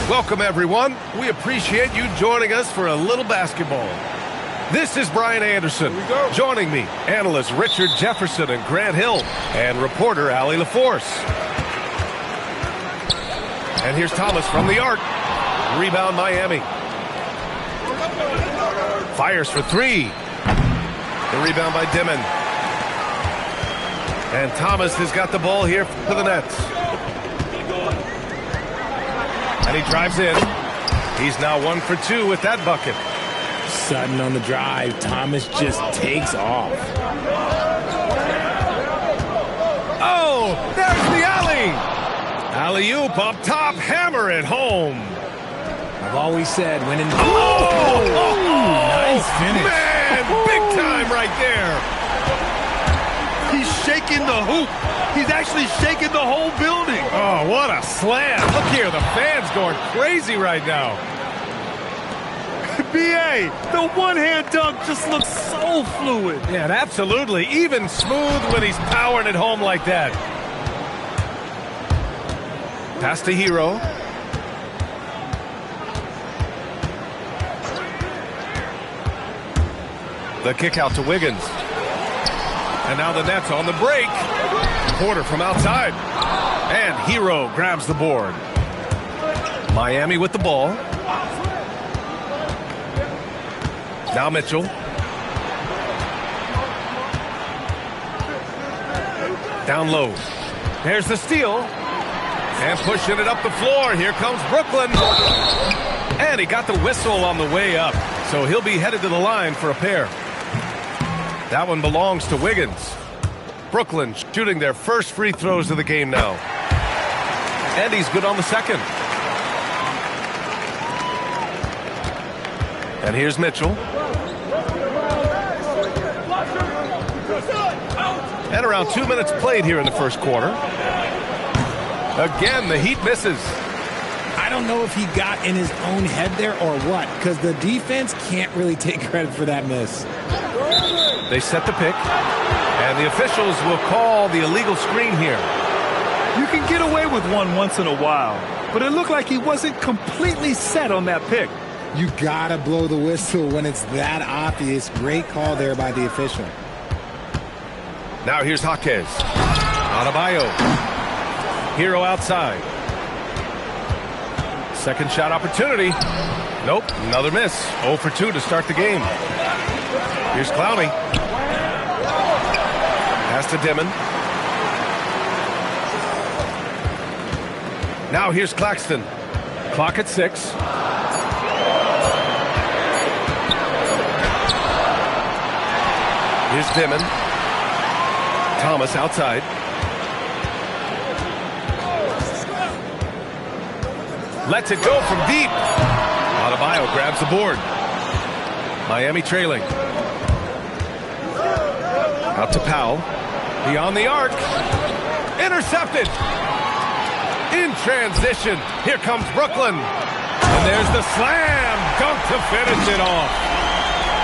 Welcome, everyone. We appreciate you joining us for a little basketball. This is Brian Anderson. Joining me, analysts Richard Jefferson and Grant Hill, and reporter Allie LaForce. And here's Thomas from the arc. Rebound, Miami. Fires for three. The rebound by Dimon. And Thomas has got the ball here for the Nets. And he drives in. He's now 1 for 2 with that bucket. Sutton on the drive. Thomas just takes off. Oh, there's the alley. Alley-oop up top. Hammer it home. I've always said when in... Nice finish. Man, big time right there. He's shaking the hoop. He's actually shaking the whole building. Oh, what a slam. Look here, the fans going crazy right now. B.A., the one-hand dunk just looks so fluid. Yeah, absolutely. Even smooth when he's powering it home like that. Pass to Hero. The kick out to Wiggins. And now the Nets on the break. Porter from outside. And Hero grabs the board. Miami with the ball. Now Mitchell. Down low. There's the steal. And pushing it up the floor. Here comes Brooklyn. And he got the whistle on the way up. So he'll be headed to the line for a pair. That one belongs to Wiggins. Brooklyn shooting their first free throws of the game now. And he's good on the second. And here's Mitchell. And around 2 minutes played here in the first quarter. Again, the Heat misses. I don't know if he got in his own head there or what, because the defense can't really take credit for that miss. They set the pick, and the officials will call the illegal screen here. You can get away with one once in a while, but it looked like he wasn't completely set on that pick. You gotta blow the whistle when it's that obvious. Great call there by the official. Now here's Jaquez. Adebayo. Hero outside. Second shot opportunity. Nope, another miss. 0 for 2 to start the game. Here's Clowney. Pass to Dimon. Now here's Claxton. Clock at 6. Here's Dimon. Thomas outside. Lets it go from deep. Adebayo grabs the board. Miami trailing. Out to Powell. Beyond the arc. Intercepted. In transition. Here comes Brooklyn. And there's the slam. Dunk to finish it off.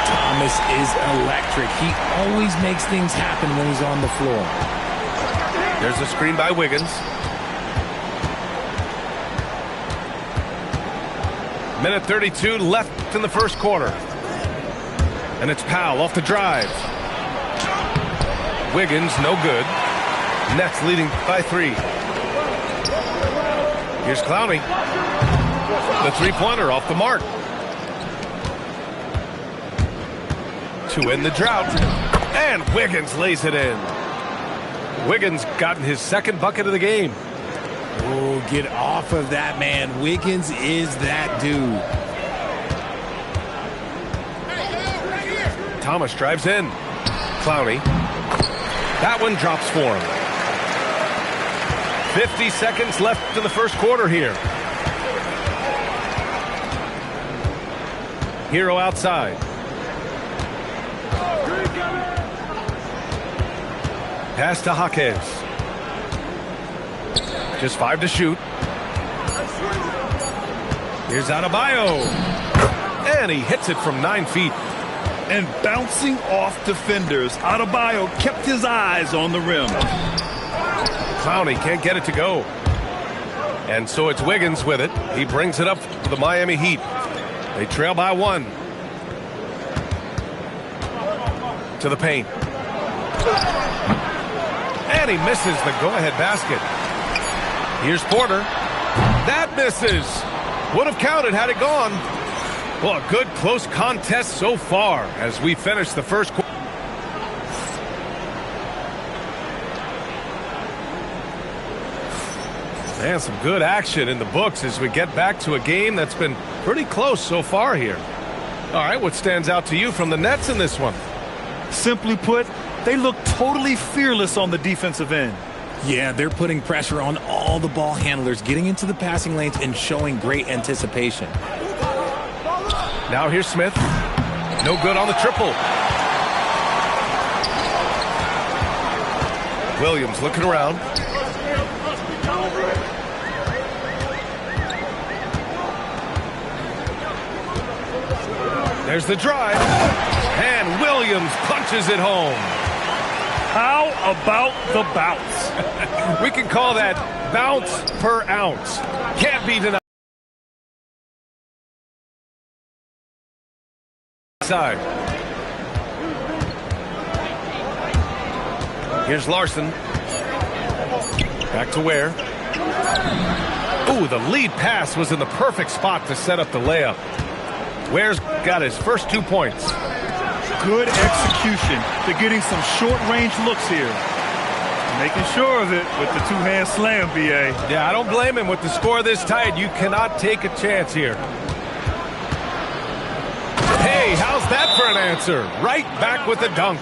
Thomas is electric. He always makes things happen when he's on the floor. There's a screen by Wiggins. Minute 32 left in the first quarter. And it's Powell off the drive. Wiggins, no good. Nets leading by 3. Here's Clowney. The three-pointer off the mark. To end the drought. And Wiggins lays it in. Wiggins gotten his second bucket of the game. Oh, get off of that, man. Wiggins is that dude. Thomas drives in. Clowney. That one drops for him. 50 seconds left in the first quarter here. Hero outside. Pass to Jaquez. Just 5 to shoot. Here's Adebayo. And he hits it from 9 feet. And bouncing off defenders, Adebayo kept his eyes on the rim. Clowney can't get it to go. And so it's Wiggins with it. He brings it up for the Miami Heat. They trail by 1. To the paint. And he misses the go-ahead basket. Here's Porter. That misses. Would have counted had it gone. Well, a good close contest so far as we finish the first quarter. And some good action in the books as we get back to a game that's been pretty close so far here. All right, what stands out to you from the Nets in this one? Simply put, they look totally fearless on the defensive end. Yeah, they're putting pressure on all the ball handlers, getting into the passing lanes and showing great anticipation. Now here's Smith. No good on the triple. Williams looking around. There's the drive. And Williams punches it home. How about the bounce? We can call that bounce per ounce. Can't be denied. Side. Here's Larson. Back to Ware. Ooh, the lead pass was in the perfect spot to set up the layup. Ware's got his first 2 points. Good execution. They're getting some short-range looks here. Making sure of it with the two-hand slam, B.A. Yeah, I don't blame him with the score this tight. You cannot take a chance here. Hey, how's that for an answer? Right back with the dunk.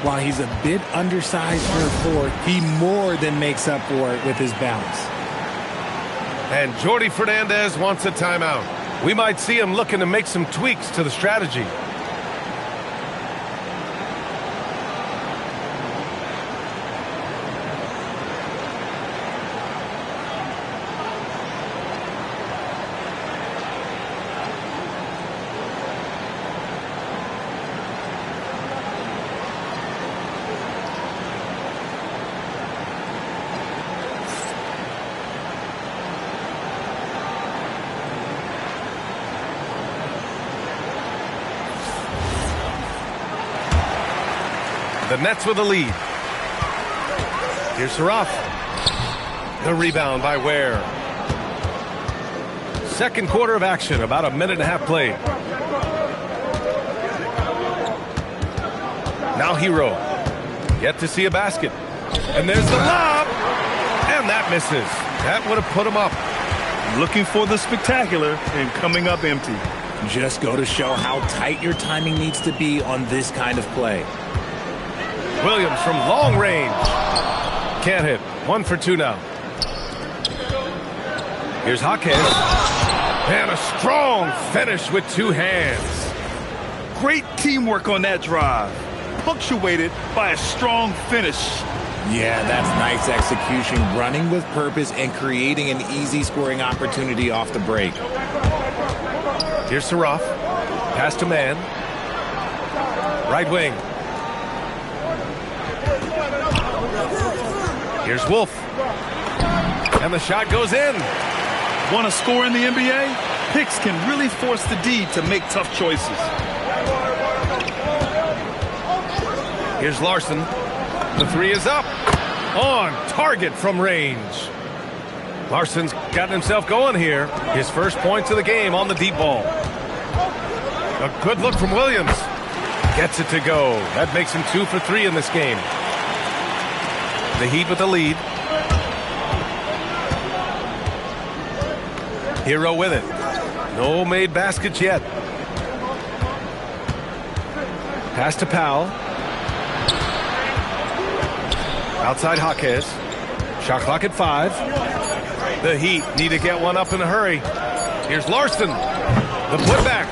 While he's a bit undersized for a forward, he more than makes up for it with his bounce. And Jordi Fernandez wants a timeout. We might see him looking to make some tweaks to the strategy. The Nets with the lead. Here's Saraf. The rebound by Ware. Second quarter of action, about a minute and a half played. Now Hero. Yet to see a basket. And there's the lob. And that misses. That would have put him up. Looking for the spectacular and coming up empty. Just go to show how tight your timing needs to be on this kind of play. Williams from long range. Can't hit. 1 for 2 now. Here's Jaquez. And a strong finish with 2 hands. Great teamwork on that drive. Punctuated by a strong finish. Yeah, that's nice execution. Running with purpose and creating an easy scoring opportunity off the break. Here's Saraf. Pass to man. Right wing. Here's Wolf. And the shot goes in. Want to score in the NBA? Picks can really force the D to make tough choices. Here's Larson. The 3 is up. On target from range. Larson's gotten himself going here. His first points of the game on the deep ball. A good look from Williams. Gets it to go. That makes him 2 for 3 in this game. The Heat with the lead. Hero with it. No made baskets yet. Pass to Powell. Outside Jaquez. Shot clock at 5. The Heat need to get one up in a hurry. Here's Larson. The putback.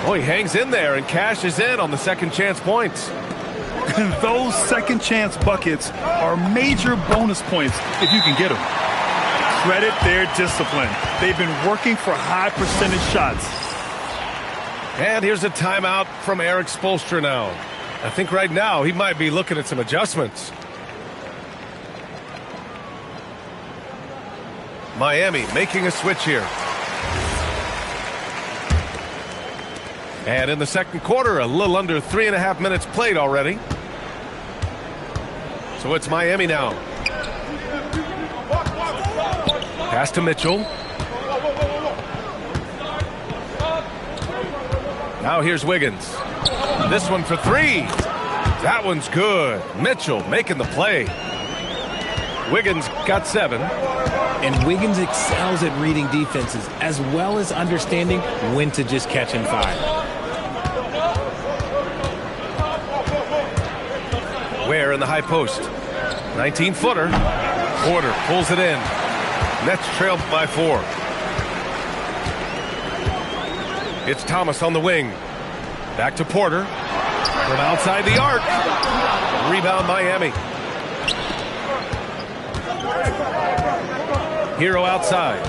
Oh, he hangs in there and cashes in on the second chance points. And those second chance buckets are major bonus points if you can get them. Credit their discipline. They've been working for high percentage shots. And here's a timeout from Eric Spoelstra now. I think right now he might be looking at some adjustments. Miami making a switch here. And in the second quarter, a little under 3.5 minutes played already. So it's Miami now. Pass to Mitchell. Now here's Wiggins. This one for three. That one's good. Mitchell making the play. Wiggins got 7. And Wiggins excels at reading defenses as well as understanding when to just catch and fire. Ware in the high post. 19-footer. Porter pulls it in. Nets trailed by 4. It's Thomas on the wing. Back to Porter. From outside the arc. Rebound Miami. Hero outside.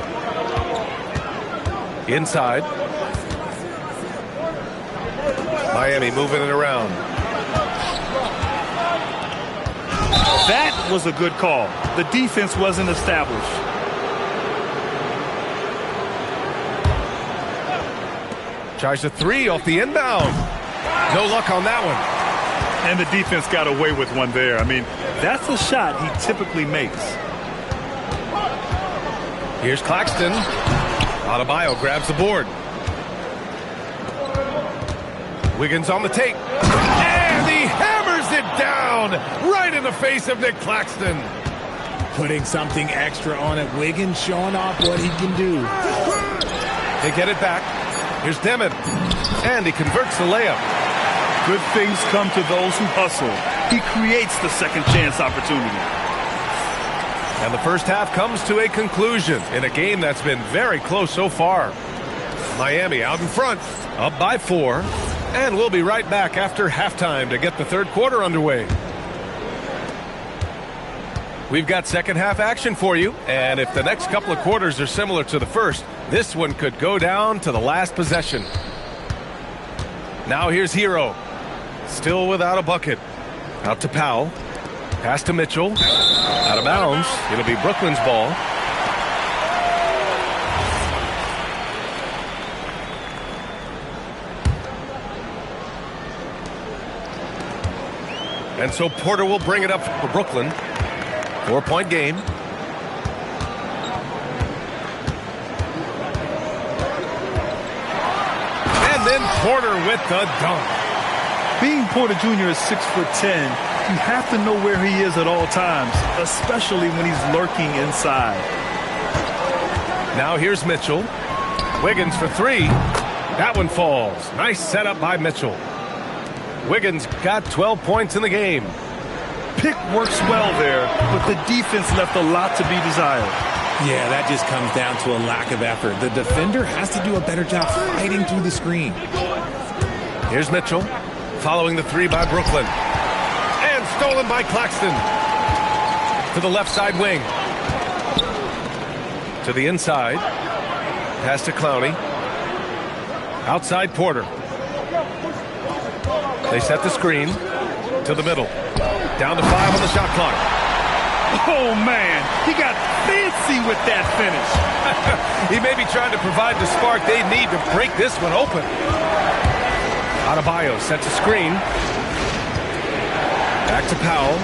Inside. Miami moving it around. That was a good call. The defense wasn't established. Tries a 3 off the inbound. No luck on that one. And the defense got away with one there. I mean, that's a shot he typically makes. Here's Claxton. Adebayo grabs the board. Wiggins on the take. And he hammers it down right in the face of Nick Claxton. Putting something extra on it. Wiggins showing off what he can do. They get it back. Here's Demon. And he converts the layup. Good things come to those who hustle. He creates the second chance opportunity. And the first half comes to a conclusion in a game that's been very close so far. Miami out in front, up by 4. And we'll be right back after halftime to get the third quarter underway. We've got second half action for you, and if the next couple of quarters are similar to the first, this one could go down to the last possession. Now here's Hero. Still without a bucket. Out to Powell. Pass to Mitchell. Out of bounds. It'll be Brooklyn's ball. And so Porter will bring it up for Brooklyn. 4-point game. And then Porter with the dunk. Being Porter Jr. is 6'10", you have to know where he is at all times, especially when he's lurking inside. Now here's Mitchell. Wiggins for 3. That one falls. Nice setup by Mitchell. Wiggins got 12 points in the game. Pick works well there, but the defense left a lot to be desired. Yeah, that just comes down to a lack of effort. The defender has to do a better job fighting through the screen. Here's Mitchell, following the 3 by Brooklyn. And stolen by Claxton. To the left side wing. To the inside. Pass to Clowney. Outside Porter. They set the screen to the middle. Down to 5 on the shot clock. Oh, man, he got fancy with that finish. He may be trying to provide the spark they need to break this one open. Adebayo sets a screen. Back to Powell.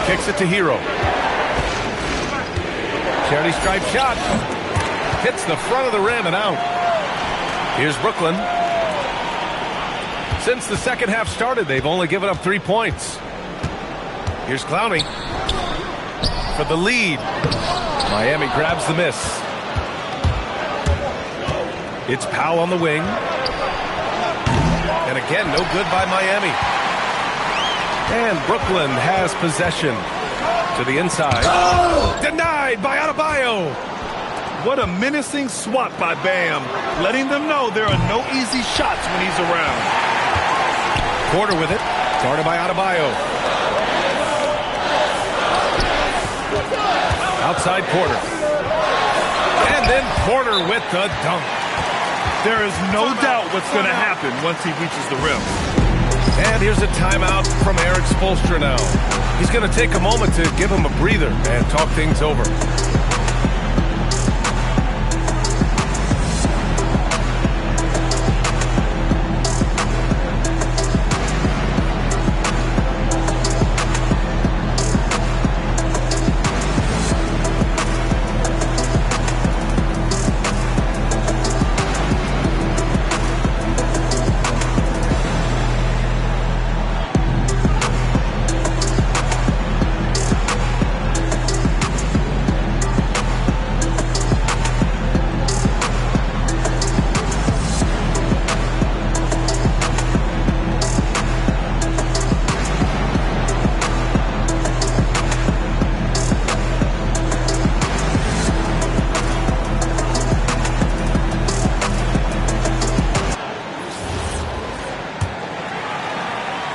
Kicks it to Hero. Charity stripe shot. Hits the front of the rim and out. Here's Brooklyn. Since the second half started, they've only given up 3 points. Here's Clowney for the lead. Miami grabs the miss. It's Powell on the wing. And again, no good by Miami. And Brooklyn has possession to the inside. Oh! Denied by Adebayo. What a menacing swat by Bam, letting them know there are no easy shots when he's around. Porter with it, guarded by Adebayo. Outside Porter. And then Porter with the dunk. There is no doubt what's going to happen once he reaches the rim. And here's a timeout from Eric Spoelstra now. He's going to take a moment to give him a breather and talk things over.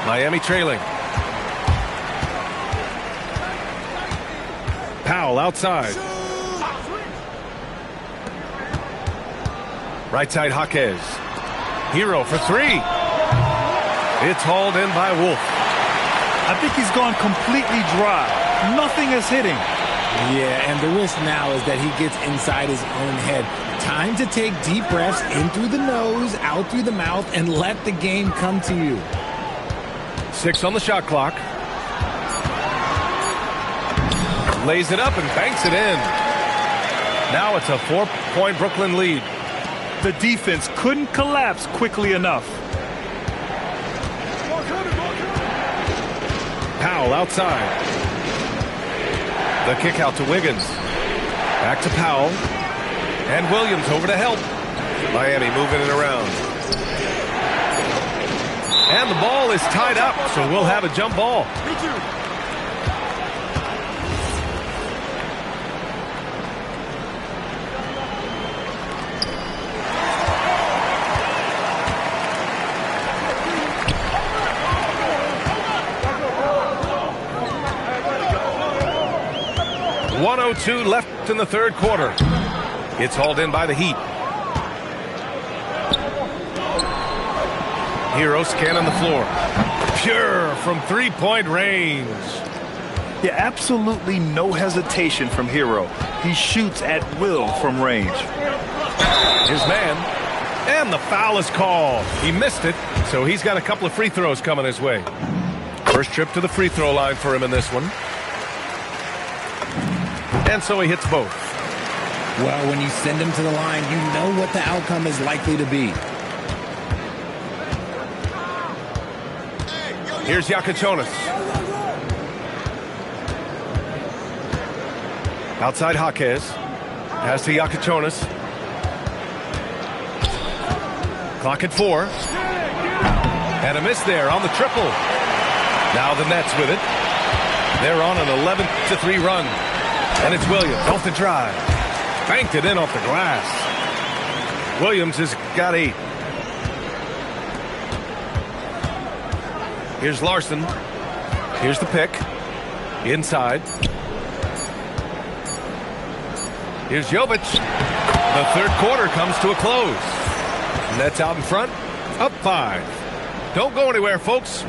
Miami trailing. Powell outside. Right side Jaquez. Hero for three. It's hauled in by Wolf. I think he's gone completely dry. Nothing is hitting. Yeah, and the risk now is that he gets inside his own head. Time to take deep breaths in through the nose, out through the mouth, and let the game come to you. 6 on the shot clock. Lays it up and banks it in. Now it's a 4-point Brooklyn lead. The defense couldn't collapse quickly enough. Powell outside. The kick out to Wiggins. Back to Powell. And Williams over to help. Miami moving it around. And the ball is tied up, so we'll have a jump ball. .102 left in the third quarter. It's hauled in by the Heat. Hero scanning the floor. Pure from three-point range. Yeah, absolutely no hesitation from Hero. He shoots at will from range. His man. And the foul is called. He missed it, so he's got a couple of free throws coming his way. First trip to the free throw line for him in this one. And so he hits both. Well, when you send him to the line, you know what the outcome is likely to be. Here's Yakichonis. Outside Jaquez. Pass to Yakichonis. Clock at 4. And a miss there on the triple. Now the Nets with it. They're on an 11-3 run. And it's Williams off the drive. Banked it in off the glass. Williams has got 8. Here's Larson. Here's the pick. Inside. Here's Jovic. The third quarter comes to a close. Nets out in front. Up 5. Don't go anywhere, folks.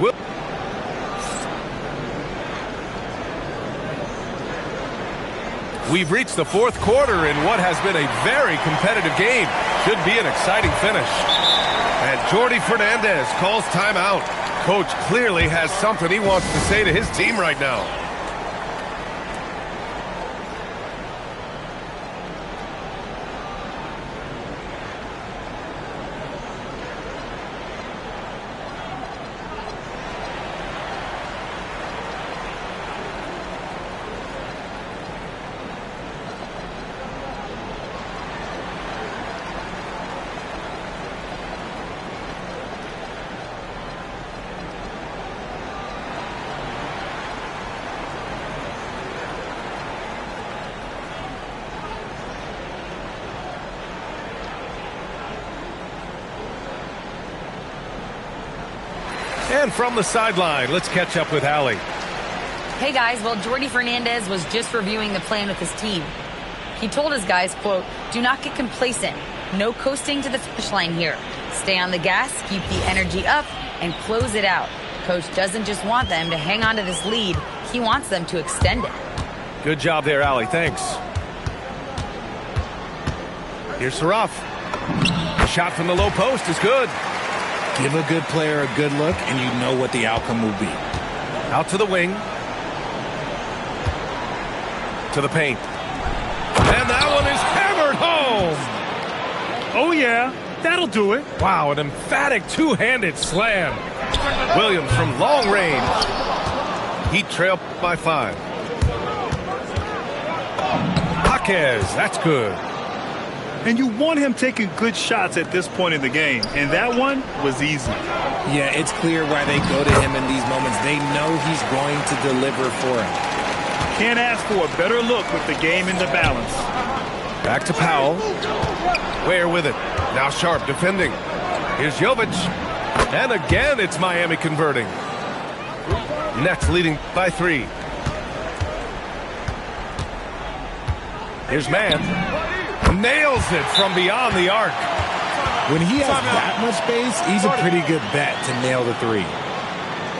We've reached the fourth quarter in what has been a very competitive game. Should be an exciting finish. And Jordi Fernandez calls timeout. Coach clearly has something he wants to say to his team right now. And from the sideline, let's catch up with Allie. Hey guys, well, Jordi Fernandez was just reviewing the plan with his team. He told his guys, quote, "Do not get complacent. No coasting to the finish line here. Stay on the gas, keep the energy up, and close it out. Coach doesn't just want them to hang on to this lead. He wants them to extend it. Good job there, Allie. Thanks. Here's Saraf. Shot from the low post is good. Give a good player a good look, and you know what the outcome will be. Out to the wing. To the paint. And that one is hammered home. Oh, yeah. That'll do it. Wow, an emphatic two-handed slam. Williams from long range. Heat trail by 5. Jaquez, that's good. And you want him taking good shots at this point in the game. And that one was easy. Yeah, it's clear why they go to him in these moments. They know he's going to deliver for him. Can't ask for a better look with the game in the balance. Back to Powell. Ware with it. Now Sharp defending. Here's Jovic. And again, it's Miami converting. Nets leading by 3. Here's Mann. Nails it from beyond the arc. When he has that much space, he's a pretty good bet to nail the 3.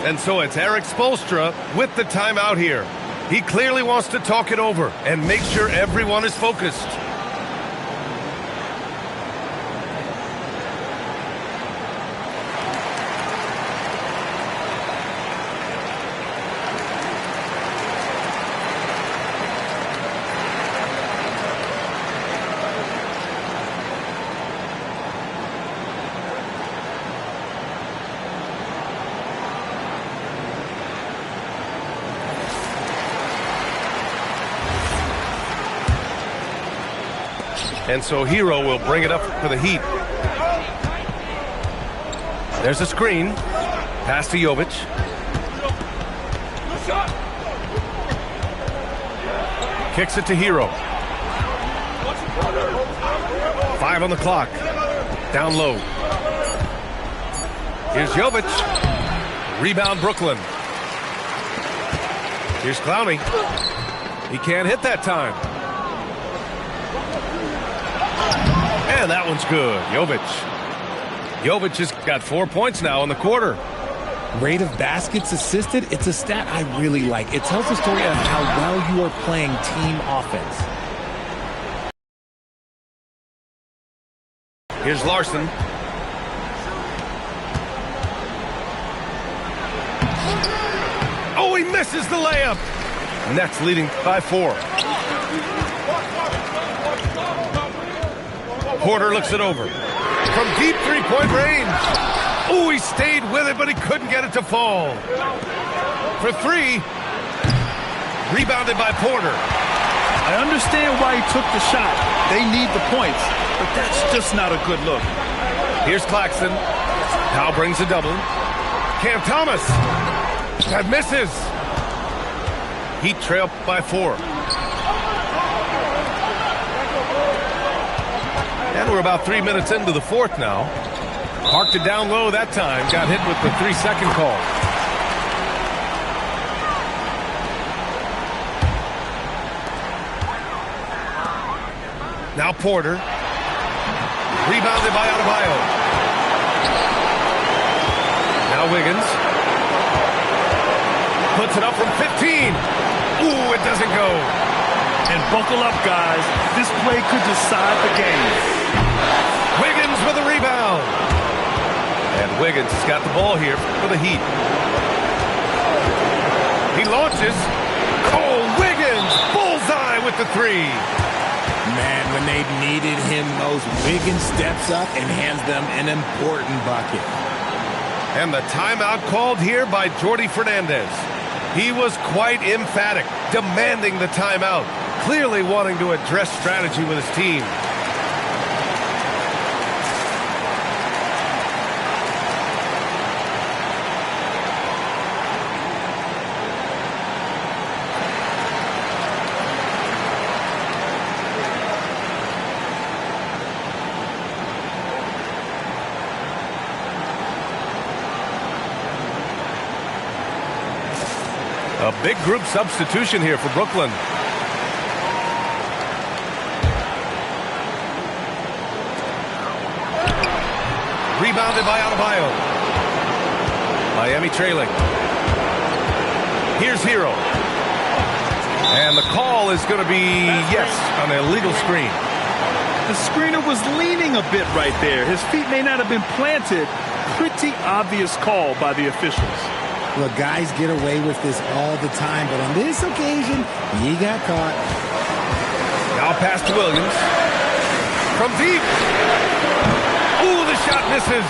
And so it's Eric Spoelstra with the timeout here. He clearly wants to talk it over and make sure everyone is focused. And so Hero will bring it up for the Heat. There's a screen. Pass to Jovic. Kicks it to Hero. 5 on the clock. Down low. Here's Jovic. Rebound Brooklyn. Here's Clowney. He can't hit that time. And that one's good. Jovic has got 4 points now in the quarter. Rate of baskets assisted, it's a stat I really like. It tells the story of how well you are playing team offense. Here's Larson. Oh, he misses the layup. Nets leading by 4. Porter looks it over. From deep three-point range. Oh, he stayed with it, but he couldn't get it to fall. For 3. Rebounded by Porter. I understand why he took the shot. They need the points, but that's just not a good look. Here's Claxton. Powell brings a double. Cam Thomas. That misses. Heat trail by 4. And we're about 3 minutes into the 4th now. Parked it down low that time. Got hit with the 3-second call. Now Porter. Rebounded by Adebayo. Now Wiggins. Puts it up from 15. Ooh, it doesn't go. And buckle up, guys. This play could decide the game. Wiggins with a rebound. And Wiggins has got the ball here for the Heat. He launches. Oh, Wiggins! Bullseye with the 3. Man, when they needed him most, Wiggins steps up and hands them an important bucket. And the timeout called here by Jordi Fernandez. He was quite emphatic, demanding the timeout, clearly wanting to address strategy with his team. A big group substitution here for Brooklyn. Rebounded by Adebayo. Miami trailing. Here's Hero. And the call is going to be, yes, an illegal screen. The screener was leaning a bit right there. His feet may not have been planted. Pretty obvious call by the officials. Look, guys get away with this all the time, but on this occasion, he got caught. Now pass to Williams. From deep. Ooh, the shot misses.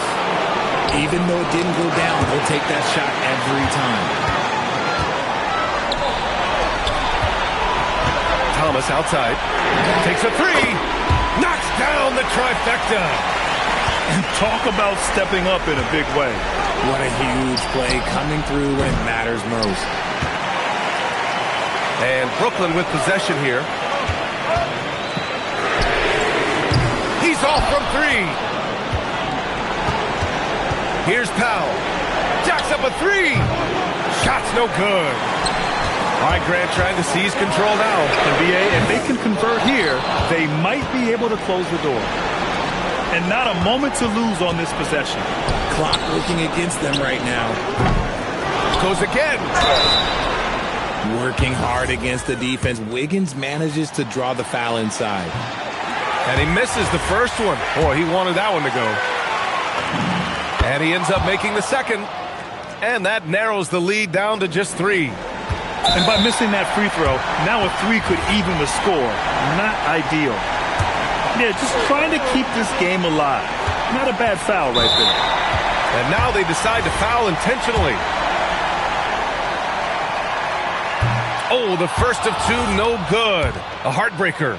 Even though it didn't go down, he'll take that shot every time. Thomas outside. Takes a three. Knocks down the trifecta. And talk about stepping up in a big way. What a huge play coming through when it matters most. And Brooklyn with possession here. He's off from three. Here's Powell. Jacks up a three. Shot's no good. All right, Grant trying to seize control now. NBA, if they can convert here, they might be able to close the door. And not a moment to lose on this possession. Clock working against them right now. Goes again. Working hard against the defense. Wiggins manages to draw the foul inside. And he misses the first one. Boy, he wanted that one to go. And he ends up making the second. And that narrows the lead down to just three. And by missing that free throw, now a three could even the score. Not ideal. Yeah, just trying to keep this game alive. Not a bad foul right there. And now they decide to foul intentionally. Oh, the first of two, no good. A heartbreaker.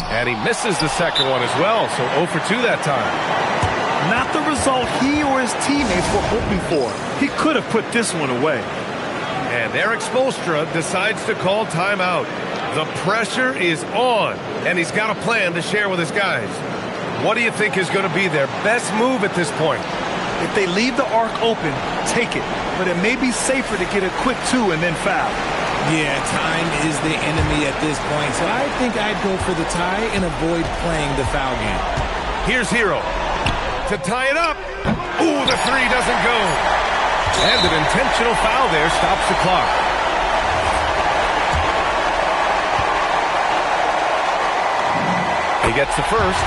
And he misses the second one as well, so 0 for 2 that time. Not the result he or his teammates were hoping for. He could have put this one away. And Eric Spoelstra decides to call timeout. The pressure is on, and he's got a plan to share with his guys. What do you think is going to be their best move at this point? If they leave the arc open, take it. But it may be safer to get a quick two and then foul. Yeah, time is the enemy at this point, so I think I'd go for the tie and avoid playing the foul game. Here's Hero to tie it up. Ooh, the three doesn't go. And an intentional foul there stops the clock. He gets the first,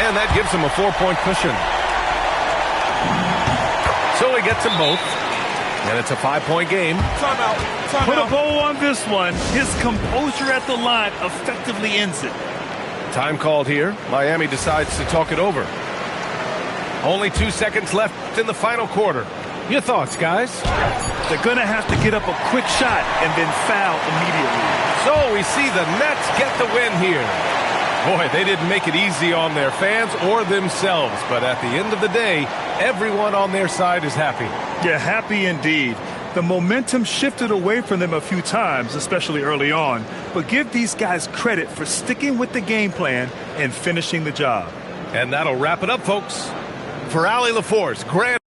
and that gives him a 4-point cushion. So he gets them both, and it's a 5-point game. Timeout. Put a bow on this one. His composure at the line effectively ends it. Time called here. Miami decides to talk it over. Only 2 seconds left in the final quarter. Your thoughts, guys? They're going to have to get up a quick shot and then foul immediately. So we see the Nets get the win here. Boy, they didn't make it easy on their fans or themselves, but at the end of the day, everyone on their side is happy. Yeah, happy indeed. The momentum shifted away from them a few times, especially early on, but give these guys credit for sticking with the game plan and finishing the job. And that'll wrap it up, folks. For Allie LaForce, Grant.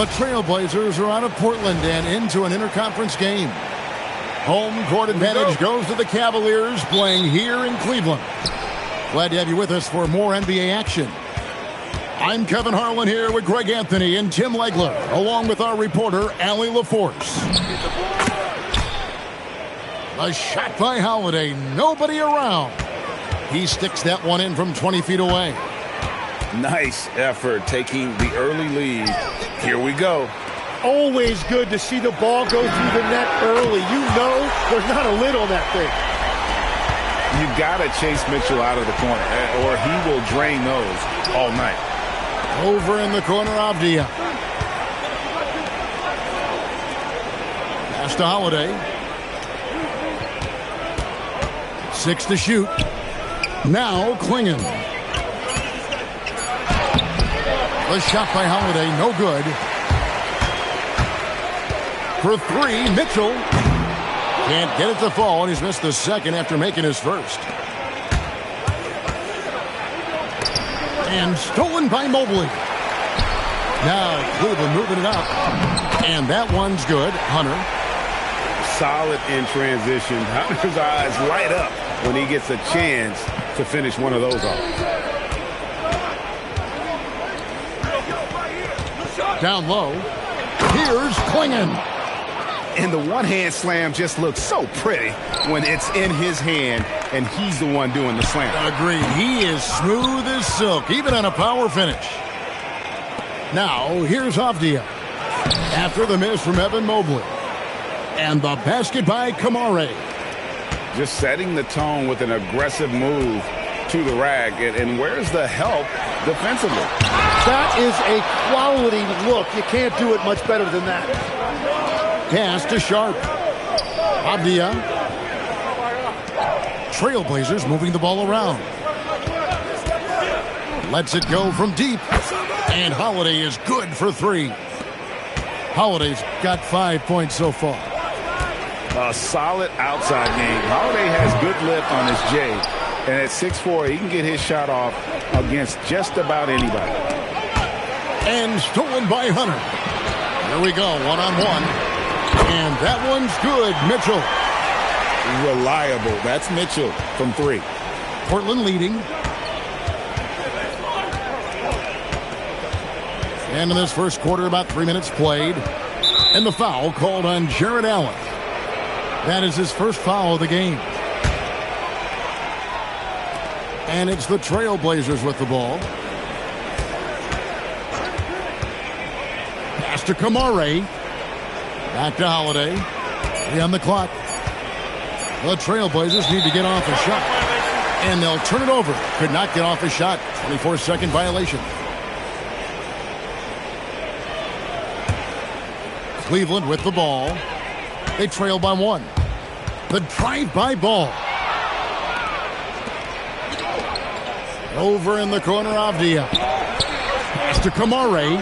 The Trailblazers are out of Portland and into an interconference game. Home court advantage goes to the Cavaliers, playing here in Cleveland. Glad to have you with us for more NBA action. I'm Kevin Harlan here with Greg Anthony and Tim Legler, along with our reporter, Allie LaForce. A shot by Holiday, nobody around. He sticks that one in from 20 feet away. Nice effort taking the early lead. Here we go. Always good to see the ball go through the net early. You know there's not a lid on that thing. You've got to chase Mitchell out of the corner, or he will drain those all night. Over in the corner, Avdia. Pass to Holiday. 6 to shoot. Now Klingon. The shot by Holiday, no good. For 3, Mitchell. Can't get it to fall, and he's missed the second after making his first. And stolen by Mobley. Now Cleveland moving it up. And that one's good. Hunter. Solid in transition. Hunter's eyes light up when he gets a chance to finish one of those off. Down low. Here's Klingon. And the one-hand slam just looks so pretty when it's in his hand and he's the one doing the slam. Agreed. He is smooth as silk, even on a power finish. Now, here's Avdia. After the miss from Evan Mobley. And the basket by Kamare. Just setting the tone with an aggressive move to the rack. And where's the help defensively? That is a quality look. You can't do it much better than that. Pass to Sharp. Avdia. Trailblazers moving the ball around. Lets it go from deep. And Holiday is good for 3. Holiday's got 5 points so far. A solid outside game. Holiday has good lift on his J. And at 6'4", he can get his shot off against just about anybody. And stolen by Hunter. Here we go, one-on-one. And that one's good, Mitchell. Reliable. That's Mitchell from 3. Portland leading. And in this first quarter, about 3 minutes played. And the foul called on Jared Allen. That is his first foul of the game. And it's the Trailblazers with the ball. Pass to Kamare. Back to Holiday. 3 on the clock. The Trailblazers need to get off a shot. And they'll turn it over. Could not get off a shot. 24-second violation. Cleveland with the ball. They trail by 1. The drive-by ball. Over in the corner, Avdia. Pass to Kamare.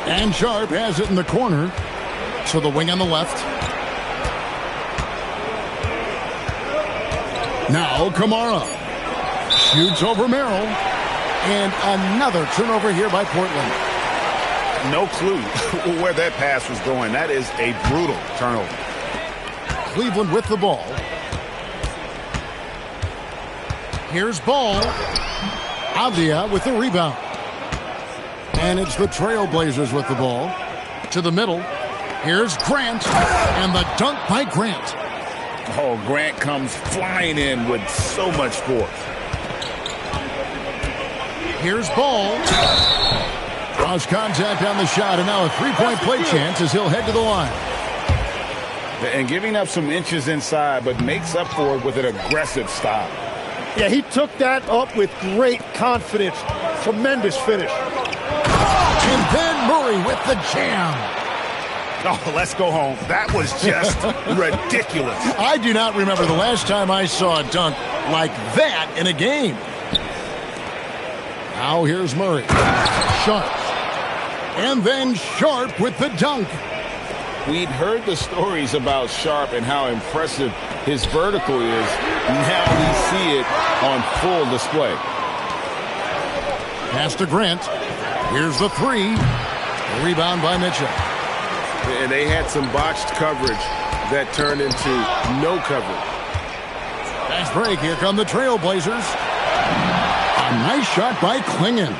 And Sharp has it in the corner. To the wing on the left. Now Kamara. Shoots over Merrill. And another turnover here by Portland. No clue where that pass was going. That is a brutal turnover. Cleveland with the ball. Here's Ball. Avdia with the rebound. And it's the Trailblazers with the ball. To the middle. Here's Grant. And the dunk by Grant. Oh, Grant comes flying in with so much force. Here's Ball. Draws contact on the shot, and now a three-point play chance as he'll head to the line. And giving up some inches inside, but makes up for it with an aggressive stop. Yeah, he took that up with great confidence. Tremendous finish. And then Murray with the jam. Oh, let's go home. That was just ridiculous. I do not remember the last time I saw a dunk like that in a game. Now here's Murray. Sharp. And then Sharp with the dunk. We'd heard the stories about Sharp and how impressive his vertical is. Now we see it on full display. Pass to Grant. Here's the three. A rebound by Mitchell. And they had some botched coverage that turned into no coverage. Fast break. Here come the Trailblazers. A nice shot by Klingon.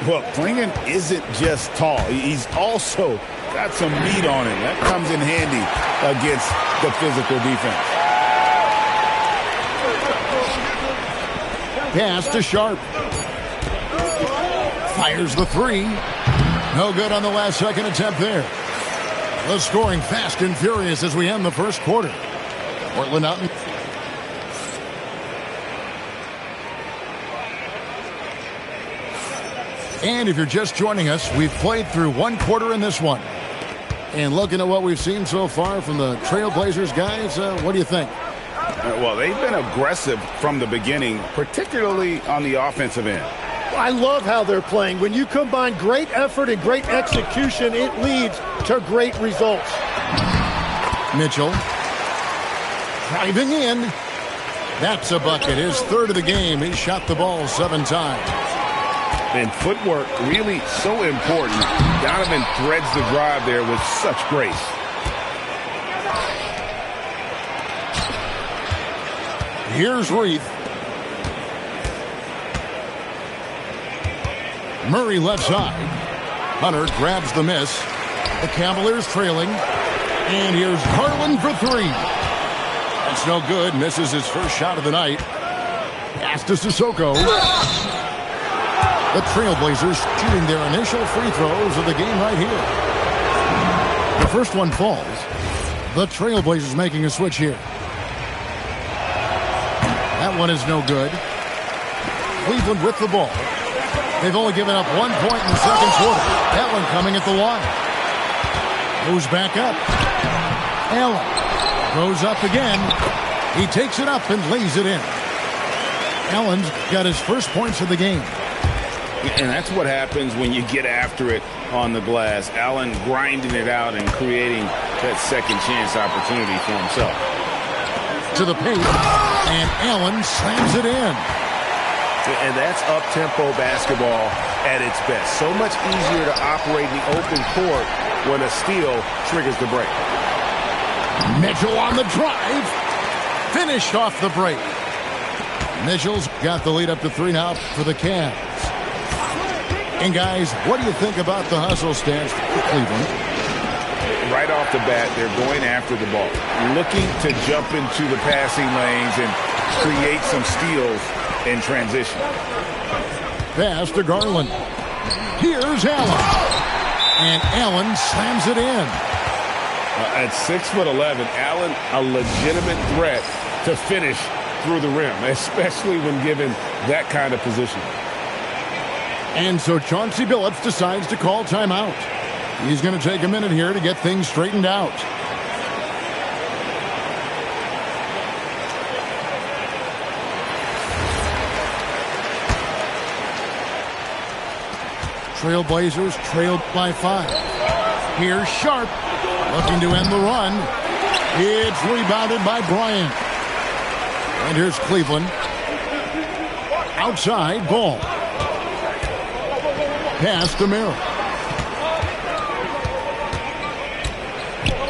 Well, Klingon isn't just tall. He's also got some meat on him. That comes in handy against the physical defense. Pass to Sharp. Fires the three. No good on the last second attempt there. The scoring fast and furious as we end the first quarter. Portland out. And if you're just joining us, we've played through one quarter in this one. And looking at what we've seen so far from the Trailblazers guys, what do you think? Well, they've been aggressive from the beginning, particularly on the offensive end. I love how they're playing. When you combine great effort and great execution, it leads to great results. Mitchell driving in. That's a bucket. His third of the game. He shot the ball 7 times. And footwork really so important. Donovan threads the drive there with such grace. Here's Reith. Murray left side. Hunter grabs the miss. The Cavaliers trailing. And here's Garland for three. That's no good. Misses his first shot of the night. Pass to Sissoko. The Trailblazers shooting their initial free throws of the game right here. The first one falls. The Trailblazers making a switch here. That one is no good. Cleveland with the ball. They've only given up 1 point in the second quarter. That one coming at the line. Goes back up. Allen goes up again. He takes it up and lays it in. Allen's got his first points of the game. And that's what happens when you get after it on the glass. Allen grinding it out and creating that second chance opportunity for himself. To the paint, and Allen slams it in. And that's up-tempo basketball at its best. So much easier to operate in the open court when a steal triggers the break. Mitchell on the drive. Finished off the break. Mitchell's got the lead up to 3 now for the Cavs. And guys, what do you think about the hustle stance for Cleveland? Right off the bat, they're going after the ball, looking to jump into the passing lanes and create some steals in transition. Pass to Garland. Here's Allen. And Allen slams it in. At 6'11", Allen, a legitimate threat to finish through the rim, especially when given that kind of position. And so Chauncey Billups decides to call timeout. He's going to take a minute here to get things straightened out. Trailblazers trailed by 5. Here's Sharp looking to end the run. It's rebounded by Bryant. And here's Cleveland. Outside ball. Pass to Merrill.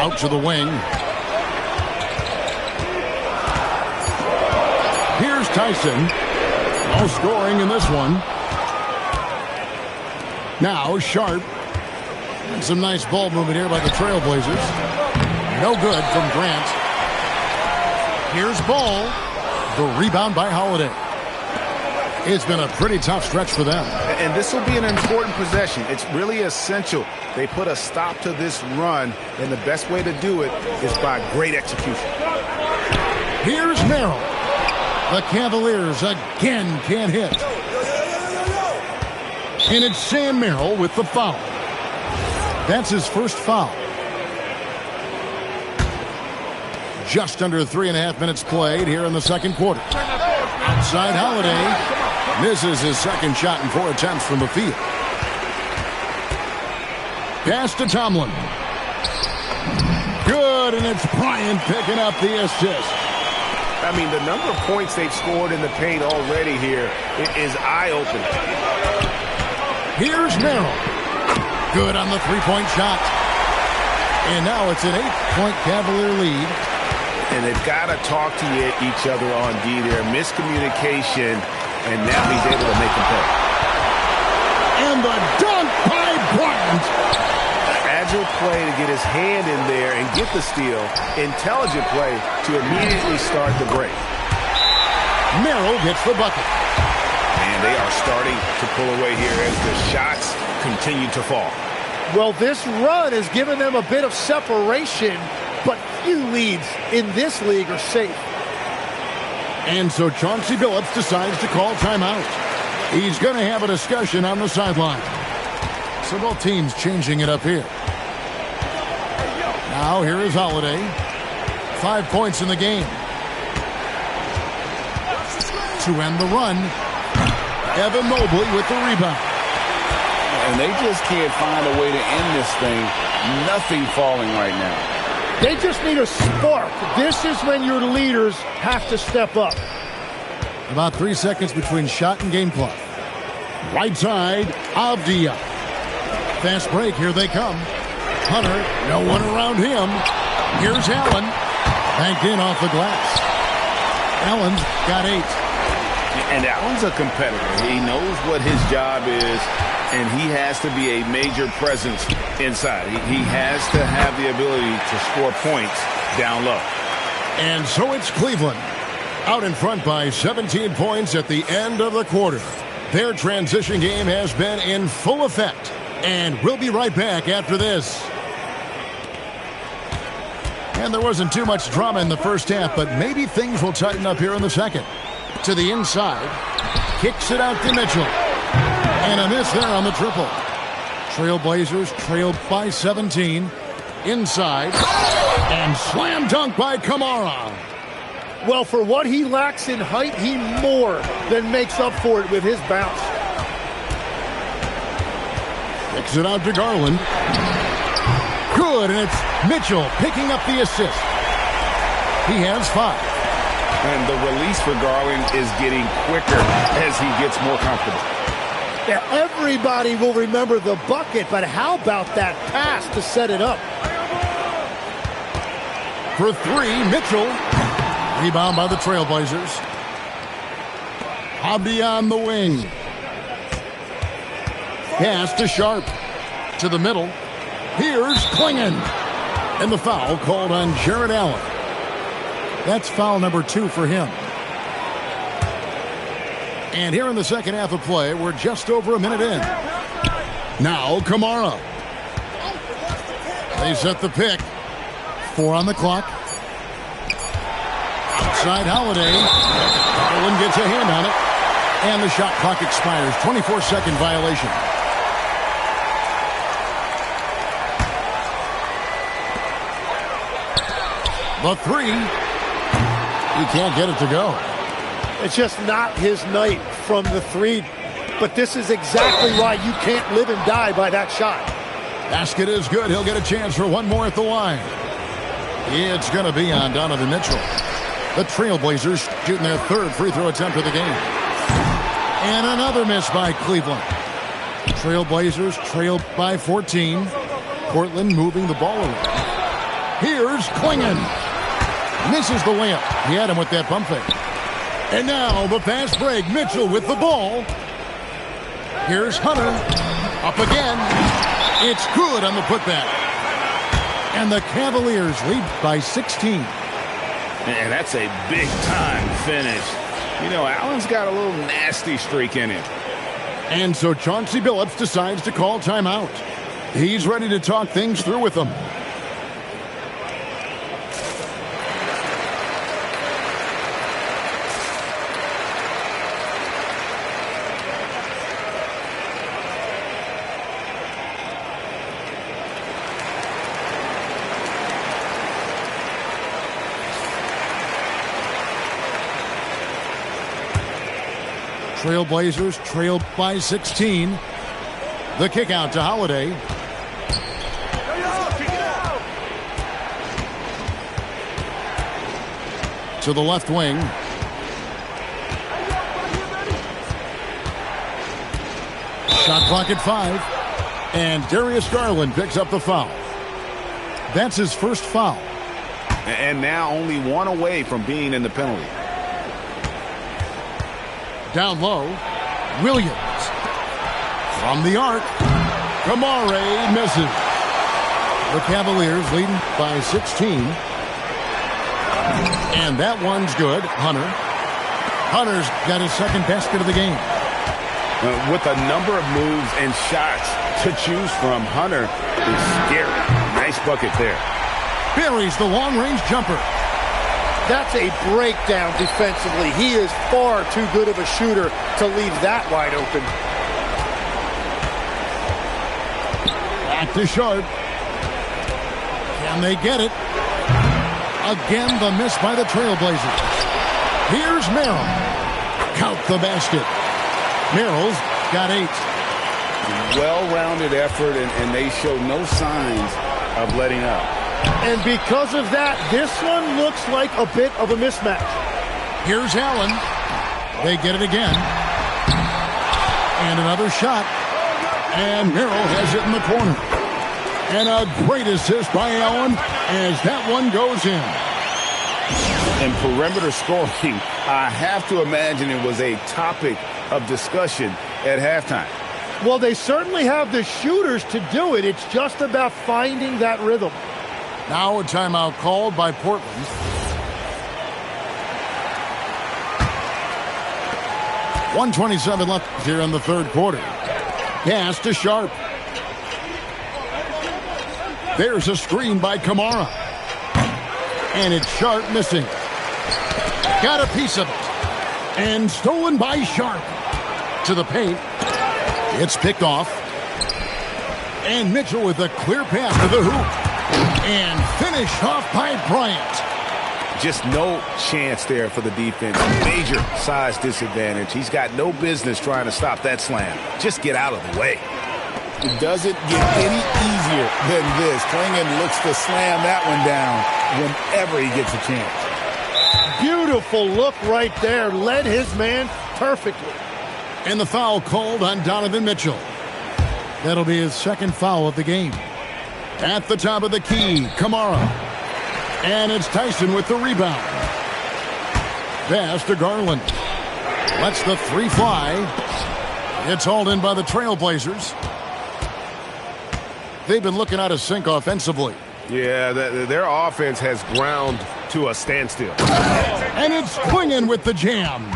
Out to the wing. Here's Tyson. No scoring in this one. Now Sharp. And some nice ball movement here by the Trailblazers. No good from Grant. Here's Ball. The rebound by Holiday. It's been a pretty tough stretch for them. And this will be an important possession. It's really essential they put a stop to this run, and the best way to do it is by great execution. Here's Merrill. The Cavaliers again can't hit. And it's Sam Merrill with the foul. That's his first foul. Just under 3.5 minutes played here in the second quarter. Outside Holiday. Misses his second shot in 4 attempts from the field. Pass to Tomlin. Good, and it's Bryant picking up the assist. I mean, the number of points they've scored in the paint already here is eye-opening. Here's Merrill. Good on the three-point shot. And now it's an 8-point Cavalier lead. And they've got to talk to each other on D there. Miscommunication, and now he's able to make them pay. And the dunk by Bryant. Agile play to get his hand in there and get the steal. Intelligent play to immediately start the break. Merrill gets the bucket. And they are starting to pull away here as the shots continue to fall. Well, this run has given them a bit of separation, but few leads in this league are safe. And so Chauncey Billups decides to call timeout. He's going to have a discussion on the sideline. So both teams changing it up here. Now here is Holiday. 5 points in the game. To end the run, Evan Mobley with the rebound. And they just can't find a way to end this thing. Nothing falling right now. They just need a spark. This is when your leaders have to step up. About 3 seconds between shot and game clock. Right side, Avdia. Fast break, here they come. Hunter, no one around him. Here's Allen. Banked in off the glass. Allen's got 8. And Allen's a competitor. He knows what his job is, and he has to be a major presence inside. He has to have the ability to score points down low. And so it's Cleveland, out in front by 17 points at the end of the quarter. Their transition game has been in full effect, and we'll be right back after this. And there wasn't too much drama in the first half, but maybe things will tighten up here in the second. To the inside, kicks it out to Mitchell. And a miss there on the triple. Trailblazers trailed by 17. Inside. And slam dunk by Kamara. Well, for what he lacks in height, he more than makes up for it with his bounce. Kicks it out to Garland. Good, and it's Mitchell picking up the assist. He has 5. And the release for Garland is getting quicker as he gets more comfortable. Yeah, everybody will remember the bucket, but how about that pass to set it up? For 3, Mitchell. Rebound by the Trailblazers. Hobby on the wing. Pass to Sharp. To the middle. Here's Klingon. And the foul called on Jared Allen. That's foul number 2 for him. And here in the second half of play, we're just over a minute in. Now Kamara. They set the pick. 4 on the clock. Outside Holiday. Garland gets a hand on it. And the shot clock expires. 24-second violation. The 3. He can't get it to go. It's just not his night from the 3. But this is exactly why you can't live and die by that shot. Basket is good. He'll get a chance for one more at the line. It's going to be on Donovan Mitchell. The Trailblazers shooting their 3rd free throw attempt of the game. And another miss by Cleveland. Trailblazers trailed by 14. Portland moving the ball around. Here's Klingon. Misses the layup. He had him with that pump fake. And now the fast break. Mitchell with the ball. Here's Hunter. Up again. It's good on the putback. And the Cavaliers lead by 16. And that's a big-time finish. You know, Allen's got a little nasty streak in him. And so Chauncey Billups decides to call timeout. He's ready to talk things through with them. Trailblazers trailed by 16. The kick out to Holiday. To the left wing. Shot clock at 5. And Darius Garland picks up the foul. That's his first foul. And now only one away from being in the penalty. Down low, Williams. From the arc, Kamare misses. The Cavaliers leading by 16. And that one's good. Hunter's got his second basket of the game. With a number of moves and shots to choose from, Hunter is scary. Nice bucket there. Buries the long-range jumper. That's a breakdown defensively. He is far too good of a shooter to leave that wide open. Back to Sharp. Can they get it? Again, the miss by the Trailblazers. Here's Merrill. Count the basket. Merrill's got 8. Well-rounded effort, and they show no signs of letting up. And because of that, this one looks like a bit of a mismatch. Here's Allen. They get it again. And another shot. And Merrill has it in the corner. And a great assist by Allen as that one goes in. And perimeter scoring, I have to imagine it was a topic of discussion at halftime. Well, they certainly have the shooters to do it. It's just about finding that rhythm. Now a timeout called by Portland. .127 left here in the third quarter. Pass to Sharp. There's a screen by Kamara. And it's Sharp missing. Got a piece of it. And stolen by Sharp. To the paint. It's picked off. And Mitchell with a clear pass to the hoop. And finished off by Bryant. Just no chance there for the defense. Major size disadvantage. He's got no business trying to stop that slam. Just get out of the way. It doesn't get any easier than this. Klingon looks to slam that one down whenever he gets a chance. Beautiful look right there. Led his man perfectly. And the foul called on Donovan Mitchell. That'll be his second foul of the game. At the top of the key, Kamara. And it's Tyson with the rebound. Pass to Garland. Lets the 3 fly. It's hauled in by the Trailblazers. They've been looking out of sync offensively. Yeah, their offense has ground to a standstill. And it's Klingon with the jam.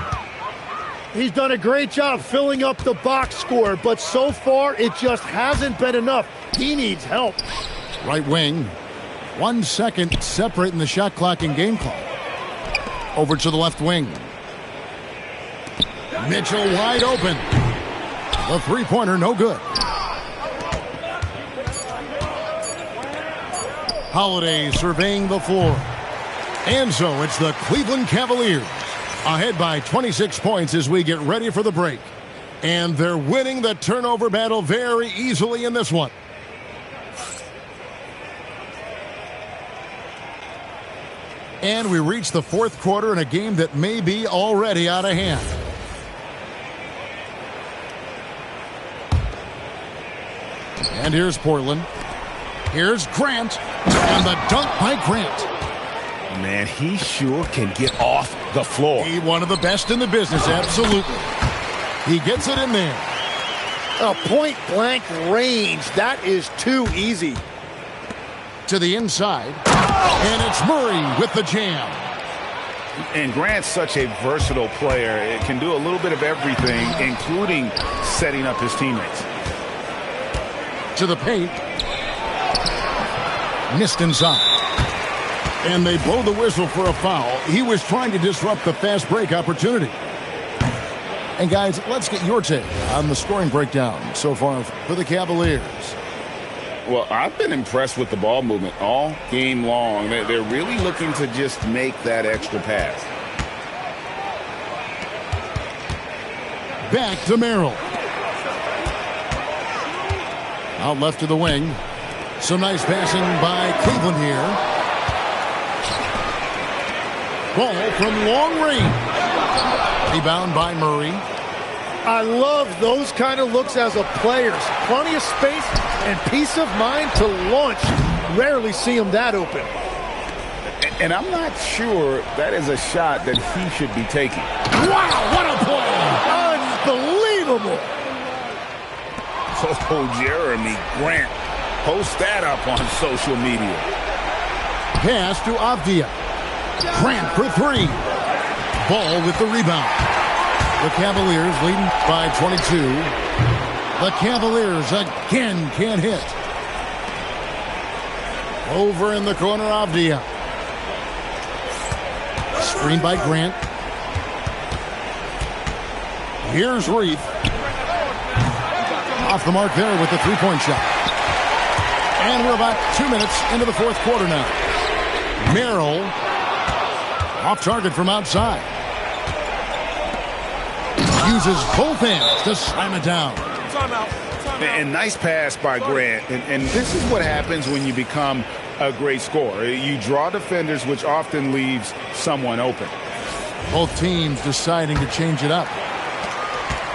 He's done a great job filling up the box score, but so far it just hasn't been enough. He needs help. Right wing. 1 second separating the shot clock and game clock. Over to the left wing. Mitchell wide open. The three-pointer no good. Holiday surveying the floor. And so it's the Cleveland Cavaliers ahead by 26 points as we get ready for the break. And they're winning the turnover battle very easily in this one. And we reach the fourth quarter in a game that may be already out of hand. And here's Portland. Here's Grant. And the dunk by Grant. Man, he sure can get off the floor. He one of the best in the business, absolutely. He gets it in there. A point-blank range. That is too easy. To the inside. And it's Murray with the jam. And Grant's such a versatile player. It can do a little bit of everything, including setting up his teammates. To the paint. Missed inside. And they blow the whistle for a foul. He was trying to disrupt the fast break opportunity. And guys, let's get your take on the scoring breakdown so far for the Cavaliers. Well, I've been impressed with the ball movement all game long. They're really looking to just make that extra pass. Back to Merrill. Out left to the wing. Some nice passing by Cleveland here. Ball from long range. Rebound by Murray. I love those kind of looks as a player. Plenty of space and peace of mind to launch. Rarely see him that open. And I'm not sure that is a shot that he should be taking. Wow, what a play! Unbelievable! Oh, Jeremy Grant. Post that up on social media. Pass to Avdia. Grant for three. Ball with the rebound. The Cavaliers leading by 22. The Cavaliers again can't hit. Over in the corner, Avdia. Screen by Grant. Here's Reith. Off the mark there with the three-point shot. And we're about 2 minutes into the fourth quarter now. Merrill off target from outside. Uses both hands to slam it down. And nice pass by Grant. And this is what happens when you become a great scorer. You draw defenders, which often leaves someone open. Both teams deciding to change it up.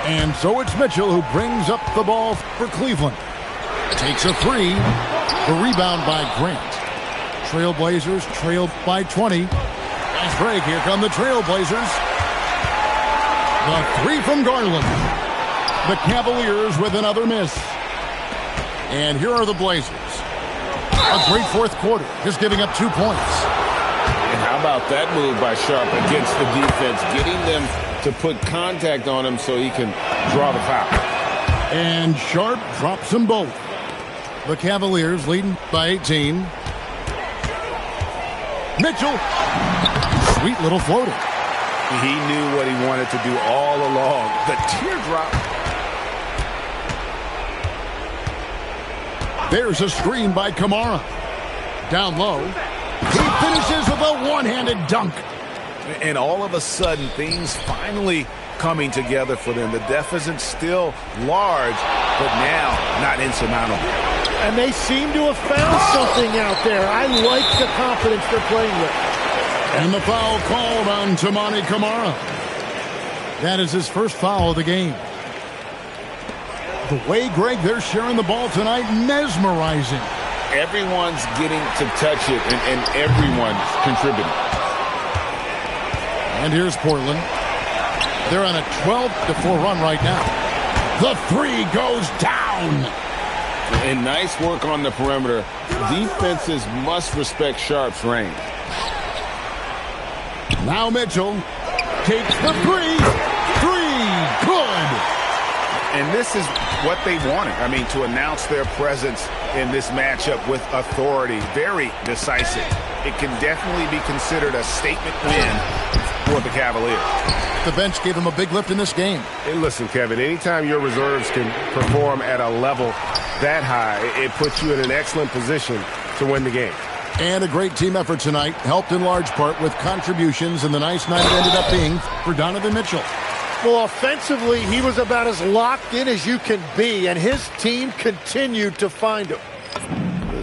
And so it's Mitchell who brings up the ball for Cleveland. Takes a three. The rebound by Grant. Trailblazers trailed by 20. Nice break. Here come the Trailblazers. The three from Garland. The Cavaliers with another miss. And here are the Blazers. A great fourth quarter, just giving up 2 points. And how about that move by Sharp against the defense, getting them to put contact on him so he can draw the foul. And Sharp drops them both. The Cavaliers leading by 18. Mitchell. Sweet little floater. He knew what he wanted to do all along. The teardrop. There's a screen by Kamara. Down low. He finishes with a one-handed dunk. And all of a sudden, things finally coming together for them. The deficit still large, but now not insurmountable. And they seem to have found something out there. I like the confidence they're playing with. And the foul called on Tamani Kamara. That is his first foul of the game. The way, Greg, they're sharing the ball tonight, mesmerizing. Everyone's getting to touch it, and everyone's contributing. And here's Portland. They're on a 12-4 run right now. The three goes down. And nice work on the perimeter. Defenses must respect Sharp's range. Now Mitchell takes the three. Three, good. And this is what they wanted. I mean, to announce their presence in this matchup with authority. Very decisive. It can definitely be considered a statement win for the Cavaliers. The bench gave him a big lift in this game. Hey, listen, Kevin, anytime your reserves can perform at a level that high, it puts you in an excellent position to win the game. And a great team effort tonight, helped in large part with contributions, and the nice night it ended up being for Donovan Mitchell. Well, offensively, he was about as locked in as you can be, and his team continued to find him.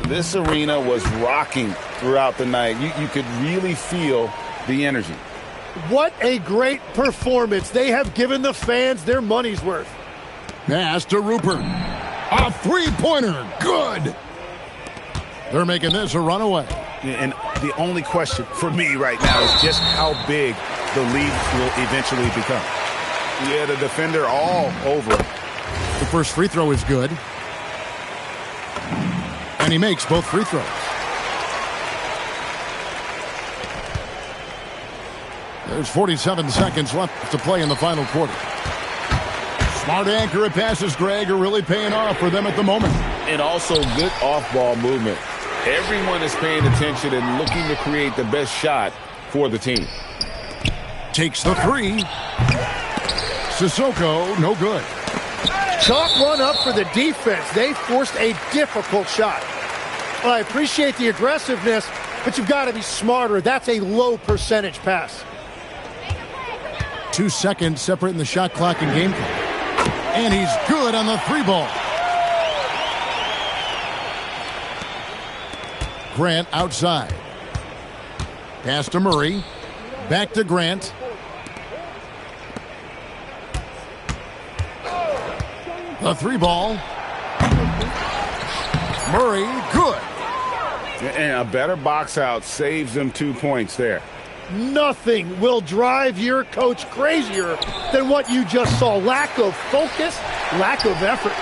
This arena was rocking throughout the night. You could really feel the energy. What a great performance. They have given the fans their money's worth. Pass to Rupert. A three-pointer. Good. They're making this a runaway. And the only question for me right now is just how big the lead will eventually become. Yeah, the defender all over him. The first free throw is good. And he makes both free throws. There's 47 seconds left to play in the final quarter. Smart accurate passes, Greg, are really paying off for them at the moment. And also good off-ball movement. Everyone is paying attention and looking to create the best shot for the team. Takes the three. Sissoko, no good. Chalk run up for the defense. They forced a difficult shot. Well, I appreciate the aggressiveness, but you've got to be smarter. That's a low percentage pass. 2 seconds separating the shot clock and game clock. And he's good on the three ball. Grant outside. Pass to Murray. Back to Grant. The three ball. Murray, good. And a better box out saves them 2 points there. Nothing will drive your coach crazier than what you just saw. Lack of focus, lack of effort.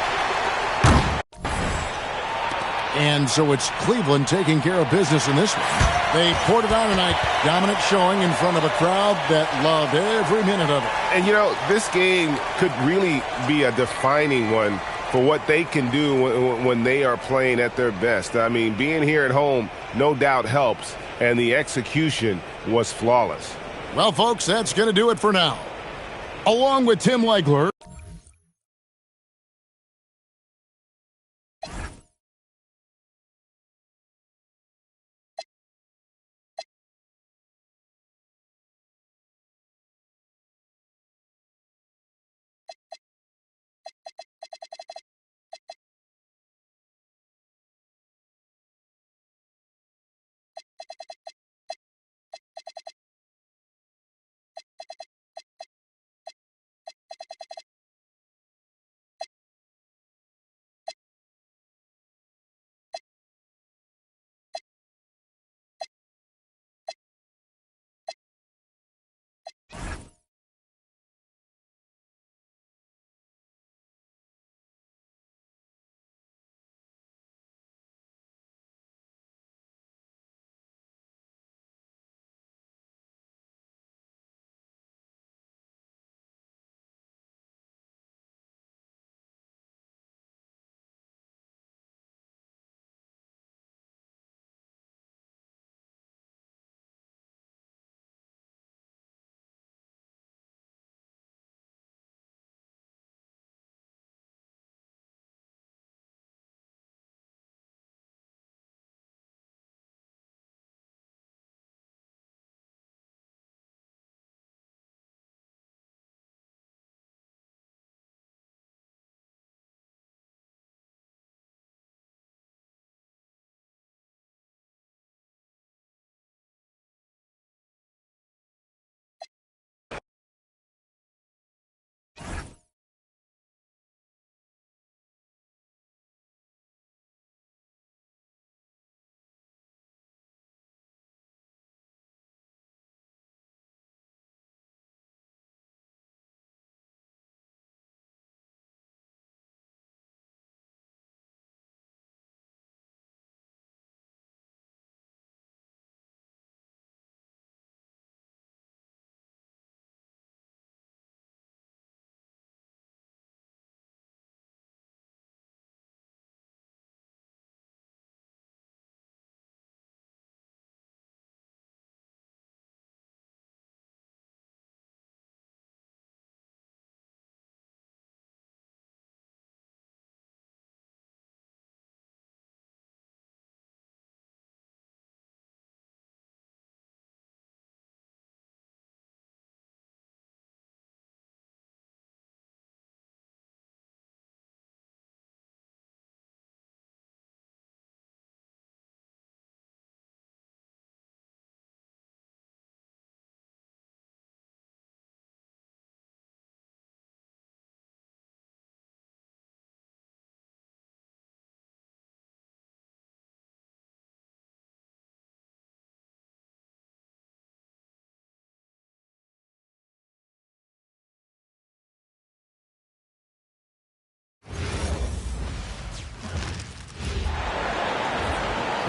And so it's Cleveland taking care of business in this one. They poured it on tonight. Dominant showing in front of a crowd that loved every minute of it. And, you know, this game could really be a defining one for what they can do when they are playing at their best. I mean, being here at home no doubt helps, and the execution was flawless. Well, folks, that's going to do it for now. Along with Tim Legler.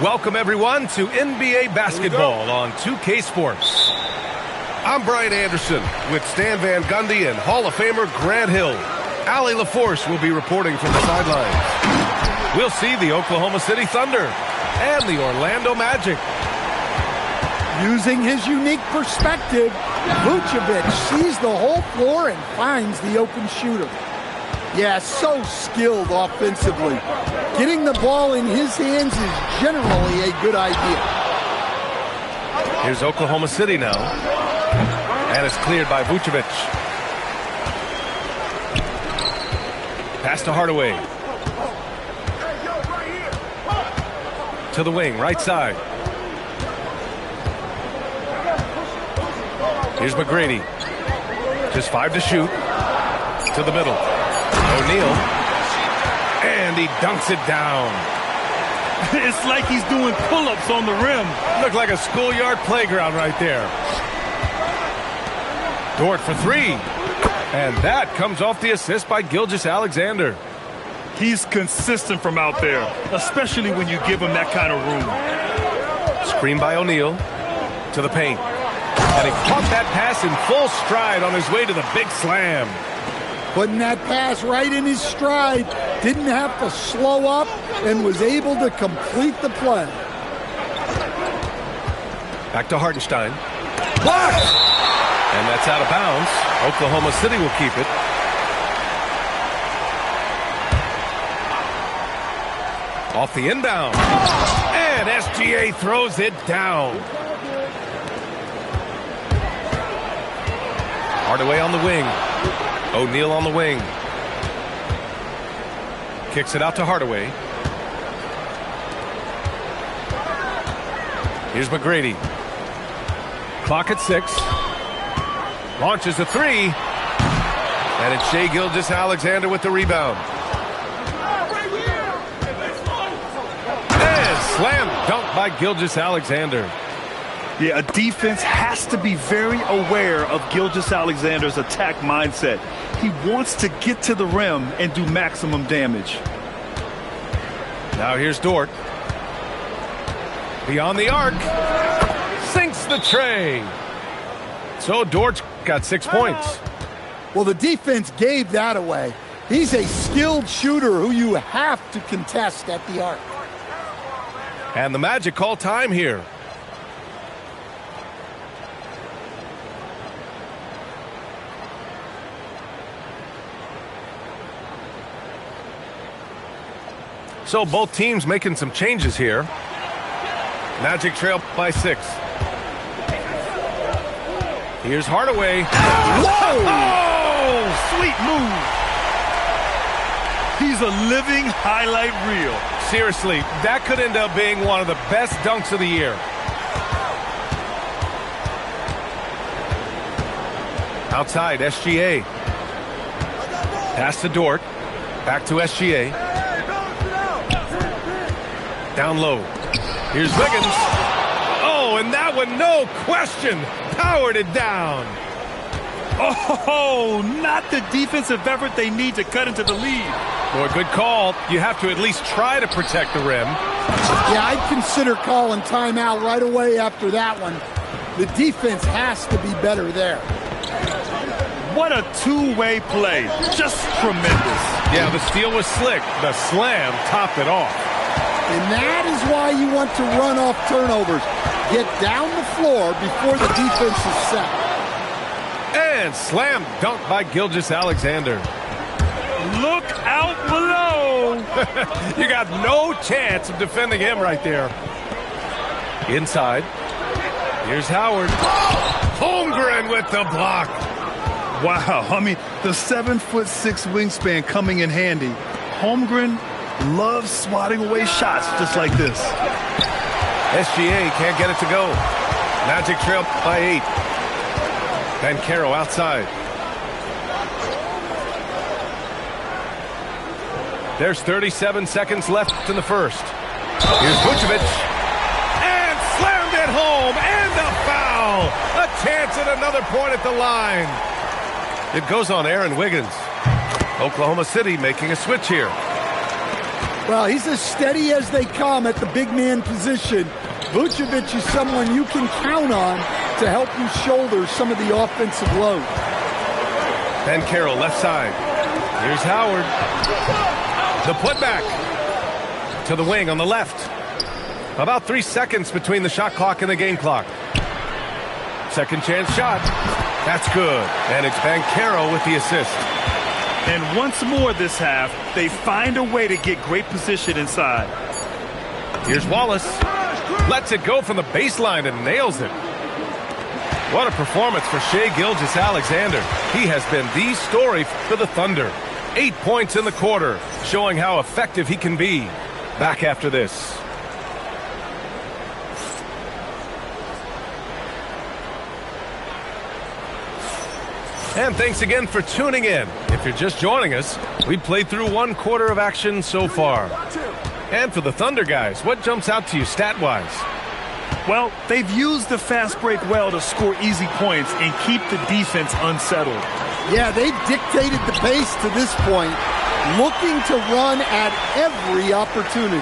Welcome, everyone, to NBA basketball on 2K Sports. I'm Brian Anderson with Stan Van Gundy and Hall of Famer Grant Hill. Allie LaForce will be reporting from the sidelines. We'll see the Oklahoma City Thunder and the Orlando Magic. Using his unique perspective, Vucevic sees the whole floor and finds the open shooter. Yeah, so skilled offensively. Getting the ball in his hands is generally a good idea. Here's Oklahoma City now. And it's cleared by Vucevic. Pass to Hardaway. To the wing, right side. Here's McGrady. Just 5 to shoot. To the middle. O'Neal and he dunks it down. It's like he's doing pull-ups on the rim. Looked like a schoolyard playground right there. Dort for three. And that comes off the assist by Gilgeous-Alexander. He's consistent from out there, especially when you give him that kind of room. Screen by O'Neal to the paint. And he caught that pass in full stride on his way to the big slam. Putting that pass right in his stride. Didn't have to slow up and was able to complete the play. Back to Hartenstein. Blocked! And that's out of bounds. Oklahoma City will keep it. Off the inbound. And SGA throws it down. Hardaway on the wing. O'Neal on the wing. Kicks it out to Hardaway. Here's McGrady. Clock at 6. Launches a three. And it's Shai Gilgeous-Alexander with the rebound. And slam dunk by Gilgeous-Alexander. Yeah, a defense has to be very aware of Gilgeous-Alexander's attack mindset. He wants to get to the rim and do maximum damage. Now here's Dort. Beyond the arc. Sinks the tray. So Dort's got 6 points. Well, the defense gave that away. He's a skilled shooter who you have to contest at the arc. And the Magic call time here. So both teams making some changes here. Magic trail by 6. Here's Hardaway. Whoa! Oh, sweet move. He's a living highlight reel. Seriously, that could end up being one of the best dunks of the year. Outside, SGA. Pass to Dort. Back to SGA. Down low. Here's Wiggins. Oh, and that one, no question, powered it down. Oh, not the defensive effort they need to cut into the lead. Boy, good call. You have to at least try to protect the rim. Yeah, I'd consider calling timeout right away after that one. The defense has to be better there. What a two-way play. Just tremendous. Yeah, the steal was slick. The slam topped it off. And that is why you want to run off turnovers. Get down the floor before the defense is set. And slam dunk by Gilgeous-Alexander. Look out below. You got no chance of defending him right there. Inside. Here's Howard. Holmgren with the block. Wow, I mean, the 7'6" wingspan coming in handy. Holmgren loves swatting away shots just like this. SGA can't get it to go. Magic trail by 8. Banchero outside. There's 37 seconds left in the first. Here's Vucevic. And slammed it home. And a foul. A chance at another point at the line. It goes on Aaron Wiggins. Oklahoma City making a switch here. Well, he's as steady as they come at the big man position. Vucevic is someone you can count on to help you shoulder some of the offensive load. Banchero left side. Here's Howard. The putback to the wing on the left. About 3 seconds between the shot clock and the game clock. Second chance shot. That's good. And it's Banchero with the assist. And once more this half, they find a way to get great position inside. Here's Wallace. Lets it go from the baseline and nails it. What a performance for Shai Gilgeous-Alexander. He has been the story for the Thunder. 8 points in the quarter, showing how effective he can be. Back after this. And thanks again for tuning in. If you're just joining us, we played through 1 quarter of action so far. And for the Thunder guys, what jumps out to you stat-wise? Well, they've used the fast break well to score easy points and keep the defense unsettled. Yeah, they've dictated the pace to this point, looking to run at every opportunity.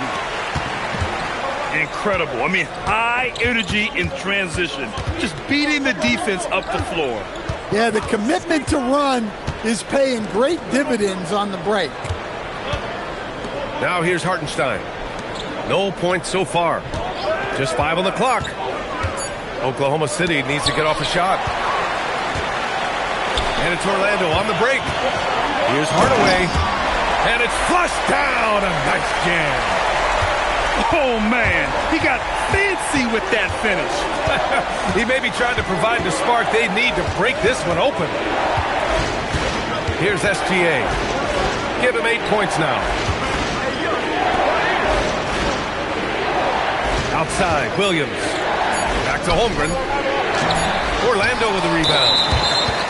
Incredible. I mean, high energy in transition. Just beating the defense up the floor. Yeah, the commitment to run is paying great dividends on the break. Now here's Hartenstein. No points so far. Just 5 on the clock. Oklahoma City needs to get off a shot. And it's Orlando on the break. Here's Hardaway. And it's flushed down. A nice jam. Oh, man. He got fancy with that finish. He may be trying to provide the spark they need to break this one open. Here's SGA. Give him 8 points now. Outside, Williams. Back to Holmgren. Orlando with a rebound.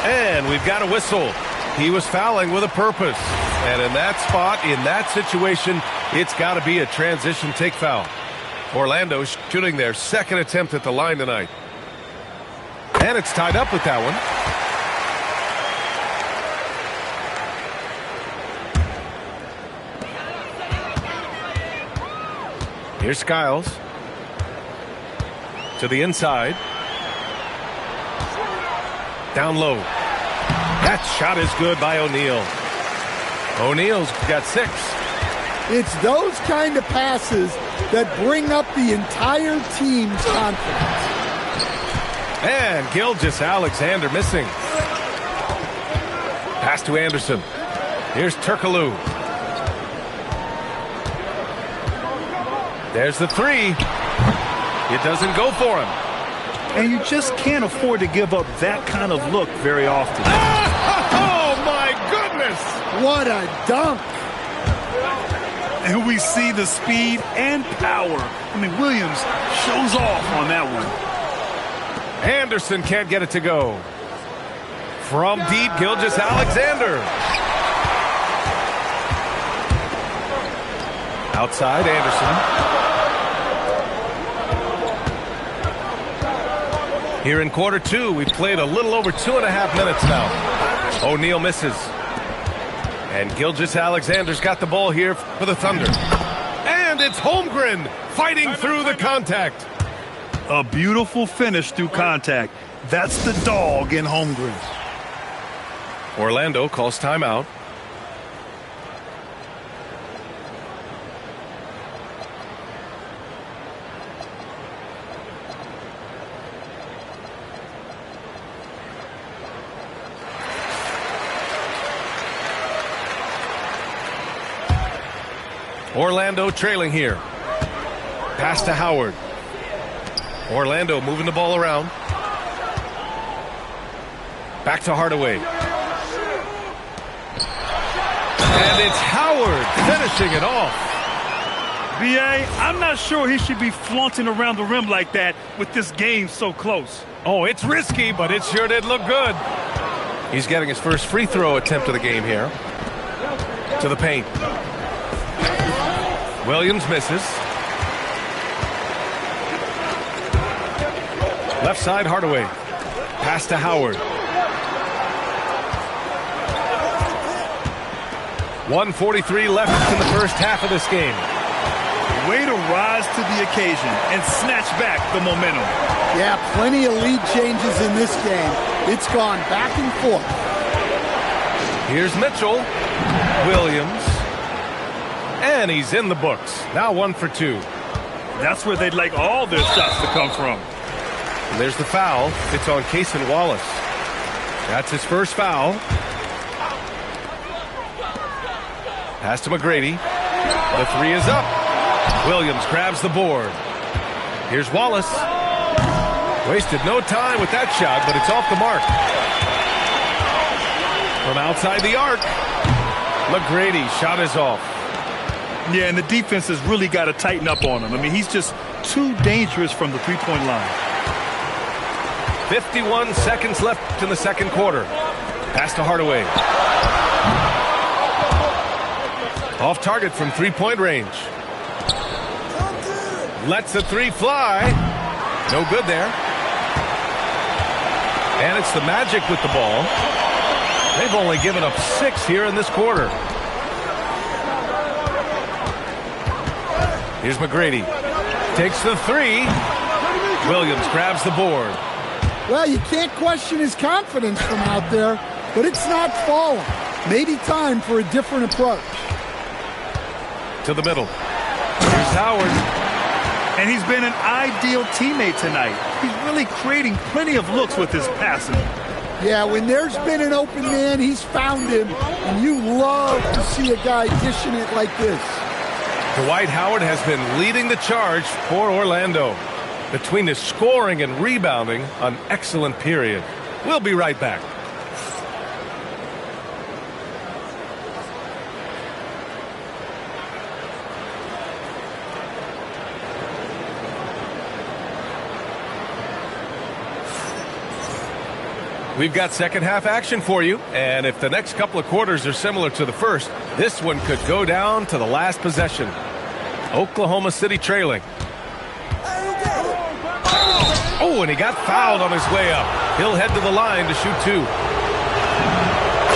And we've got a whistle. He was fouling with a purpose. And in that spot, in that situation, it's got to be a transition take foul. Orlando shooting their 2nd attempt at the line tonight. And it's tied up with that one. Here's Skiles. To the inside. Down low. That shot is good by O'Neal. O'Neal's got 6. It's those kind of passes that bring up the entire team's confidence. And Gilgeous-Alexander missing. Pass to Anderson. Here's Turkoglu. There's the 3. It doesn't go for him. And you just can't afford to give up that kind of look very often. Oh, my goodness! What a dunk! And we see the speed and power. I mean, Williams shows off on that one. Anderson can't get it to go. From deep, Gilgeous-Alexander. Outside, Anderson. Here in quarter 2, we've played a little over 2.5 minutes now. O'Neal misses. And Gilgeous-Alexander's got the ball here for the Thunder. And it's Holmgren fighting through the contact. A beautiful finish through contact. That's the dog in Holmgren. Orlando calls timeout. Orlando trailing here. Pass to Howard. Orlando moving the ball around. Back to Hardaway. And it's Howard finishing it off. B.A., I'm not sure he should be flaunting around the rim like that with this game so close. Oh, it's risky, but it sure did look good. He's getting his first free throw attempt of the game here. To the paint. Williams misses. Left side, Hardaway. Pass to Howard. 1:43 left in the first half of this game. Way to rise to the occasion and snatch back the momentum. Yeah, plenty of lead changes in this game. It's gone back and forth. Here's Mitchell. Williams. And he's in the books. Now 1 for 2. That's where they'd like all their shots to come from. And there's the foul. It's on Cason Wallace. That's his first foul. Pass to McGrady. The 3 is up. Williams grabs the board. Here's Wallace. Wasted no time with that shot, but it's off the mark. From outside the arc, McGrady shot is off. Yeah, and the defense has really got to tighten up on him. I mean, he's just too dangerous from the three-point line. 51 seconds left in the second quarter. Pass to Hardaway. Off target from three-point range. Lets the three fly. No good there. And it's the Magic with the ball. They've only given up 6 here in this quarter. Here's McGrady. Takes the three. Williams grabs the board. Well, you can't question his confidence from out there, but it's not falling. Maybe time for a different approach. To the middle. Here's Howard. And he's been an ideal teammate tonight. He's really creating plenty of looks with his passing. Yeah, when there's been an open man, he's found him, and you love to see a guy dishing it like this. Dwight Howard has been leading the charge for Orlando. Between his scoring and rebounding, an excellent period. We'll be right back. We've got second half action for you, and if the next couple of quarters are similar to the first, this one could go down to the last possession. Oklahoma City trailing. Oh, and he got fouled on his way up. He'll head to the line to shoot 2.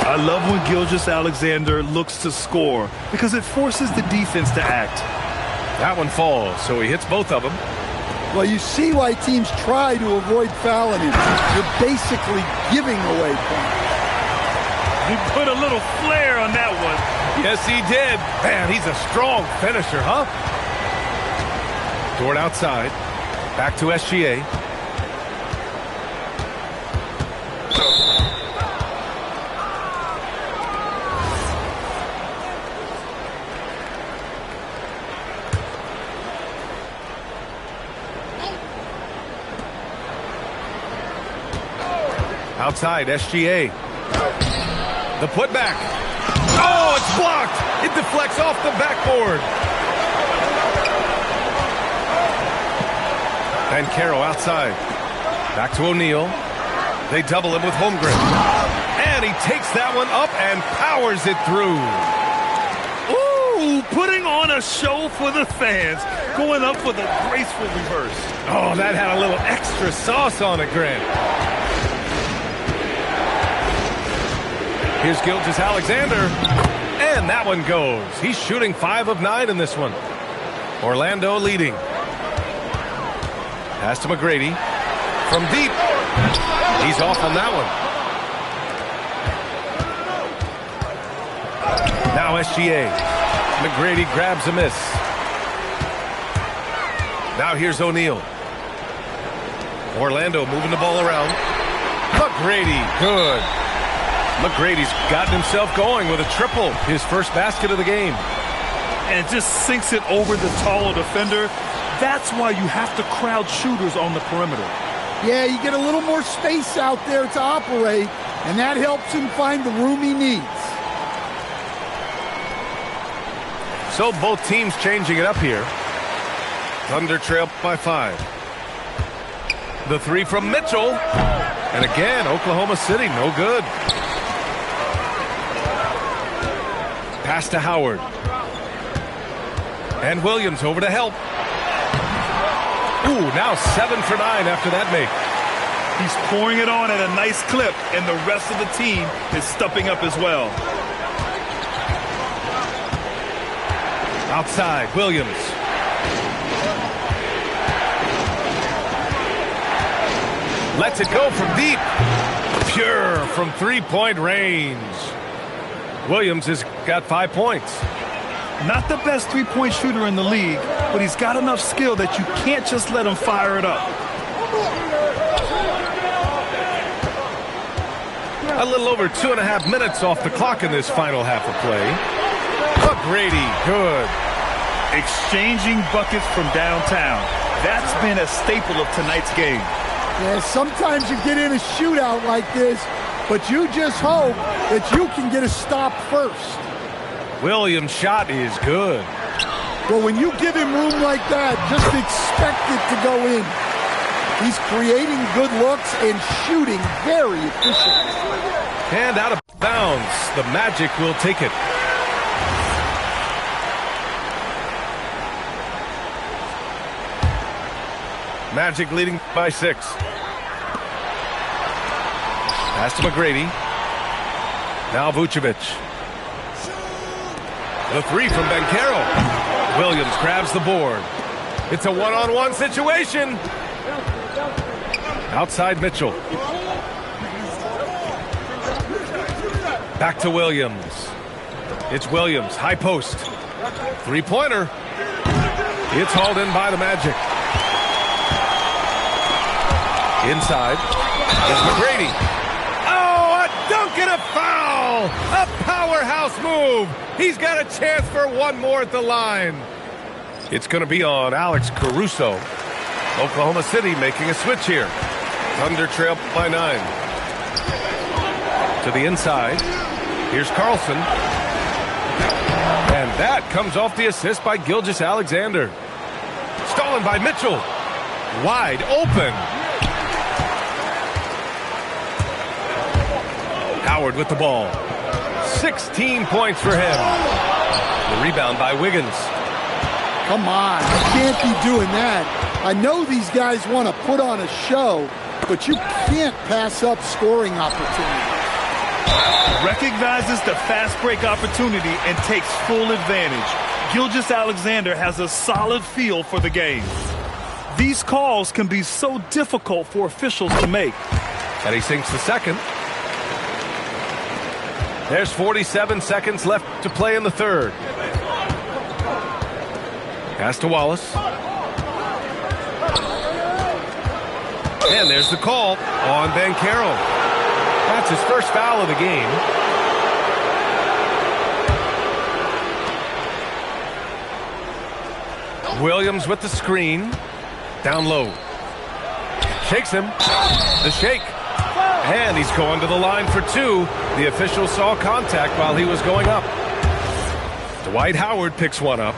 I love when Gilgeous-Alexander looks to score because it forces the defense to act. That one falls, so he hits both of them. Well, you see why teams try to avoid fouling him. You're basically giving away points. He put a little flair on that one. Yes, he did. Man, he's a strong finisher, huh? Dort outside. Back to SGA. Outside, SGA. The putback. Oh, it's blocked. It deflects off the backboard. And Caro outside. Back to O'Neal. They double him with Holmgren. And he takes that one up and powers it through. Ooh, putting on a show for the fans. Going up with a graceful reverse. Oh, that had a little extra sauce on it, Grant. Here's Gilgeous-Alexander, and that one goes. He's shooting 5 of 9 in this one. Orlando leading. Pass to McGrady. From deep. He's off on that one. Now SGA. McGrady grabs a miss. Now here's O'Neal. Orlando moving the ball around. McGrady, good. McGrady's gotten himself going with a triple, his first basket of the game. And just sinks it over the taller defender. That's why you have to crowd shooters on the perimeter. Yeah, you get a little more space out there to operate, and that helps him find the room he needs. So both teams changing it up here. Thunder trail by 5. The three from Mitchell. And again, Oklahoma City, no good. Pass to Howard. And Williams over to help. Ooh, now 7 for 9 after that make. He's pouring it on at a nice clip, and the rest of the team is stepping up as well. Outside, Williams. Lets it go from deep. Pure from three-point range. Williams has got 5 points. Not the best three-point shooter in the league, but he's got enough skill that you can't just let him fire it up. A little over 2.5 minutes off the clock in this final half of play. McGrady, good. Exchanging buckets from downtown. That's been a staple of tonight's game. Yeah, sometimes you get in a shootout like this, but you just hope that you can get a stop first. Williams' shot is good. Well, when you give him room like that, just expect it to go in. He's creating good looks and shooting very efficiently. And out of bounds. The Magic will take it. Magic leading by 6. Pass to McGrady. Now Vucevic. The 3 from Banchero. Williams grabs the board. It's a one-on-one situation. Outside Mitchell. Back to Williams. It's Williams, high post. 3-pointer. It's hauled in by the Magic. Inside is McGrady. Oh, a dunk and a foul! A powerhouse move. He's got a chance for one more at the line. It's going to be on Alex Caruso. Oklahoma City making a switch here. Thunder trail by 9. To the inside. Here's Carlson. And that comes off the assist by Gilgeous-Alexander. Stolen by Mitchell. Wide open. Howard with the ball. 16 points for him. The rebound by Wiggins. Come on, you can't be doing that. I know these guys want to put on a show, but you can't pass up scoring opportunity. Recognizes the fast break opportunity and takes full advantage. Gilgeous-Alexander has a solid feel for the game. These calls can be so difficult for officials to make. And he sinks the second. There's 47 seconds left to play in the third. Pass to Wallace. And there's the call on Banchero. That's his first foul of the game. Williams with the screen. Down low. Shakes him. The shake. And he's going to the line for 2. The official saw contact while he was going up. Dwight Howard picks one up.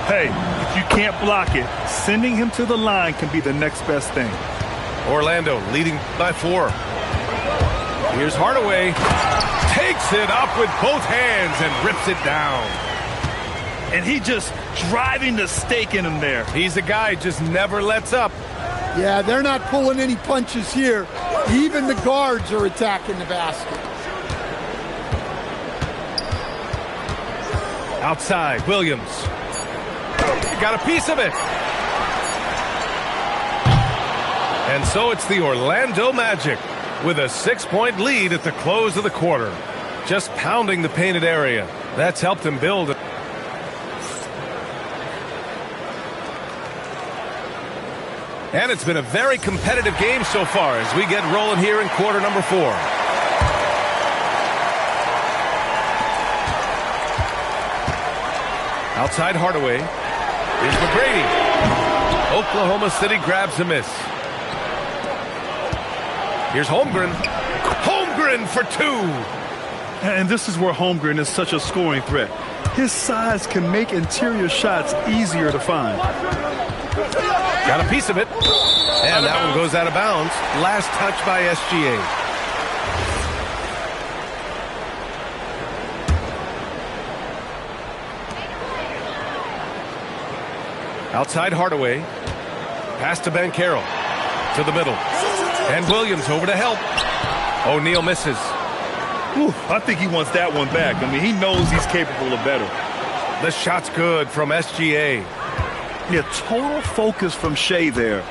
Hey, if you can't block it, sending him to the line can be the next best thing. Orlando leading by 4. Here's Hardaway. Takes it up with both hands and rips it down. And he just driving the stake in him there. He's a guy just never lets up. Yeah, they're not pulling any punches here. Even the guards are attacking the basket. Outside, Williams. Got a piece of it. And so it's the Orlando Magic with a 6-point lead at the close of the quarter. Just pounding the painted area. That's helped him build it. And it's been a very competitive game so far as we get rolling here in quarter number 4. Outside Hardaway. Here's McGrady. Oklahoma City grabs a miss. Here's Holmgren. Holmgren for 2. And this is where Holmgren is such a scoring threat. His size can make interior shots easier to find. Got a piece of it. And that one goes out of bounds. Last touch by SGA. Outside Hardaway. Pass to Banchero. To the middle. And Williams over to help. O'Neal misses. Ooh, I think he wants that one back. I mean, he knows he's capable of better. The shot's good from SGA. Yeah, total focus from Shea there.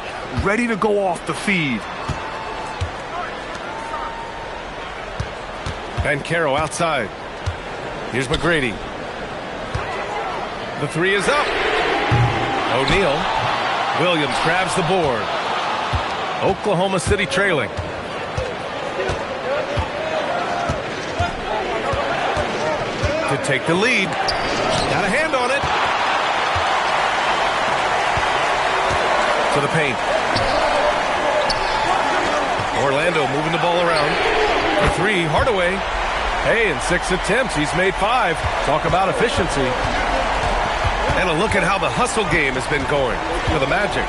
Ready to go off the feed. Banchero outside. Here's McGrady. The 3 is up. O'Neal. Williams grabs the board. Oklahoma City trailing. To take the lead. Got a hand on it. To the paint. Orlando moving the ball around. For 3, Hardaway. Hey, in 6 attempts, he's made 5. Talk about efficiency. And a look at how the hustle game has been going for the Magic.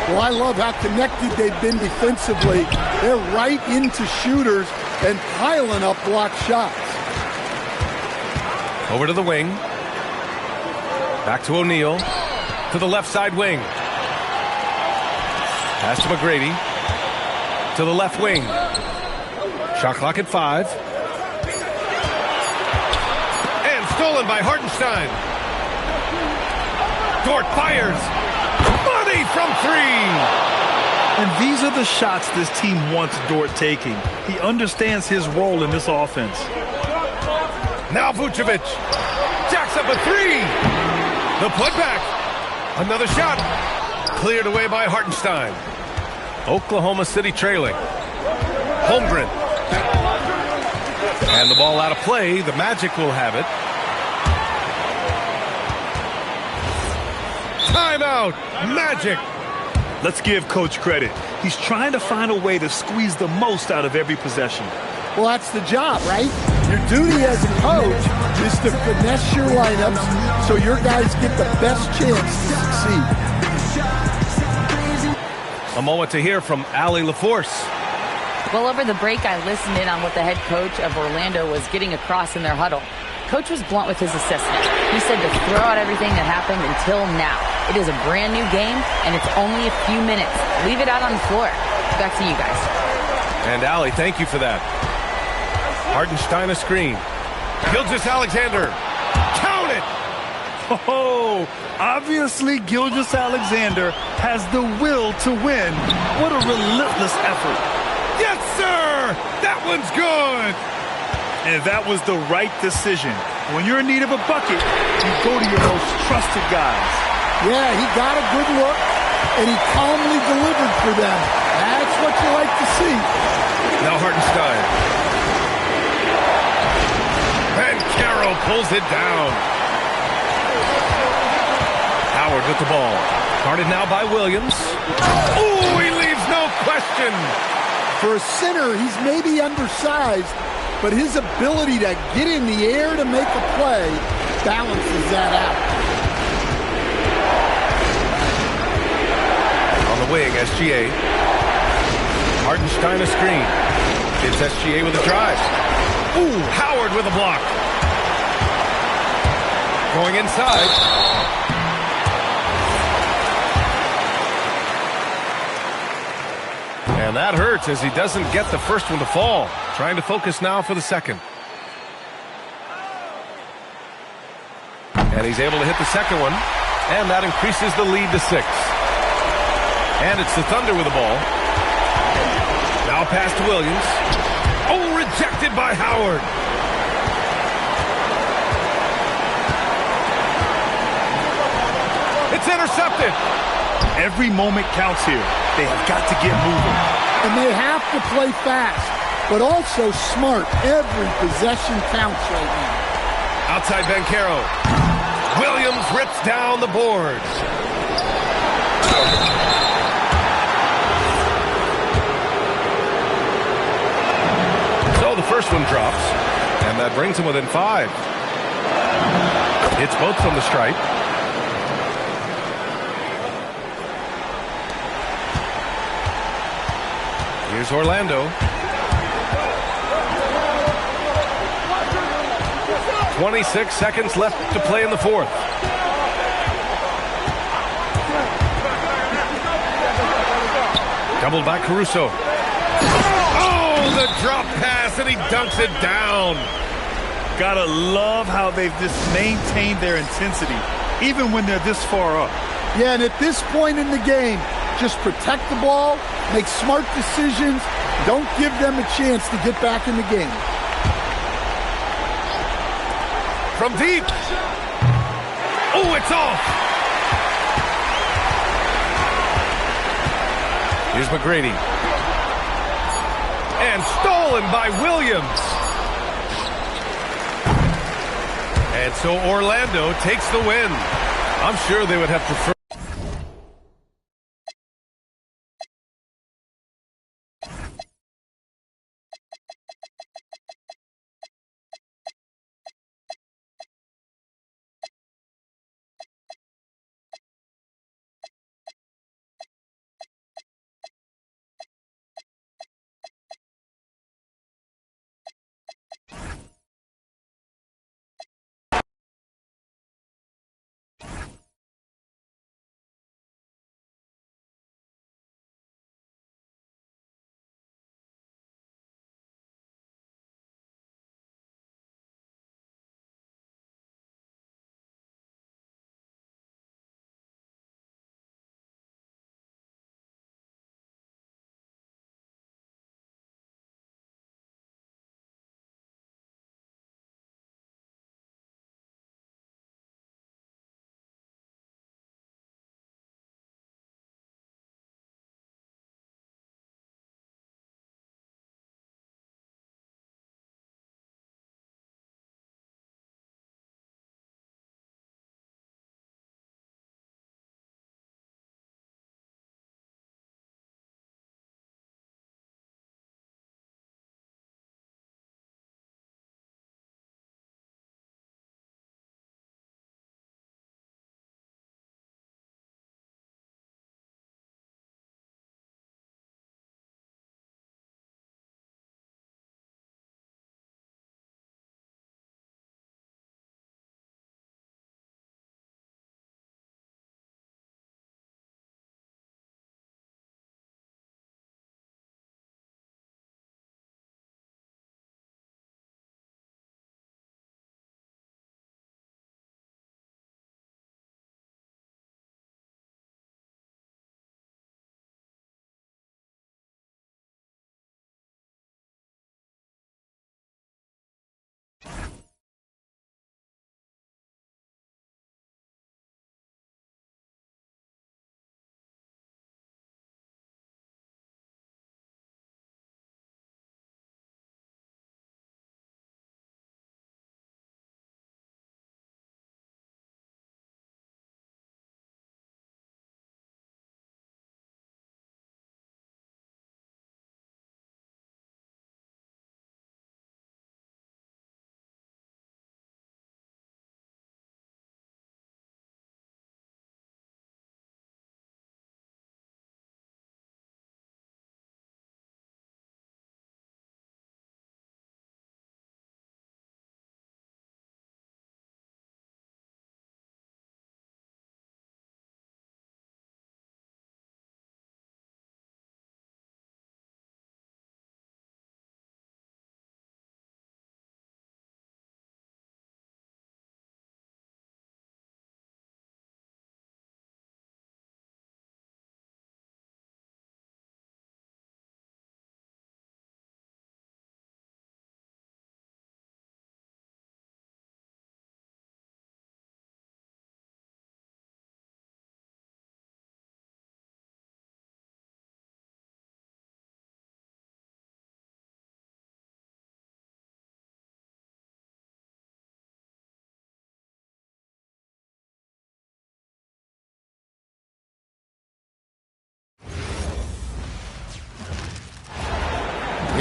Well, I love how connected they've been defensively. They're right into shooters, and piling up blocked shots. Over to the wing. Back to O'Neal. To the left side wing. Pass to McGrady. To the left wing. Shot clock at 5. And stolen by Hartenstein. Dort fires. Money from 3. And these are the shots this team wants Dort taking. He understands his role in this offense. Now Vucevic jacks up a 3. The putback. Another shot. Cleared away by Hartenstein. Oklahoma City trailing. Holmgren. And the ball out of play. The Magic will have it. Timeout. Magic. Let's give Coach credit. He's trying to find a way to squeeze the most out of every possession. Well, that's the job, right? Your duty as a coach is to finesse your lineups so your guys get the best chance to succeed. A moment to hear from Allie LaForce. Well, over the break, I listened in on what the head coach of Orlando was getting across in their huddle. Coach was blunt with his assessment. He said to throw out everything that happened until now. It is a brand new game, and it's only a few minutes. Leave it out on the floor. Back to you guys. And Allie, thank you for that. Hartenstein a screen. Gilgeous-Alexander. Count it! Oh, obviously Gilgeous-Alexander has the will to win. What a relentless effort. Yes, sir! That one's good! And that was the right decision. When you're in need of a bucket, you go to your most trusted guys. Yeah, he got a good look, and he calmly delivered for them. That's what you like to see. Now Hartenstein. And Carroll pulls it down. Howard with the ball. Guarded now by Williams. Ooh, he leaves no question. For a center, he's maybe undersized, but his ability to get in the air to make a play balances that out. On the wing, SGA. Hartenstein a screen. It's SGA with a drive. Ooh, Howard with a block. Going inside. And that hurts as he doesn't get the first one to fall. Trying to focus now for the second. And he's able to hit the second one. And that increases the lead to 6. And it's the Thunder with the ball. Now pass to Williams. Oh, rejected by Howard. It's intercepted. Every moment counts here. They have got to get moving. And they have to play fast, but also smart. Every possession counts right now. Outside Banchero. Williams rips down the boards. So the first one drops, and that brings him within 5. It's both from the stripe. Here's Orlando. 26 seconds left to play in the fourth. Doubled by Caruso. Oh, the drop pass, and he dunks it down. Gotta love how they've just maintained their intensity, even when they're this far up. Yeah, and at this point in the game, just protect the ball, make smart decisions, don't give them a chance to get back in the game. From deep. Oh, it's off. Here's McGrady. And stolen by Williams. And so Orlando takes the win. I'm sure they would have preferred.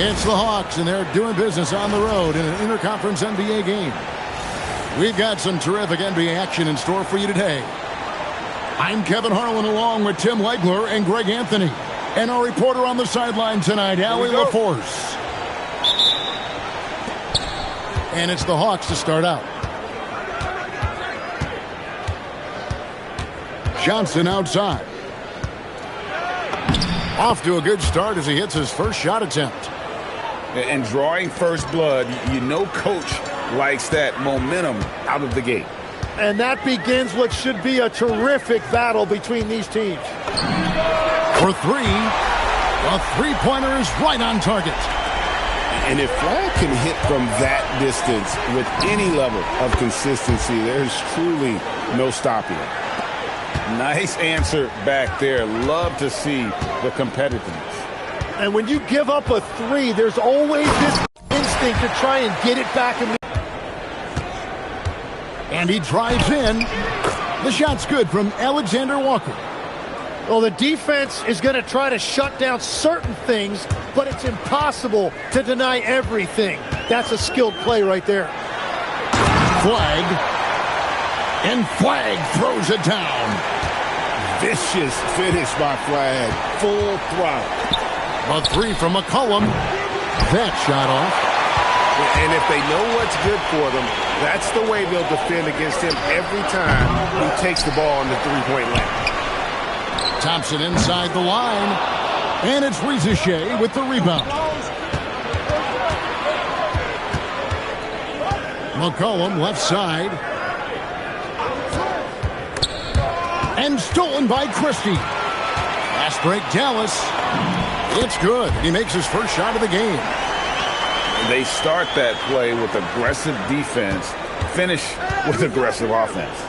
It's the Hawks, and they're doing business on the road in an interconference NBA game. We've got some terrific NBA action in store for you today. I'm Kevin Harlan along with Tim Legler and Greg Anthony. And our reporter on the sideline tonight, Allie LaForce. And it's the Hawks to start out. Johnson outside. Off to a good start as he hits his first shot attempt. And drawing first blood, you know coach likes that momentum out of the gate. And that begins what should be a terrific battle between these teams. For three, the three-pointer is right on target. And if Flagg can hit from that distance with any level of consistency, there's truly no stopping it. Nice answer back there. Love to see the competitiveness. And when you give up a three, there's always this instinct to try and get it back. And he drives in. The shot's good from Alexander Walker. Well, the defense is going to try to shut down certain things, but it's impossible to deny everything. That's a skilled play right there. Flagg. And Flagg throws it down. Vicious finish by Flagg. Full throttle. A three from McCollum. That shot off. And if they know what's good for them, that's the way they'll defend against him every time he takes the ball in the three-point line. Thompson inside the line. And it's Rizachet with the rebound. McCollum left side. And stolen by Christie. Fast break Dallas. It's good. He makes his first shot of the game. They start that play with aggressive defense, finish with aggressive offense.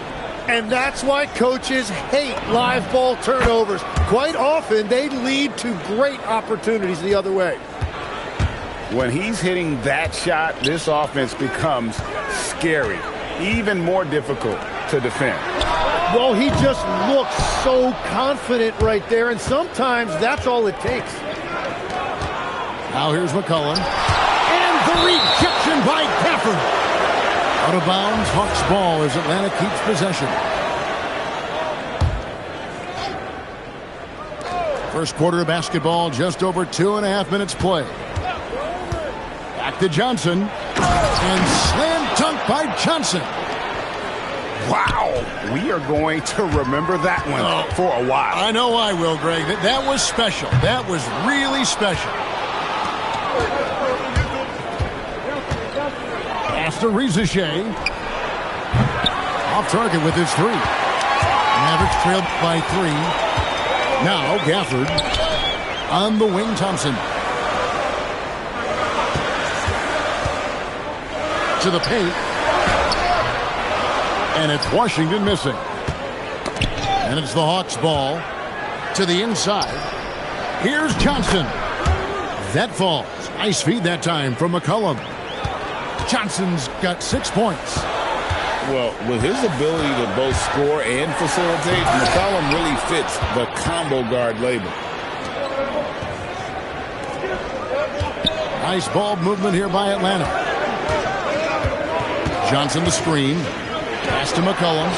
And that's why coaches hate live ball turnovers. Quite often, they lead to great opportunities the other way. When he's hitting that shot, this offense becomes scary, even more difficult to defend. Well, he just looks so confident right there, and sometimes that's all it takes. Now here's McCollum. And the rejection by Gafford. Out of bounds, Hawks ball as Atlanta keeps possession. First quarter of basketball, just over 2.5 minutes play. Back to Johnson. And slam dunk by Johnson. Wow, we are going to remember that one for a while. I know I will, Greg. That was special. That was really special. Pass to Rizachet. Off target with his three. Mavericks trailed by 3. Now Gafford on the wing. Thompson to the paint. And it's Washington missing. And it's the Hawks ball to the inside. Here's Johnson. That falls. Nice feed that time from McCollum. Johnson's got 6 points. Well, with his ability to both score and facilitate, McCollum really fits the combo guard label. Nice ball movement here by Atlanta. Johnson the screen. Pass to McCollum.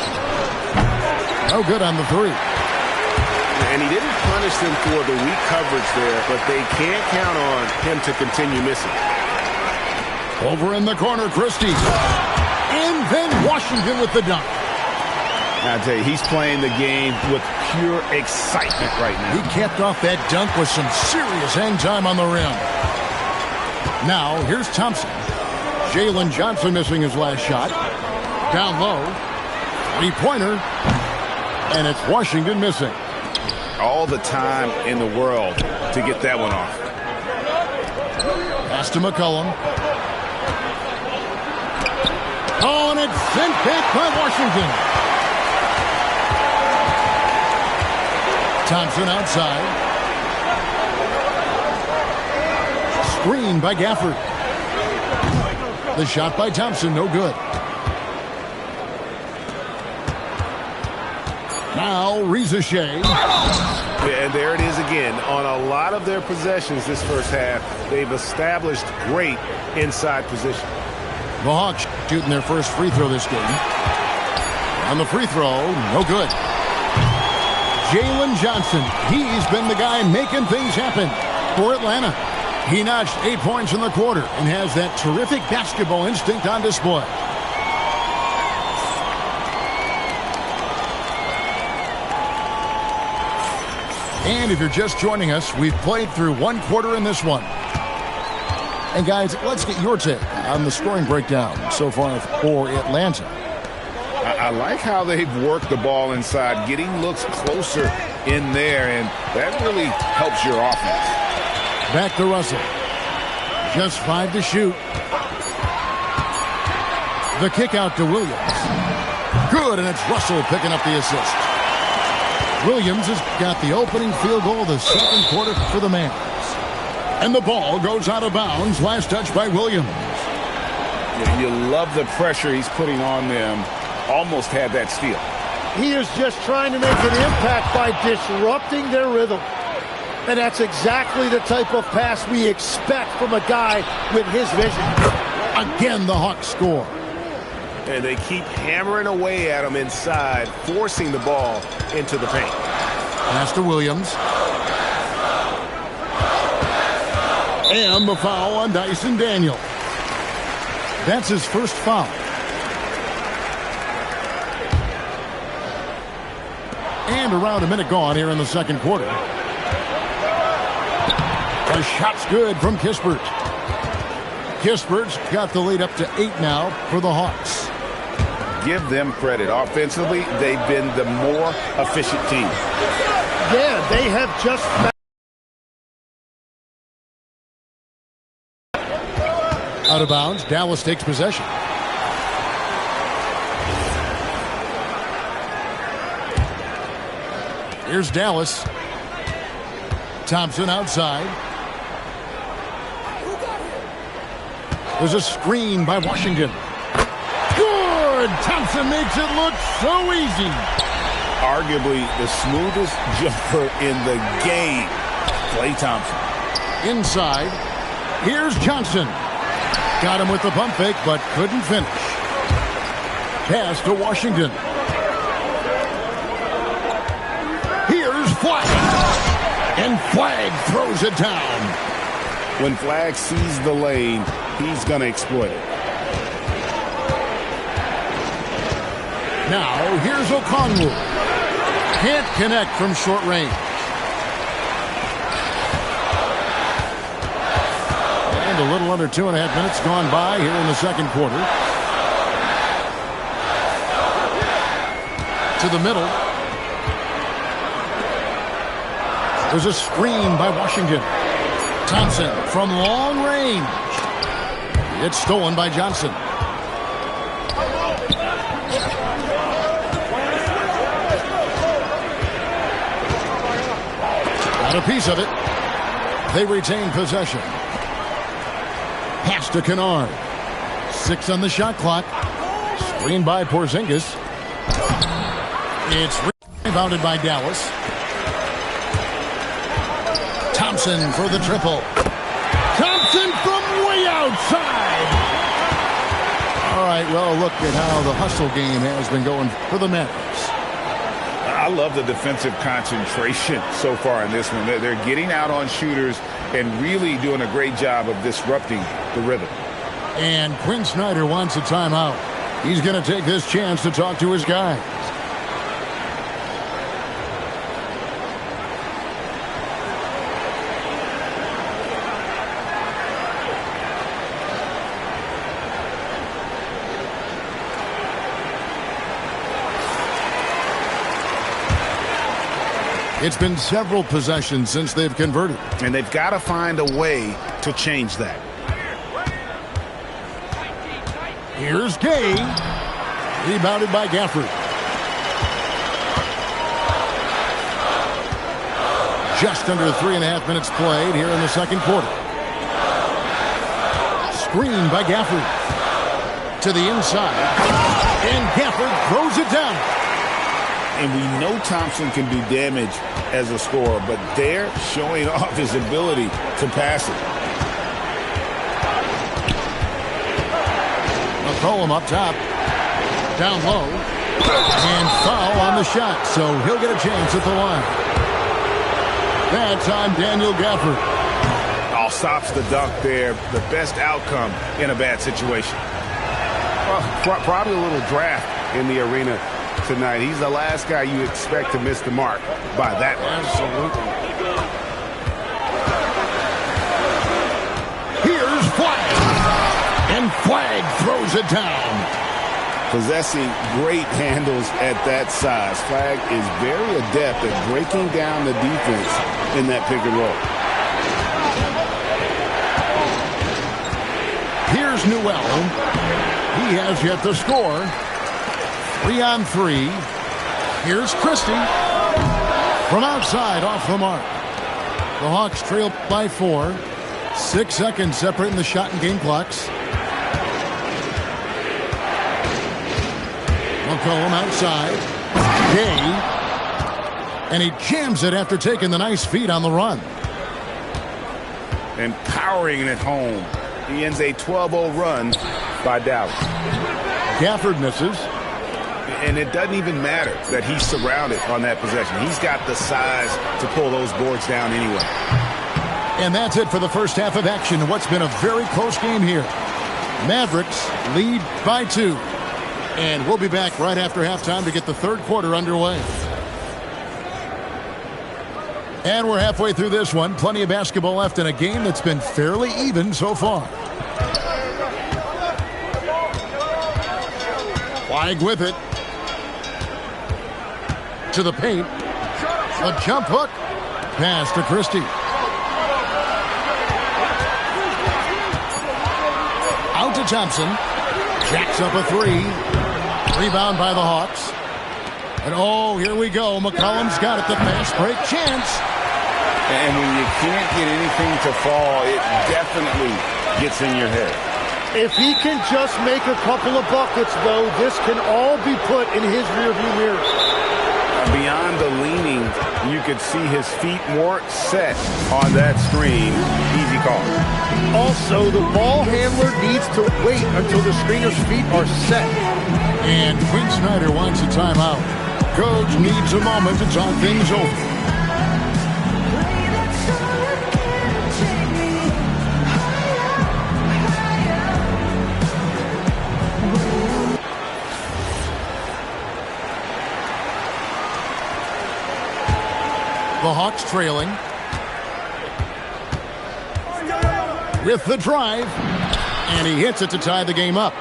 No good on the three. And he didn't punish them for the weak coverage there, but they can't count on him to continue missing. Over in the corner, Christie. And then Washington with the dunk. I tell you, he's playing the game with pure excitement right now. He capped off that dunk with some serious hang time on the rim. Now, here's Thompson. Jalen Johnson missing his last shot. Down low. Three-pointer. And it's Washington missing. All the time in the world to get that one off. Pass to McCollum. Oh, and it's sent back by Washington. Thompson outside. Screen by Gafford. The shot by Thompson, no good. Now Rizachet. Yeah, and there it is again. On a lot of their possessions this first half, they've established great inside position. The Hawks shooting their first free throw this game. On the free throw, no good. Jalen Johnson, he's been the guy making things happen for Atlanta. He notched 8 points in the quarter and has that terrific basketball instinct on display. And if you're just joining us, we've played through one quarter in this one. And guys, let's get your take on the scoring breakdown so far for Atlanta. I like how they've worked the ball inside, getting looks closer in there, and that really helps your offense. Back to Russell. Just 5 to shoot. The kick out to Williams. Good, and it's Russell picking up the assist. Williams has got the opening field goal of the second quarter for the Mavs. And the ball goes out of bounds. Last touch by Williams. You love the pressure he's putting on them. Almost had that steal. He is just trying to make an impact by disrupting their rhythm. And that's exactly the type of pass we expect from a guy with his vision. Again, the Hawks score. And they keep hammering away at him inside, forcing the ball into the paint. Pass to Williams. And the foul on Dyson Daniel. That's his first foul. And around a minute gone here in the second quarter. The shot's good from Kispert. Kispert's got the lead up to 8 now for the Hawks. Give them credit. Offensively, they've been the more efficient team. Yeah, they have just... Out of bounds, Dallas takes possession. Here's Dallas. Thompson outside. There's a screen by Washington. Good! Thompson makes it look so easy. Arguably the smoothest jumper in the game. Klay Thompson. Inside. Here's Johnson. Got him with the pump fake, but couldn't finish. Pass to Washington. Here's Flag. And Flag throws it down. When Flag sees the lane, he's going to exploit it. Now, here's Okongwu. Can't connect from short range. And a little under 2.5 minutes gone by here in the second quarter. To the middle. There's a screen by Washington. Thompson from long range. It's stolen by Johnson. Got a piece of it. They retain possession. Pass to Kennard. 6 on the shot clock. Screened by Porzingis. It's rebounded by Dallas. Thompson for the triple. Thompson from way outside. All right, well, look at how the hustle game has been going for the Mavs. I love the defensive concentration so far in this one. They're getting out on shooters and really doing a great job of disrupting the rhythm. And Quinn Snyder wants a timeout. He's going to take this chance to talk to his guys. It's been several possessions since they've converted. And they've got to find a way to change that. Here's Gay. Rebounded by Gafford. Just under 3.5 minutes played here in the second quarter. Screen by Gafford. To the inside. And Gafford throws it down. And we know Thompson can do damage as a scorer, but they're showing off his ability to pass it. McCollum up top. Down low. And foul on the shot, so he'll get a chance at the line. That's on Daniel Gafford. Oh, stops the dunk there. The best outcome in a bad situation. Probably a little draft in the arena tonight. He's the last guy you expect to miss the mark by that much. Absolutely. Here's Flag. And Flag throws it down. Possessing great handles at that size. Flag is very adept at breaking down the defense in that pick and roll. Here's Newell. He has yet to score. 3-on-3. Here's Christie. From outside, off the mark. The Hawks trail by 4. 6 seconds separating the shot and game clocks. McCollum outside. Gay. And he jams it after taking the nice feed on the run. And powering it home. He ends a 12-0 run by Dallas. Gafford misses. And it doesn't even matter that he's surrounded on that possession. He's got the size to pull those boards down anyway. And that's it for the first half of action in what's been a very close game here. Mavericks lead by 2. And we'll be back right after halftime to get the third quarter underway. And we're halfway through this one. Plenty of basketball left in a game that's been fairly even so far. Flag with it. To the paint. A jump hook. Pass to Christie. Out to Thompson. Jacks up a 3. Rebound by the Hawks. And oh, here we go. McCollum's got it. The fast break chance. And when you can't get anything to fall, it definitely gets in your head. If he can just make a couple of buckets, though, this can all be put in his rearview mirror. Beyond the leaning, you could see his feet weren't set on that screen. Easy call. Also, the ball handler needs to wait until the screener's feet are set. And Quinn Snyder wants a timeout. Coach needs a moment to talk things over. The Hawks trailing. With the drive. And he hits it to tie the game up.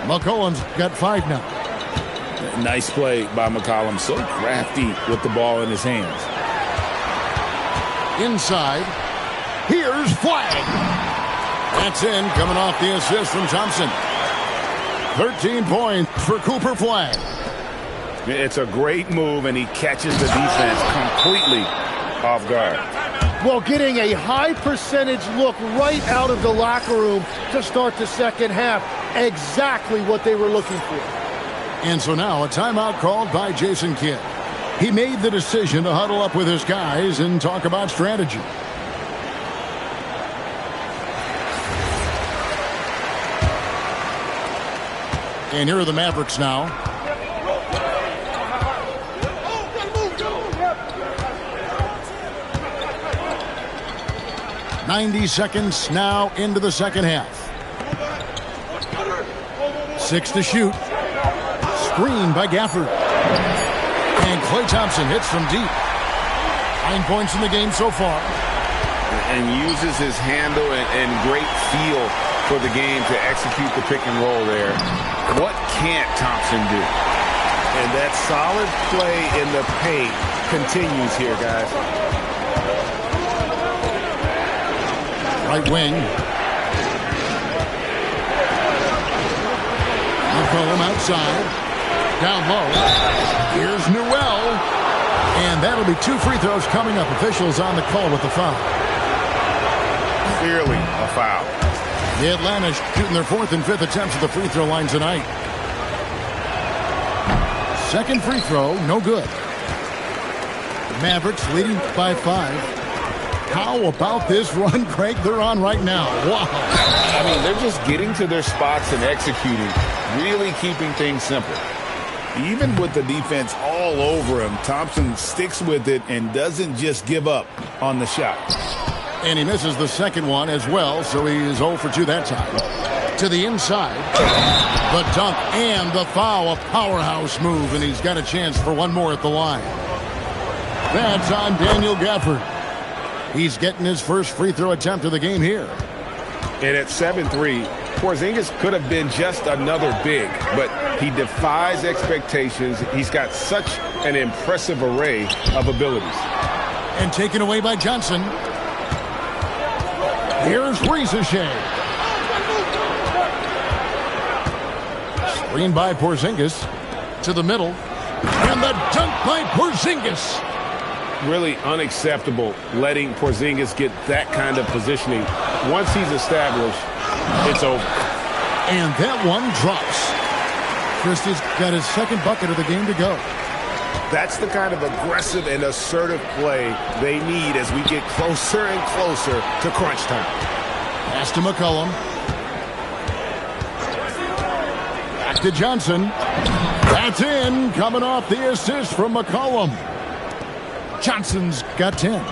McCollum's got 5 now. Nice play by McCollum. So crafty with the ball in his hands. Inside. Here's Flag. That's in, coming off the assist from Thompson. 13 points for Cooper Flag. It's a great move, and he catches the defense completely off guard. Well, getting a high percentage look right out of the locker room to start the second half. Exactly what they were looking for. And so now a timeout called by Jason Kidd. He made the decision to huddle up with his guys and talk about strategy. And here are the Mavericks now. "90 seconds now into the second half. 6 to shoot. Screen by Gafford. And Klay Thompson hits from deep. 9 points in the game so far. And uses his handle and great feel for the game to execute the pick and roll there. What can't Thompson do? And that solid play in the paint continues here, guys. Right wing. McCollum outside. Down low. Here's Newell. And that'll be 2 free throws coming up. Officials on the call with the foul. Clearly a foul. The Atlanta shooting their 4th and 5th attempts at the free throw line tonight. Second free throw, no good. Mavericks leading by 5. How about this run, Craig, they're on right now? Wow. I mean, they're just getting to their spots and executing, really keeping things simple. Even with the defense all over him, Thompson sticks with it and doesn't just give up on the shot. And he misses the second one as well, so he is 0 for 2 that time. To the inside. The dunk and the foul, a powerhouse move, and he's got a chance for one more at the line. That's on Daniel Gafford. He's getting his first free throw attempt of the game here. And at 7-3, Porzingis could have been just another big, but he defies expectations. He's got such an impressive array of abilities. And taken away by Johnson. Here's Rizachet. Screen by Porzingis to the middle. And the dunk by Porzingis. Really unacceptable letting Porzingis get that kind of positioning. Once he's established, it's over. And that one drops. Christie's got his second bucket of the game to go. That's the kind of aggressive and assertive play they need as we get closer and closer to crunch time. Pass to McCollum. Back to Johnson. That's in, coming off the assist from McCollum. Johnson's got 10.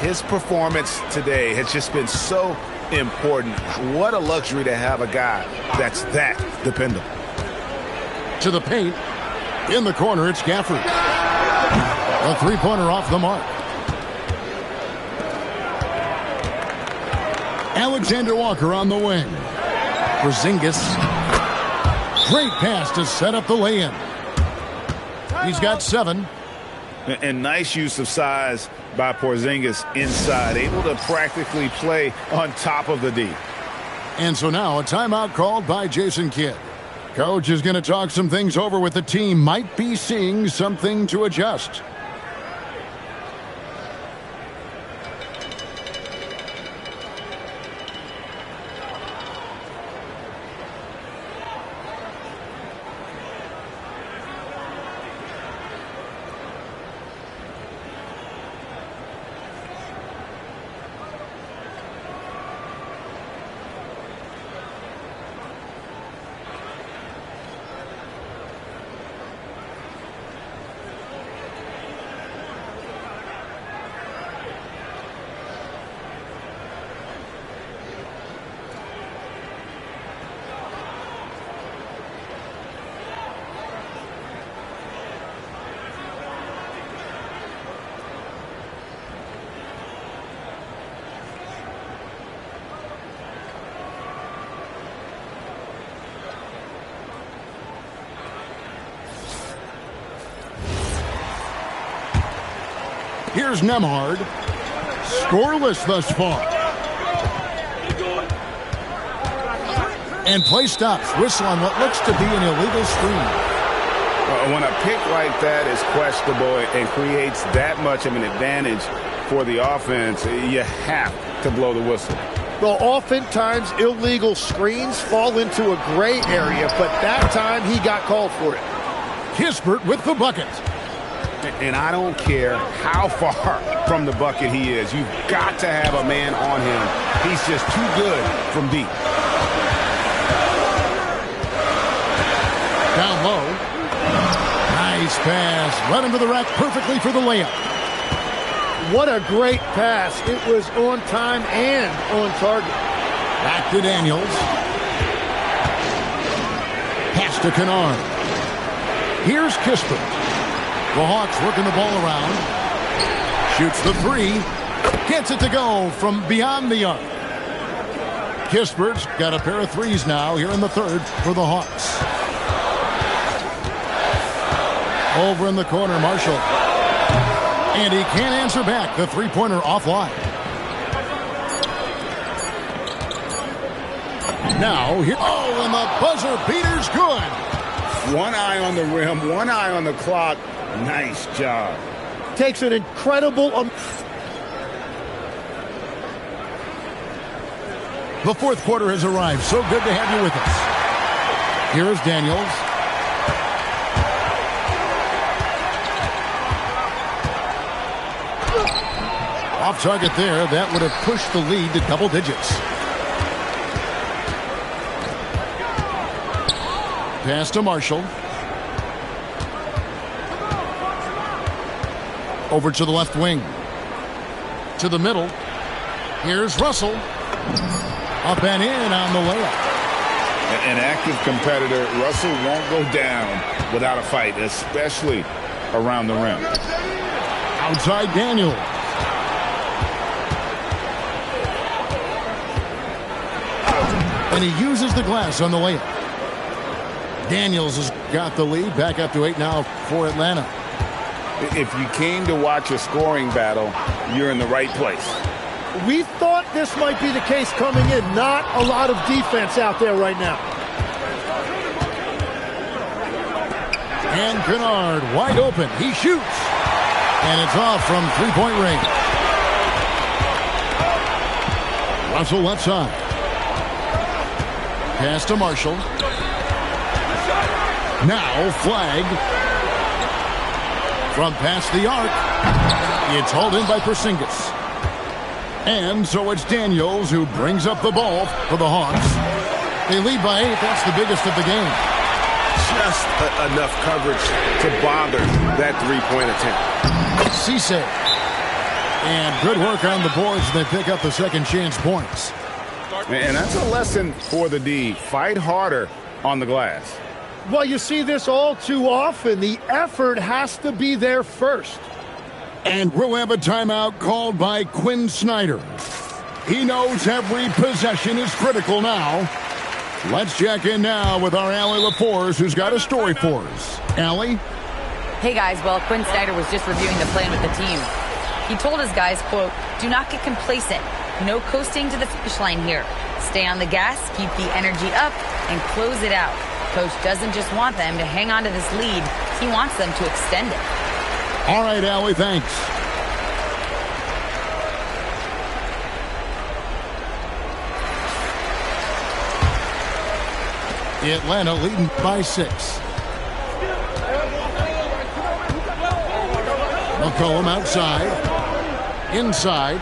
His performance today has just been so important. What a luxury to have a guy that's that dependable. To the paint. In the corner, it's Gafford. A three-pointer off the mark. Alexander Walker on the wing. Porzingis. Great pass to set up the lay-in. He's got 7. And nice use of size by Porzingis inside, able to practically play on top of the D. And so now a timeout called by Jason Kidd. Coach is going to talk some things over with the team. Might be seeing something to adjust. Here's Nembhard. Scoreless thus far. And play stops. Whistle on what looks to be an illegal screen. When a pick like that is questionable and creates that much of an advantage for the offense, you have to blow the whistle. Well, oftentimes illegal screens fall into a gray area, but that time he got called for it. Kispert with the bucket. And I don't care how far from the bucket he is. You've got to have a man on him. He's just too good from deep. Down low. Nice pass. Led him to the rack perfectly for the layup. What a great pass. It was on time and on target. Back to Daniels. Pass to Kennard. Here's Kispert. The Hawks working the ball around. Shoots the 3. Gets it to go from beyond the arc. Kispert's got a pair of threes now here in the third for the Hawks. Over in the corner, Marshall. And he can't answer back. The three-pointer offline. Now, here. Oh, and the buzzer beater's good. One eye on the rim, one eye on the clock. Nice job. Takes an incredible... The fourth quarter has arrived. So good to have you with us. Here is Daniels. Off target there. That would have pushed the lead to double digits. Pass to Marshall. Over to the left wing. To the middle. Here's Russell. Up and in on the layup. An active competitor, Russell won't go down without a fight, especially around the rim. Outside Daniels. And he uses the glass on the layup. Daniels has got the lead. Back up to 8 now for Atlanta. If you came to watch a scoring battle, you're in the right place. We thought this might be the case coming in. Not a lot of defense out there right now. And Kennard wide open. He shoots. And it's off from three-point range. Russell left side. Pass to Marshall. Now flag. From past the arc. It's hauled in by Porzingis. And so it's Daniels who brings up the ball for the Hawks. They lead by 8. That's the biggest of the game. Just enough coverage to bother that three-point attempt. Cisse. And good work on the boards. They pick up the second chance points. And that's a lesson for the D. Fight harder on the glass. Well, you see this all too often. The effort has to be there first. And we'll have a timeout called by Quinn Snyder. He knows every possession is critical now. Let's check in now with our Allie LaForce, who's got a story for us. Allie? Hey, guys. Well, Quinn Snyder was just reviewing the plan with the team. He told his guys, quote, "Do not get complacent. No coasting to the finish line here. Stay on the gas, keep the energy up, and close it out." Coach doesn't just want them to hang on to this lead. He wants them to extend it. All right, Allie, thanks. Atlanta leading by 6. McCollum outside. Inside.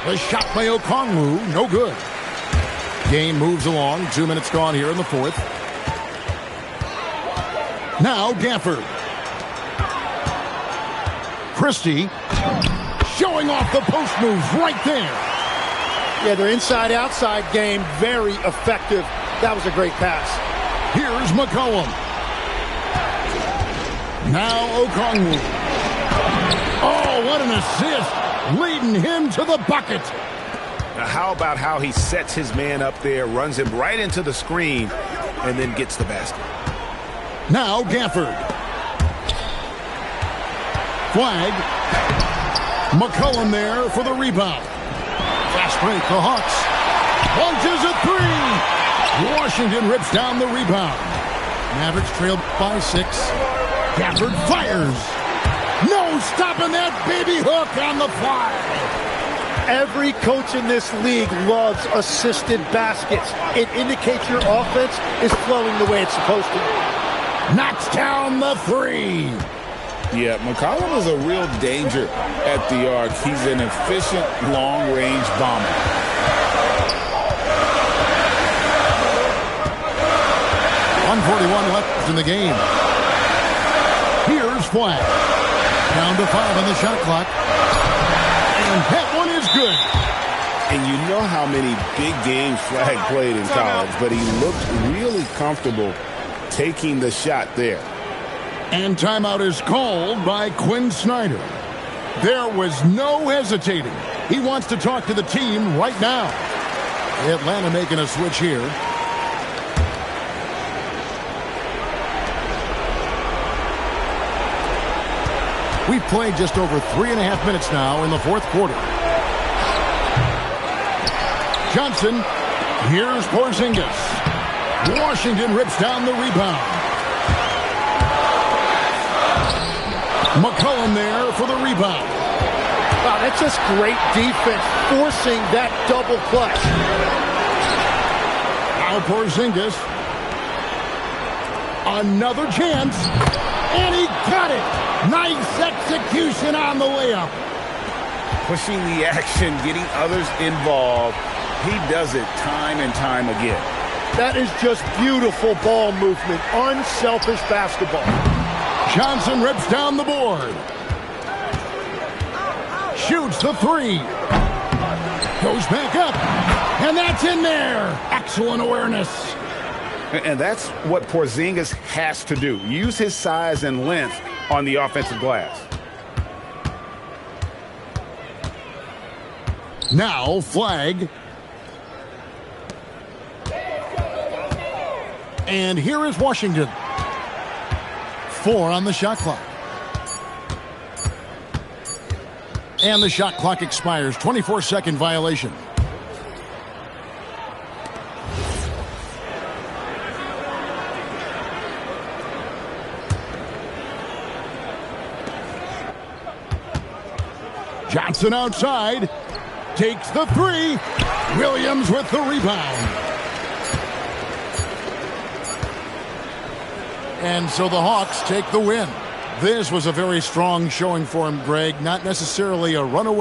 The shot by Okongwu, no good. Game moves along. 2 minutes gone here in the fourth. Now Gafford. Christie showing off the post moves right there. Yeah, their inside-outside game, very effective. That was a great pass. Here's McCollum. Now Okongwu. Oh, what an assist. Leading him to the bucket. Now, how about how he sets his man up there, runs him right into the screen, and then gets the basket. Now Gafford. Flag. McCollum there for the rebound. Fast break, the Hawks. Launches a 3. Washington rips down the rebound. Mavericks trailed by 6. Gafford fires. No stopping that baby hook on the fly. Every coach in this league loves assisted baskets. It indicates your offense is flowing the way it's supposed to. Knocks down the 3. Yeah, McCollum is a real danger at the arc. He's an efficient long-range bomber. .141 left in the game. Here's Flag. Down to 5 on the shot clock. And that one is good. And you know how many big games Flag played in college, but he looked really comfortable taking the shot there. And timeout is called by Quinn Snyder. There was no hesitating. He wants to talk to the team right now. Atlanta making a switch here. We've played just over 3.5 minutes now in the fourth quarter. Johnson. Here's Porzingis. Washington rips down the rebound. McCollum there for the rebound. Wow, that's just great defense, forcing that double clutch. Now Porzingis. Another chance. And he got it. Nice execution on the layup. pushing the action, getting others involved. He does it time and time again. That is just beautiful ball movement, unselfish basketball. Johnson rips down the board. Shoots the three. Goes back up. And that's in there. Excellent awareness. And that's what Porzingis has to do. Use his size and length on the offensive glass. Now flag. And here is Washington. 4 on the shot clock. And the shot clock expires. 24-second violation. Johnson outside. Takes the three. Williams with the rebound. And so the Hawks take the win. This was a very strong showing for him, Greg. Not necessarily a runaway.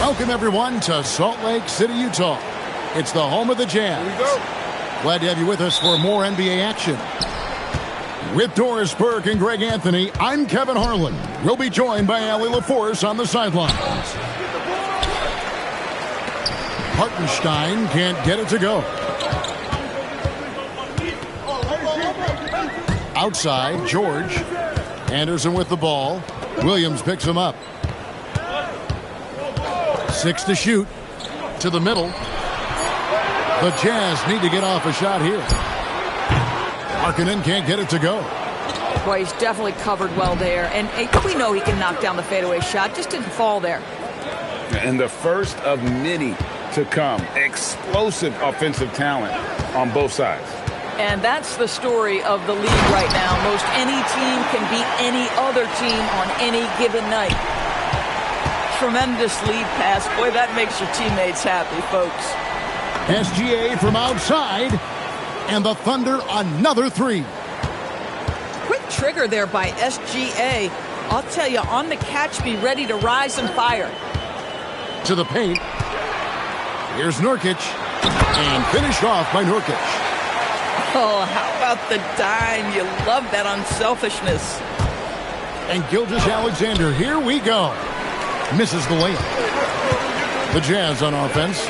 Welcome, everyone, to Salt Lake City, Utah. It's the home of the Jazz. Here we go. Glad to have you with us for more NBA action. With Doris Burke and Greg Anthony, I'm Kevin Harlan. We'll be joined by Allie LaForce on the sidelines. Hartenstein can't get it to go. Outside, George. Anderson with the ball. Williams picks him up. 6 to shoot. To the middle. The Jazz need to get off a shot here. Markkanen can't get it to go. Boy, he's definitely covered well there. And we know he can knock down the fadeaway shot. Just didn't fall there. And the first of many to come. Explosive offensive talent on both sides. And that's the story of the league right now. Most any team can beat any other team on any given night. Tremendous lead pass. Boy, that makes your teammates happy, folks. SGA from outside. And the Thunder another three. Quick trigger there by SGA. I'll tell you, on the catch, be ready to rise and fire. To the paint. Here's Nurkic. And finished off by Nurkic. Oh, how about the dime? You love that unselfishness. And Gilgeous-Alexander, here we go. Misses the layup. The Jazz on offense.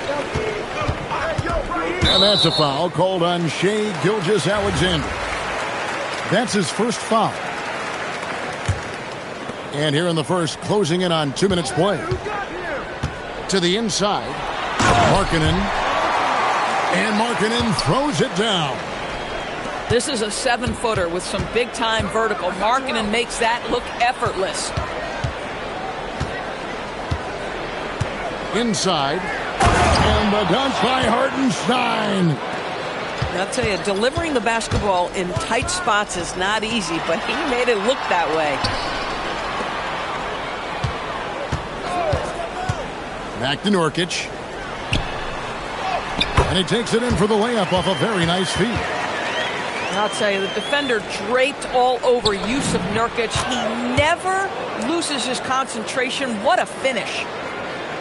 And that's a foul called on Shai Gilgeous-Alexander. That's his first foul. And here in the first, closing in on 2 minutes play. To the inside. Markkanen. And Markkanen throws it down. This is a 7-footer with some big-time vertical. Markkanen makes that look effortless. Inside. And the dunk by Hartenstein. I'll tell you, delivering the basketball in tight spots is not easy, but he made it look that way. Back to Nurkic. And he takes it in for the layup off a very nice feed. I'll tell you, the defender draped all over Yusuf Nurkic. He never loses his concentration. What a finish.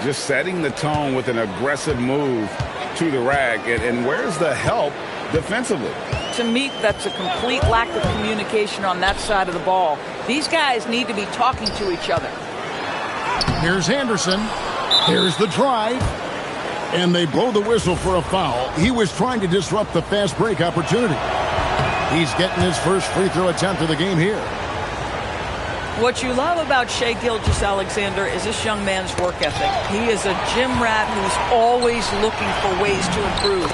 Just setting the tone with an aggressive move to the rack. And where's the help defensively? To me, that's a complete lack of communication on that side of the ball. These guys need to be talking to each other. Here's Anderson. Here's the drive. And they blow the whistle for a foul. He was trying to disrupt the fast break opportunity. He's getting his first free throw attempt of the game here. What you love about Shai Gilgeous-Alexander is this young man's work ethic. He is a gym rat who's always looking for ways to improve.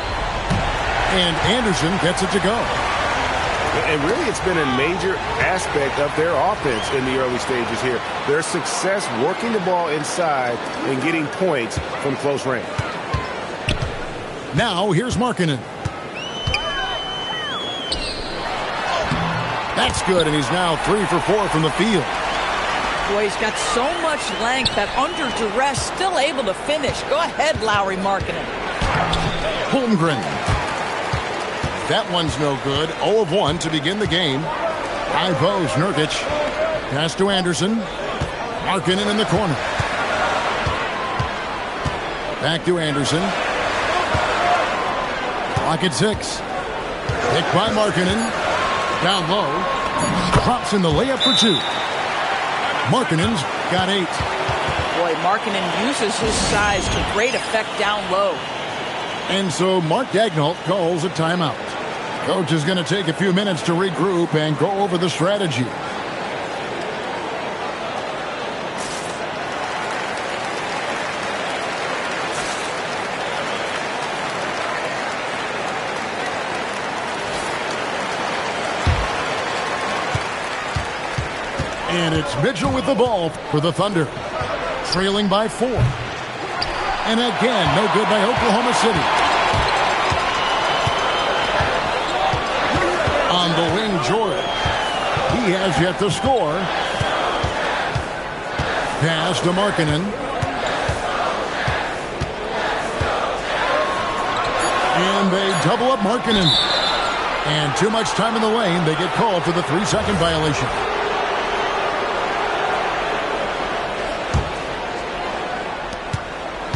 And Anderson gets it to go. And really, it's been a major aspect of their offense in the early stages here. Their success working the ball inside and getting points from close range. Now, here's Markkanen. That's good, and he's now 3 for 4 from the field. Boy, he's got so much length that under duress, still able to finish. Go ahead, Lauri Markkanen. Holmgren. That one's no good. 0 of 1 to begin the game. High post, Nurkic. Pass to Anderson. Markkanen in the corner. Back to Anderson. Clock at 6. Picked by Markkanen. Down low. Drops in the layup for 2. Markkanen's got 8. Boy, Markkanen uses his size to great effect down low. And so Mark Daigneault calls a timeout. Coach is going to take a few minutes to regroup and go over the strategy. And it's Mitchell with the ball for the Thunder. Trailing by 4. And again, no good by Oklahoma City. On the wing, George. He has yet to score. Pass to Markkanen. And they double up Markkanen. And too much time in the lane. They get called for the 3-second violation.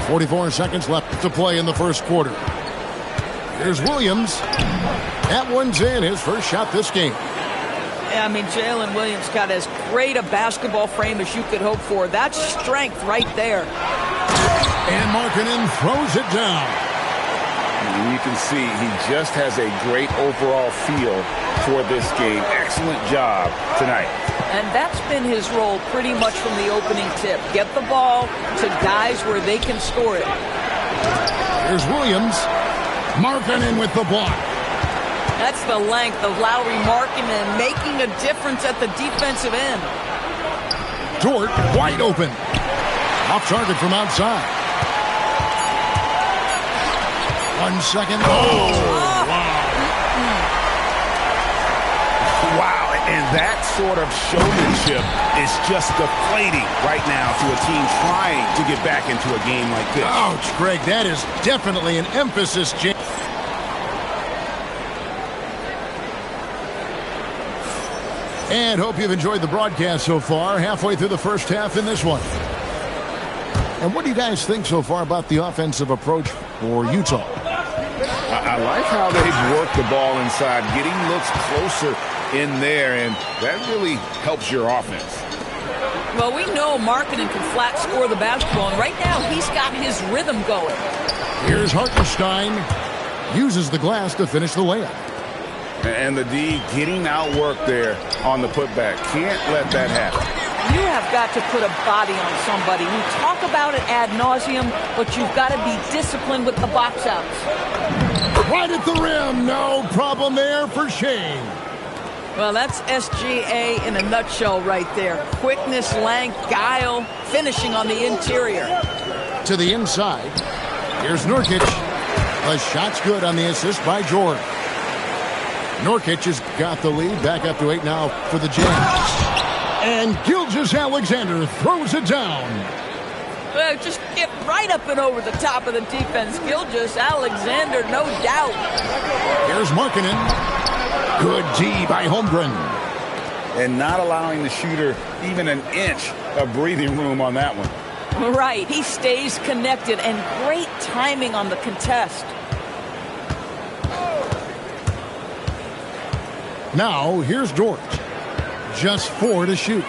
.44 seconds left to play in the first quarter. Here's Williams. That one's in, his first shot this game. Yeah, I mean, Jalen Williams got as great a basketball frame as you could hope for. That's strength right there. And Markkanen throws it down. And you can see he just has a great overall feel for this game. Excellent job tonight. And that's been his role pretty much from the opening tip. Get the ball to guys where they can score it. Here's Williams. Markkanen with the block. That's the length of Lauri Markkanen making a difference at the defensive end. Dort wide open. Off target from outside. 1 second. Oh, wow. Wow. And that sort of showmanship is just deflating right now to a team trying to get back into a game like this. Ouch, Greg. That is definitely an emphasis change. And hope you've enjoyed the broadcast so far. Halfway through the first half in this one. And what do you guys think so far about the offensive approach for Utah? I like how they've worked the ball inside, getting looks closer in there, and that really helps your offense. Well, we know Markkanen can flat score the basketball, and right now he's got his rhythm going. Here's Hartenstein. Uses the glass to finish the layup. And the D getting outworked there on the putback. Can't let that happen. You have got to put a body on somebody. We talk about it ad nauseum, but you've got to be disciplined with the box outs. Right at the rim. No problem there for Shane. Well, that's SGA in a nutshell right there. Quickness, length, guile, finishing on the interior. To the inside. Here's Nurkic. The shot's good on the assist by Jordan. Nurkic has got the lead. Back up to 8 now for the Jazz. And Gilgeous-Alexander throws it down. Well, just get right up and over the top of the defense. Gilgeous-Alexander, no doubt. Here's Markkanen. Good D by Holmgren. And not allowing the shooter even an inch of breathing room on that one. Right, he stays connected, and great timing on the contest. Now, here's George. Just 4 to shoot.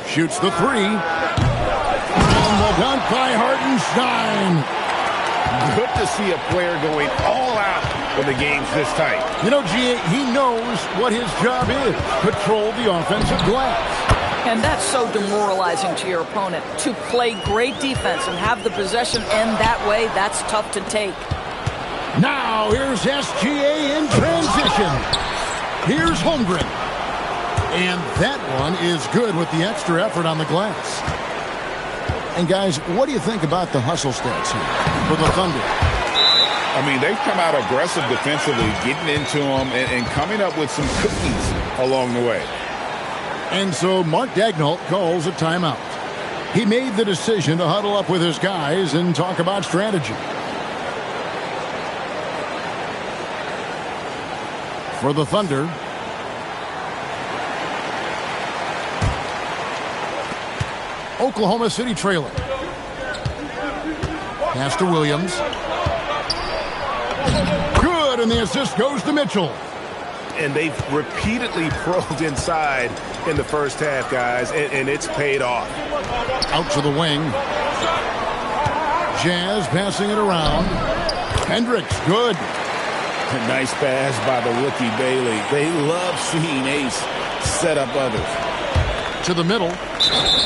Shoots the 3. And the dunk by Hartenstein. Good to see a player going all out when the game's this tight. You know, G.A., he knows what his job is. Control the offensive glass. And that's so demoralizing to your opponent. To play great defense and have the possession end that way, that's tough to take. Now, here's SGA in transition. Here's Holmgren. And that one is good with the extra effort on the glass. And, guys, what do you think about the hustle stats here for the Thunder? I mean, they've come out aggressive defensively, getting into them and coming up with some cookies along the way. And so Mark Daigneault calls a timeout. He made the decision to huddle up with his guys and talk about strategy. For the Thunder, Oklahoma City trailing. Pass to Williams. Good, and the assist goes to Mitchell. And they've repeatedly probed inside in the first half, guys, and it's paid off. Out to the wing. Jazz passing it around. Hendricks, good. A nice pass by the rookie Bailey. They love seeing Ace set up others. To the middle.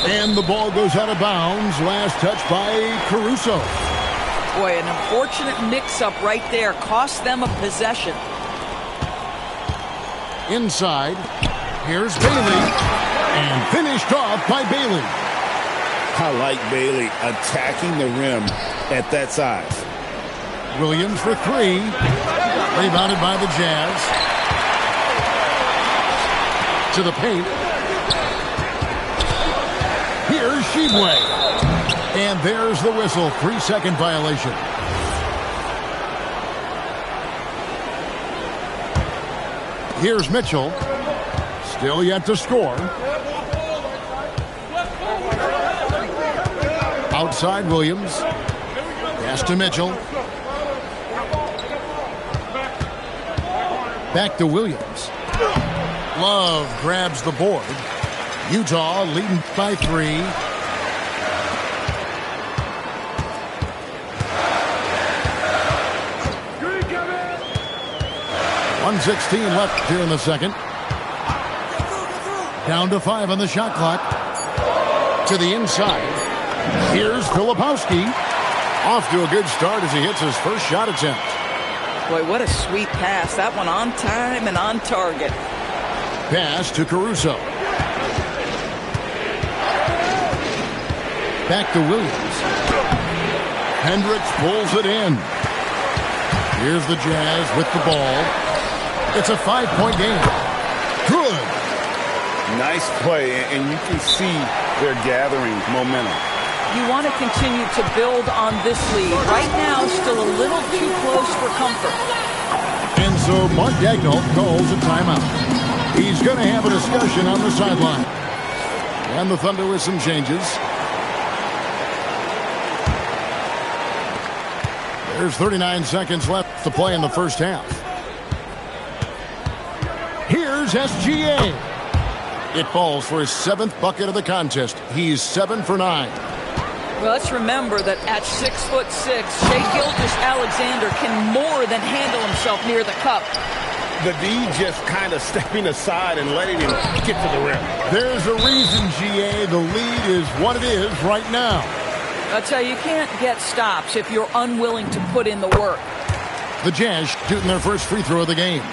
And the ball goes out of bounds. Last touch by Caruso. Boy, an unfortunate mix-up right there. Cost them a possession. Inside. Here's Bailey. And finished off by Bailey. I like Bailey attacking the rim at that size. Williams for 3. Rebounded by the Jazz. To the paint. Here's Shibwe. And there's the whistle. 3-second violation. Here's Mitchell. Still yet to score. Outside Williams. Pass to Mitchell. Back to Williams. Love grabs the board. Utah leading by 3. .116 left here in the second. Down to 5 on the shot clock. To the inside. Here's Filipowski. Off to a good start as he hits his first shot attempt. Boy, what a sweet pass. That one on time and on target. Pass to Caruso. Back to Williams. Hendricks pulls it in. Here's the Jazz with the ball. It's a 5-point game. Good. Nice play, and you can see they're gathering momentum. You want to continue to build on this lead. Right now, still a little too close for comfort. And so Mark Daigneault calls a timeout. He's going to have a discussion on the sideline. And the Thunder with some changes. There's 39 seconds left to play in the first half. Here's SGA. It falls for his 7th bucket of the contest. He's 7 for 9. Well, let's remember that at 6'6", Shai Gilgeous-Alexander can more than handle himself near the cup. The D just kind of stepping aside and letting him get to the rim. There's a reason, GA. The lead is what it is right now. I'll tell you, you can't get stops if you're unwilling to put in the work. The Jazz shooting their first free throw of the game.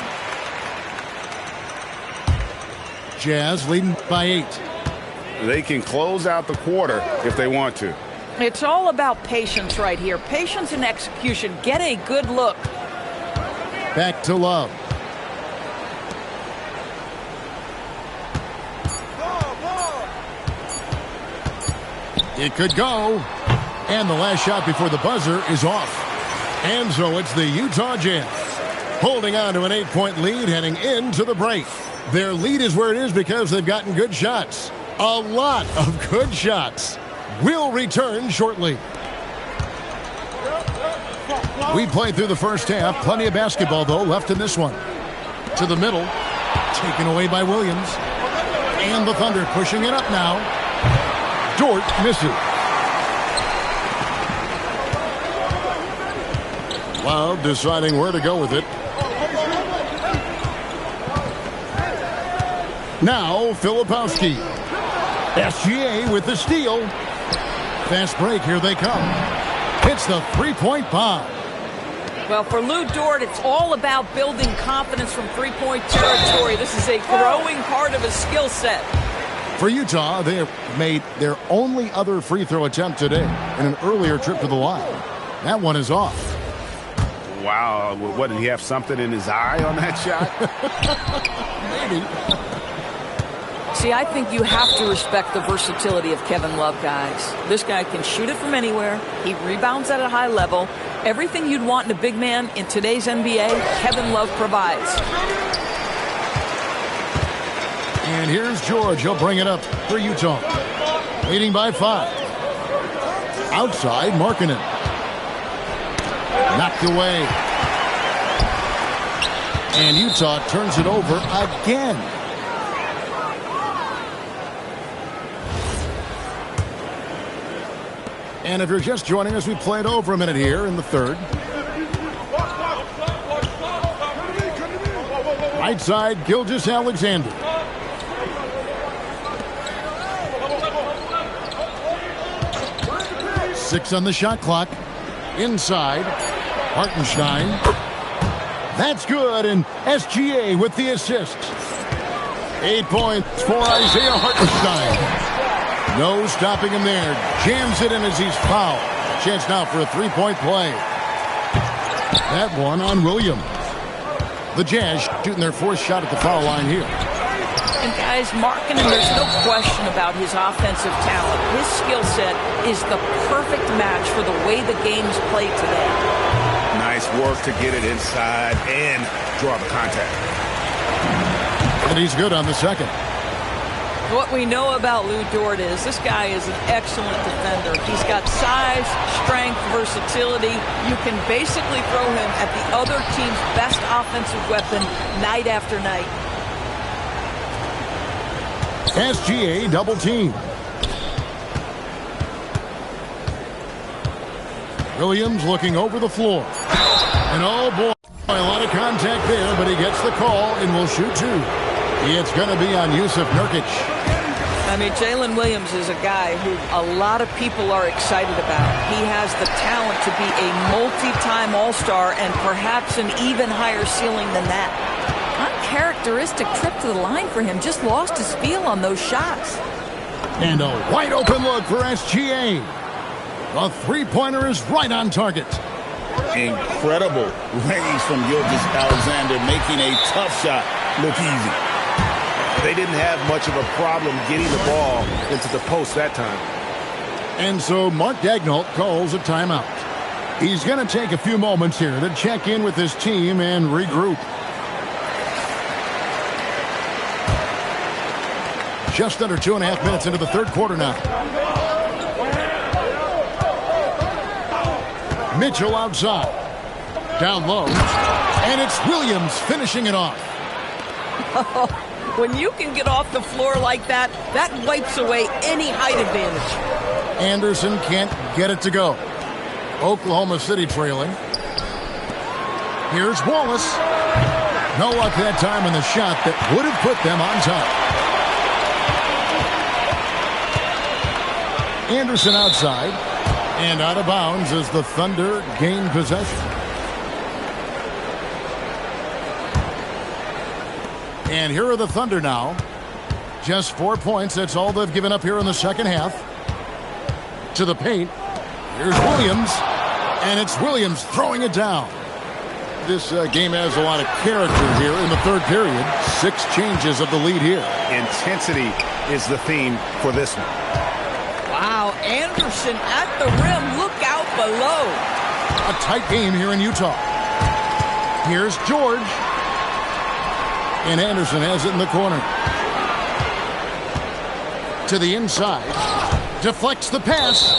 Jazz leading by 8. They can close out the quarter if they want to. It's all about patience right here. Patience and execution. Get a good look. Back to Love. It could go. And the last shot before the buzzer is off. And so it's the Utah Jazz holding on to an 8-point lead heading into the break. Their lead is where it is because they've gotten good shots. A lot of good shots. We'll return shortly. We played through the first half. Plenty of basketball, though, left in this one. To the middle. Taken away by Williams. And the Thunder pushing it up now. Dort misses. Love deciding where to go with it. Now Filipowski. SGA with the steal. Fast break. Here they come. Hits the three-point bomb. Well, for Lou Dort, it's all about building confidence from three-point territory. This is a growing part of his skill set. For Utah, they have made their only other free throw attempt today in an earlier trip to the line. That one is off. Wow. What, did he have something in his eye on that shot? Maybe. See, I think you have to respect the versatility of Kevin Love, guys. This guy can shoot it from anywhere. He rebounds at a high level. Everything you'd want in a big man in today's NBA, Kevin Love provides. And here's George. He'll bring it up for Utah. Leading by 5. Outside, Markkanen. Knocked away. And Utah turns it over again. And if you're just joining us, we played over a minute here in the third. Right side, Gilgeous-Alexander. Six on the shot clock. Inside, Hartenstein. That's good, and SGA with the assist. 8 points for Isaiah Hartenstein. No stopping him there. Jams it in as he's fouled. Chance now for a three-point play. That one on Williams. The Jazz shooting their fourth shot at the foul line here. And guys, Markkanen, there's no question about his offensive talent. His skill set is the perfect match for the way the game is played today. Nice work to get it inside and draw the contact. And he's good on the second. What we know about Lou Dort is this guy is an excellent defender. He's got size, strength, versatility. You can basically throw him at the other team's best offensive weapon night after night. SGA double team. Williams looking over the floor. And oh boy, a lot of contact there, but he gets the call and will shoot two. It's going to be on Yusuf Nurkic. I mean, Jalen Williams is a guy who a lot of people are excited about. He has the talent to be a multi-time All-Star and perhaps an even higher ceiling than that. Uncharacteristic trip to the line for him. Just lost his feel on those shots. And a wide open look for SGA. The three-pointer is right on target. Incredible range from Gilgeous-Alexander, making a tough shot look easy. They didn't have much of a problem getting the ball into the post that time. And so Mark Daigneault calls a timeout. He's going to take a few moments here to check in with his team and regroup. Just under 2.5 minutes into the third quarter now. Mitchell outside. Down low. And it's Williams finishing it off. When you can get off the floor like that, that wipes away any height advantage. Anderson can't get it to go. Oklahoma City trailing. Here's Wallace. No luck that time on the shot that would have put them on top. Anderson outside. And out of bounds as the Thunder gain possession. And here are the Thunder now. Just 4 points. That's all they've given up here in the second half. To the paint. Here's Williams. And it's Williams throwing it down. This game has a lot of character here in the third period. 6 changes of the lead here. Intensity is the theme for this one. Wow, Anderson at the rim. Look out below. A tight game here in Utah. Here's George. And Anderson has it in the corner. To the inside. Deflects the pass.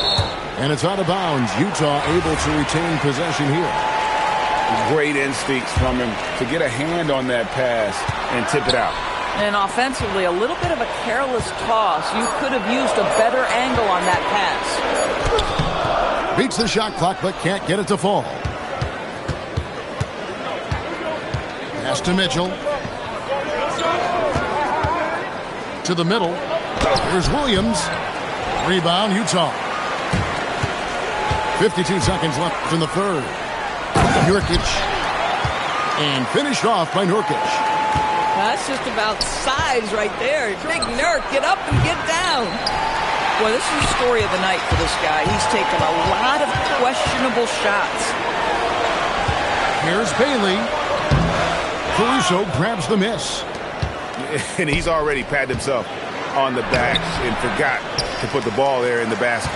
And it's out of bounds. Utah able to retain possession here. Great instincts from him to get a hand on that pass and tip it out. And offensively, a little bit of a careless toss. You could have used a better angle on that pass. Beats the shot clock, but can't get it to fall. Pass to Mitchell. To the middle. Here's Williams. Rebound, Utah. 52 seconds left in the third. Nurkic. And finished off by Nurkic. That's just about size right there. Big Nurk, get up and get down. Boy, this is the story of the night for this guy. He's taken a lot of questionable shots. Here's Bailey. Caruso grabs the miss. And he's already patted himself on the back and forgot to put the ball there in the basket.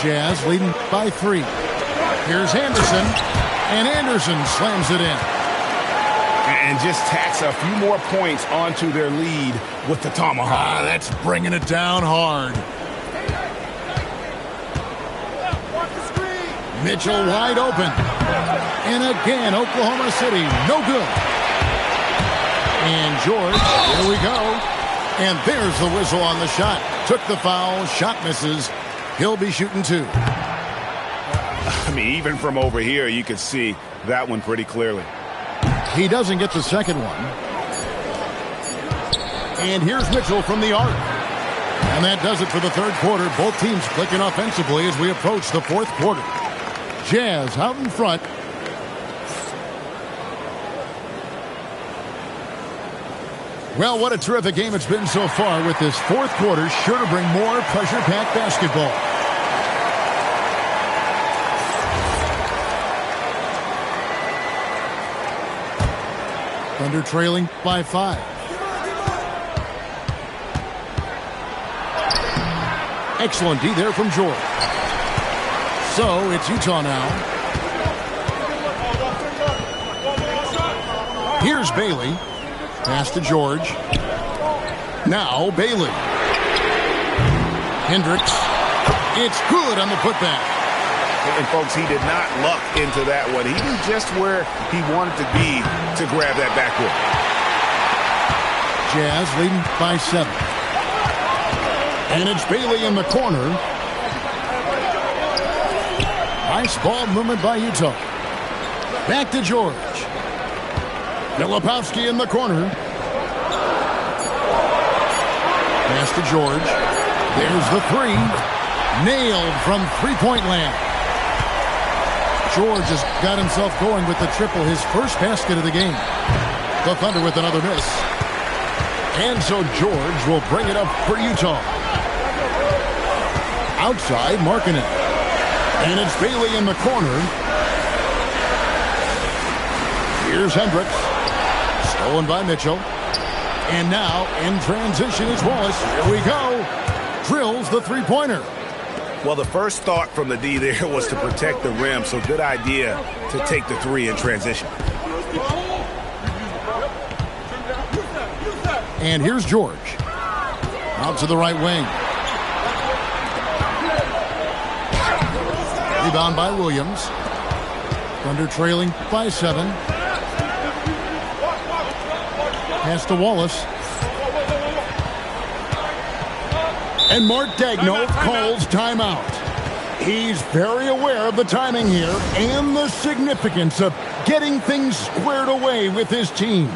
Jazz leading by 3. Here's Anderson. And Anderson slams it in. And just tacks a few more points onto their lead with the tomahawk. That's bringing it down hard. Mitchell wide open. And again, Oklahoma City, no good. And George, here we go. And there's the whistle on the shot. Took the foul, shot misses. He'll be shooting 2. I mean, even from over here, you could see that one pretty clearly. He doesn't get the second one. And here's Mitchell from the arc. And that does it for the third quarter. Both teams clicking offensively as we approach the fourth quarter. Jazz out in front. Well, what a terrific game it's been so far with this fourth quarter. Sure to bring more pressure-packed basketball. Thunder trailing by 5. Excellent D there from George. So it's Utah now. Here's Bailey. Pass to George. Now Bailey. Hendricks. It's good on the putback. And folks, he did not luck into that one. He knew just where he wanted to be to grab that backboard. Jazz leading by 7. And it's Bailey in the corner. Nice ball movement by Utah. Back to George. Filipowski in the corner. Pass to George. There's the 3. Nailed from three-point land. George has got himself going with the triple, his first basket of the game. The Thunder with another miss. And so George will bring it up for Utah. Outside, Markkanen. And it's Bailey in the corner. Here's Hendricks. Stolen by Mitchell. And now, in transition is Wallace. Here we go. Drills the three-pointer. Well, the first thought from the D there was to protect the rim, so good idea to take the 3 in transition. And here's George. Out to the right wing. Rebound by Williams. Thunder trailing by 7. Pass to Wallace. And Mark Daigneault calls timeout. He's very aware of the timing here and the significance of getting things squared away with his team.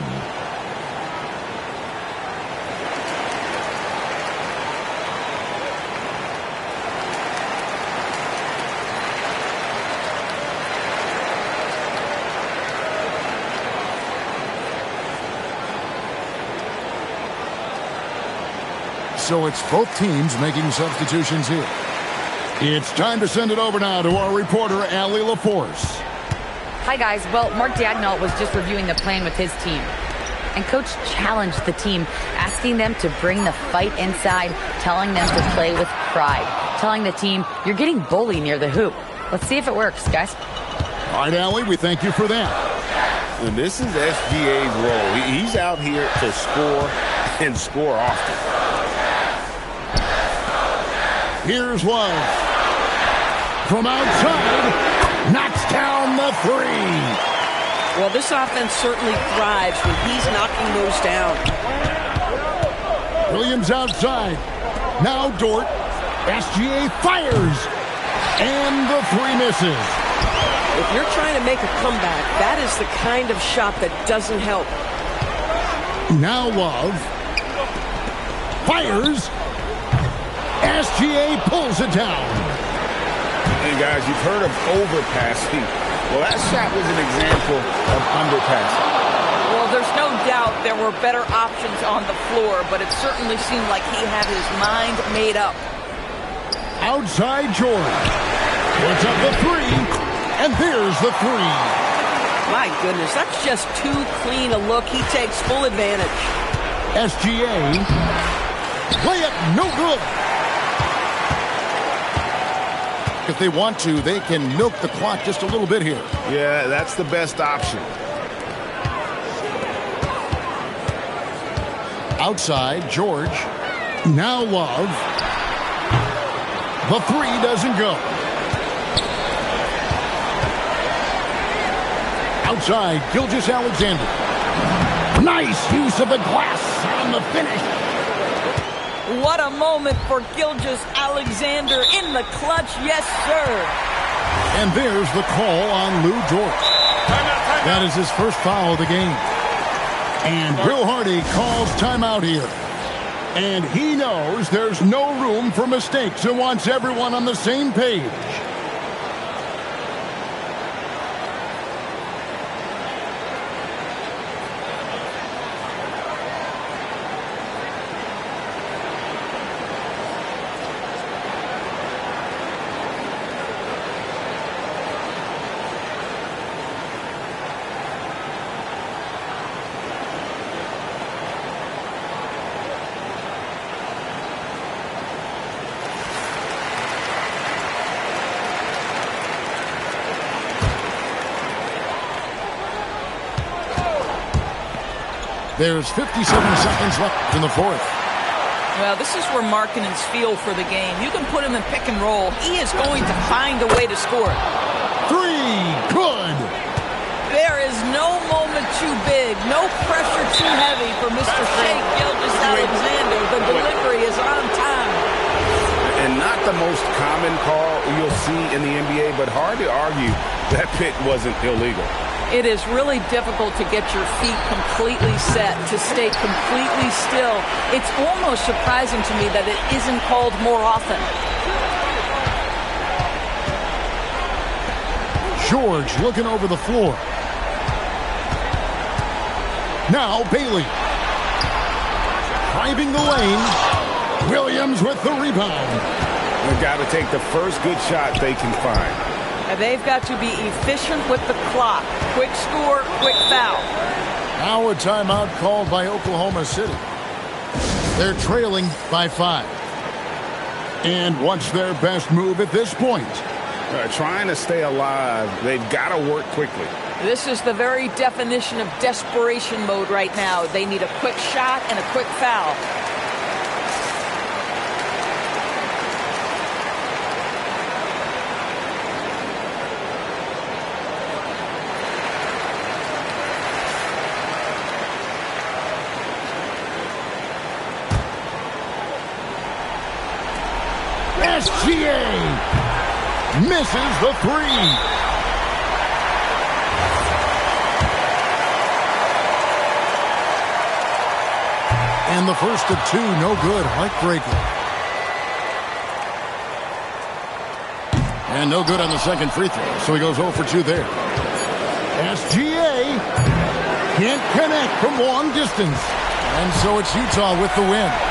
So it's both teams making substitutions here. It's time to send it over now to our reporter, Allie LaForce. Hi, guys. Well, Mark Daigneault was just reviewing the plan with his team. And Coach challenged the team, asking them to bring the fight inside, telling them to play with pride, telling the team, you're getting bullied near the hoop. Let's see if it works, guys. All right, Allie, we thank you for that. And this is SGA's role. He's out here to score and score often. Here's Love. From outside, knocks down the 3. Well, this offense certainly thrives when he's knocking those down. Williams outside. Now Dort. SGA fires. And the 3 misses. If you're trying to make a comeback, that is the kind of shot that doesn't help. Now Love. Fires. SGA pulls it down. And guys, you've heard of overpassing. Well, that shot was an example of underpassing. Well, there's no doubt there were better options on the floor, but it certainly seemed like he had his mind made up. Outside Jordan. Puts up the 3, and there's the 3. My goodness, that's just too clean a look. He takes full advantage. SGA. Layup, no good. If they want to, they can milk the clock just a little bit here. Yeah, that's the best option. Outside, George. Now Love. The 3 doesn't go. Outside, Gilgeous-Alexander. Nice use of the glass on the finish. What a moment for Gilgeous-Alexander in the clutch. Yes, sir. And there's the call on Lou Dort. That is his first foul of the game. And Will Hardy calls timeout here. And he knows there's no room for mistakes and wants everyone on the same page. There's 57 seconds left in the 4th. Well, this is where Markkanen's feel for the game. You can put him in pick and roll. He is going to find a way to score. 3, good. There is no moment too big, no pressure too heavy for Mr. Shea Gilgeous-Alexander. The delivery is on time. And not the most common call you'll see in the NBA, but hard to argue that pick wasn't illegal. It is really difficult to get your feet completely set, to stay completely still. It's almost surprising to me that it isn't called more often. George looking over the floor. Now Bailey. Driving the lane. Williams with the rebound. They've got to take the first good shot they can find. And they've got to be efficient with the clock. Quick score, quick foul. Now a timeout called by Oklahoma City. They're trailing by 5. And what's their best move at this point? Trying to stay alive. They've got to work quickly. This is the very definition of desperation mode right now. They need a quick shot and a quick foul. SGA misses the three. And the first of two, no good. Heartbreaker. And no good on the second free throw, so he goes 0 for 2 there. SGA can't connect from long distance. And so it's Utah with the win.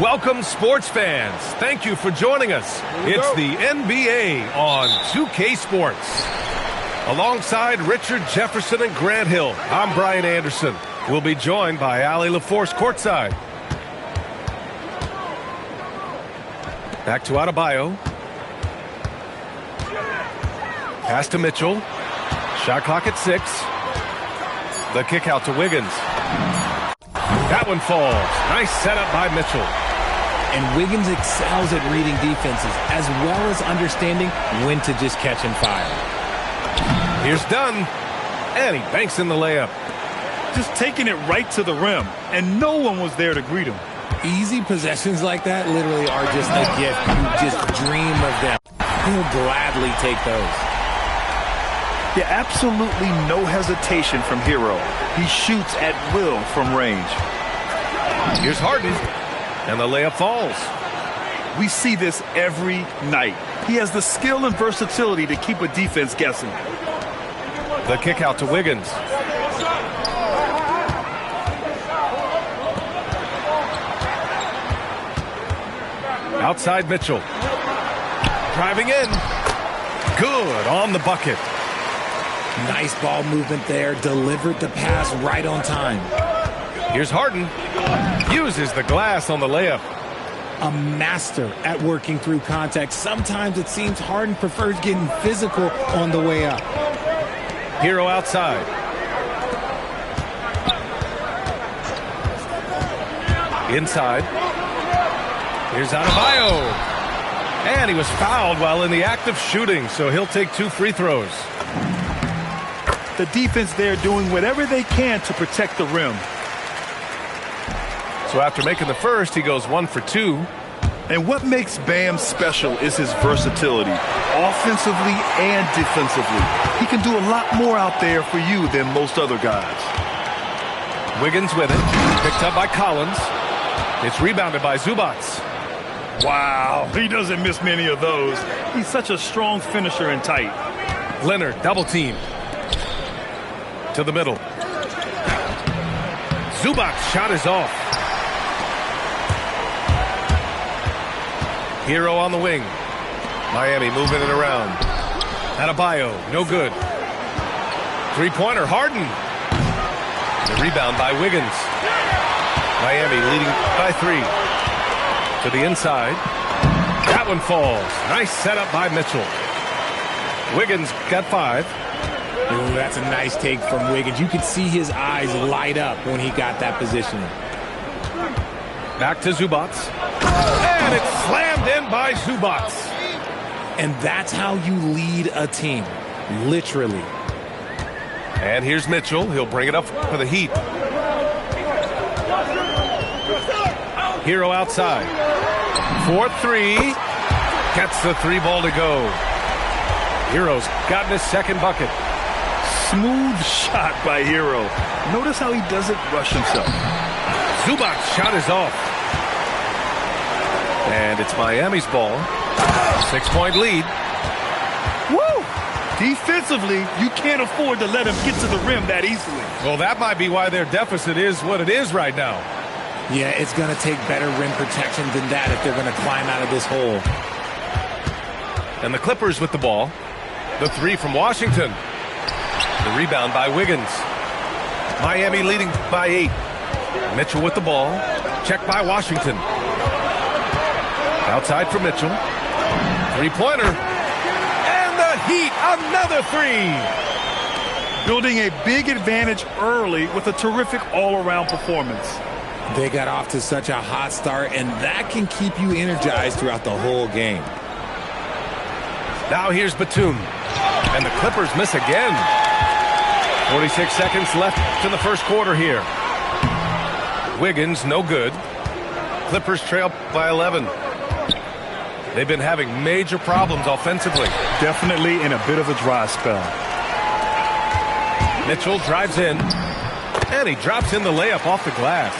Welcome, sports fans. Thank you for joining us. It's the NBA on 2K Sports. Alongside Richard Jefferson and Grant Hill, I'm Brian Anderson. We'll be joined by Allie LaForce courtside. Back to Adebayo. Pass to Mitchell. Shot clock at 6. The kick out to Wiggins. That one falls. Nice setup by Mitchell. And Wiggins excels at reading defenses as well as understanding when to just catch and fire. Here's Dunn. And he banks in the layup. Just taking it right to the rim, and no one was there to greet him. Easy possessions like that literally are just a gift. You just dream of them. He'll gladly take those. Yeah, absolutely no hesitation from Hero. He shoots at will from range. Here's Harden. And the layup falls. We see this every night. He has the skill and versatility to keep a defense guessing. The kick out to Wiggins. Outside Mitchell. Driving in. Good on the bucket. Nice ball movement there. Delivered the pass right on time. Here's Harden. Uses the glass on the layup. A master at working through contact. Sometimes it seems Harden prefers getting physical on the way up. Hero outside. Inside. Here's Adebayo. And he was fouled while in the act of shooting, so he'll take 2 free throws. The defense there doing whatever they can to protect the rim. So after making the first, he goes 1 for 2. And what makes Bam special is his versatility, offensively and defensively. He can do a lot more out there for you than most other guys. Wiggins with it. Picked up by Collins. It's rebounded by Zubac. Wow, he doesn't miss many of those. He's such a strong finisher and tight. Leonard double team. To the middle. Zubac shot is off. Hero on the wing. Miami moving it around. Adebayo, no good. Three-pointer, Harden. The rebound by Wiggins. Miami leading by 3. To the inside. That one falls. Nice setup by Mitchell. Wiggins got 5. Ooh, that's a nice take from Wiggins. You could see his eyes light up when he got that position. Back to Zubac. And it's slammed in by Zubac. And that's how you lead a team. Literally. And here's Mitchell. He'll bring it up for the Heat. Hero outside. 4-3. Gets the 3 ball to go. Hero's gotten his second bucket. Smooth shot by Hero. Notice how he doesn't rush himself. Zubac's shot is off. And it's Miami's ball. 6-point lead. Woo! Defensively, you can't afford to let him get to the rim that easily. Well, that might be why their deficit is what it is right now. Yeah, it's going to take better rim protection than that if they're going to climb out of this hole. And the Clippers with the ball. The 3 from Washington. The rebound by Wiggins. Miami leading by 8. Mitchell with the ball. Checked by Washington. Outside for Mitchell. 3-pointer. And the Heat, another 3. Building a big advantage early with a terrific all-around performance. They got off to such a hot start, and that can keep you energized throughout the whole game. Now here's Batum. And the Clippers miss again. 46 seconds left in the first quarter here. Wiggins, no good. Clippers trail by 11. They've been having major problems offensively. Definitely in a bit of a dry spell. Mitchell drives in. And he drops in the layup off the glass.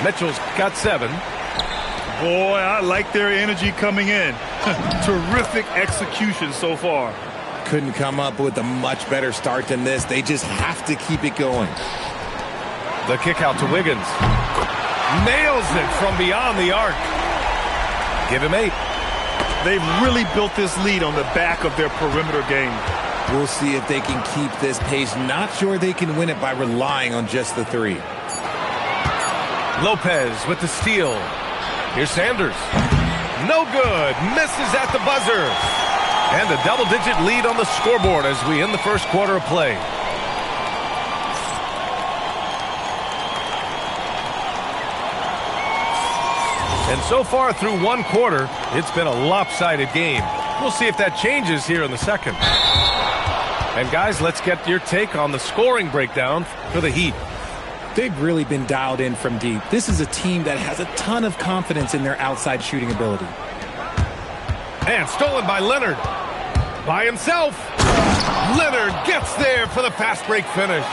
Mitchell's got 7. Boy, I like their energy coming in. Terrific execution so far. Couldn't come up with a much better start than this. They just have to keep it going. The kick out to Wiggins. Nails it from beyond the arc. Give him 8. They've really built this lead on the back of their perimeter game. We'll see if they can keep this pace. Not sure they can win it by relying on just the 3. Lopez with the steal. Here's Sanders. No good. Misses at the buzzer. And a double-digit lead on the scoreboard as we end the first quarter of play. And so far through one quarter, it's been a lopsided game. We'll see if that changes here in the second. And guys, let's get your take on the scoring breakdown for the Heat. They've really been dialed in from deep. This is a team that has a ton of confidence in their outside shooting ability. And stolen by Leonard. By himself. Leonard gets there for the fast break finish.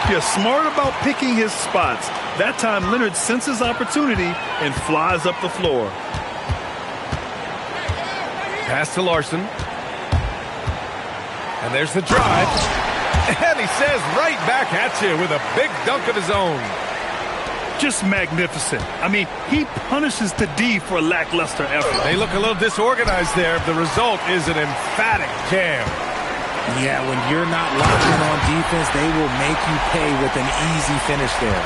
Yeah, smart about picking his spots. That time, Leonard senses opportunity and flies up the floor. Pass to Larson. And there's the drive. And he says right back at you with a big dunk of his own. Just magnificent. I mean, he punishes the D for lackluster effort. They look a little disorganized there. The result is an emphatic jam. Yeah, when you're not locked in on defense, they will make you pay with an easy finish there.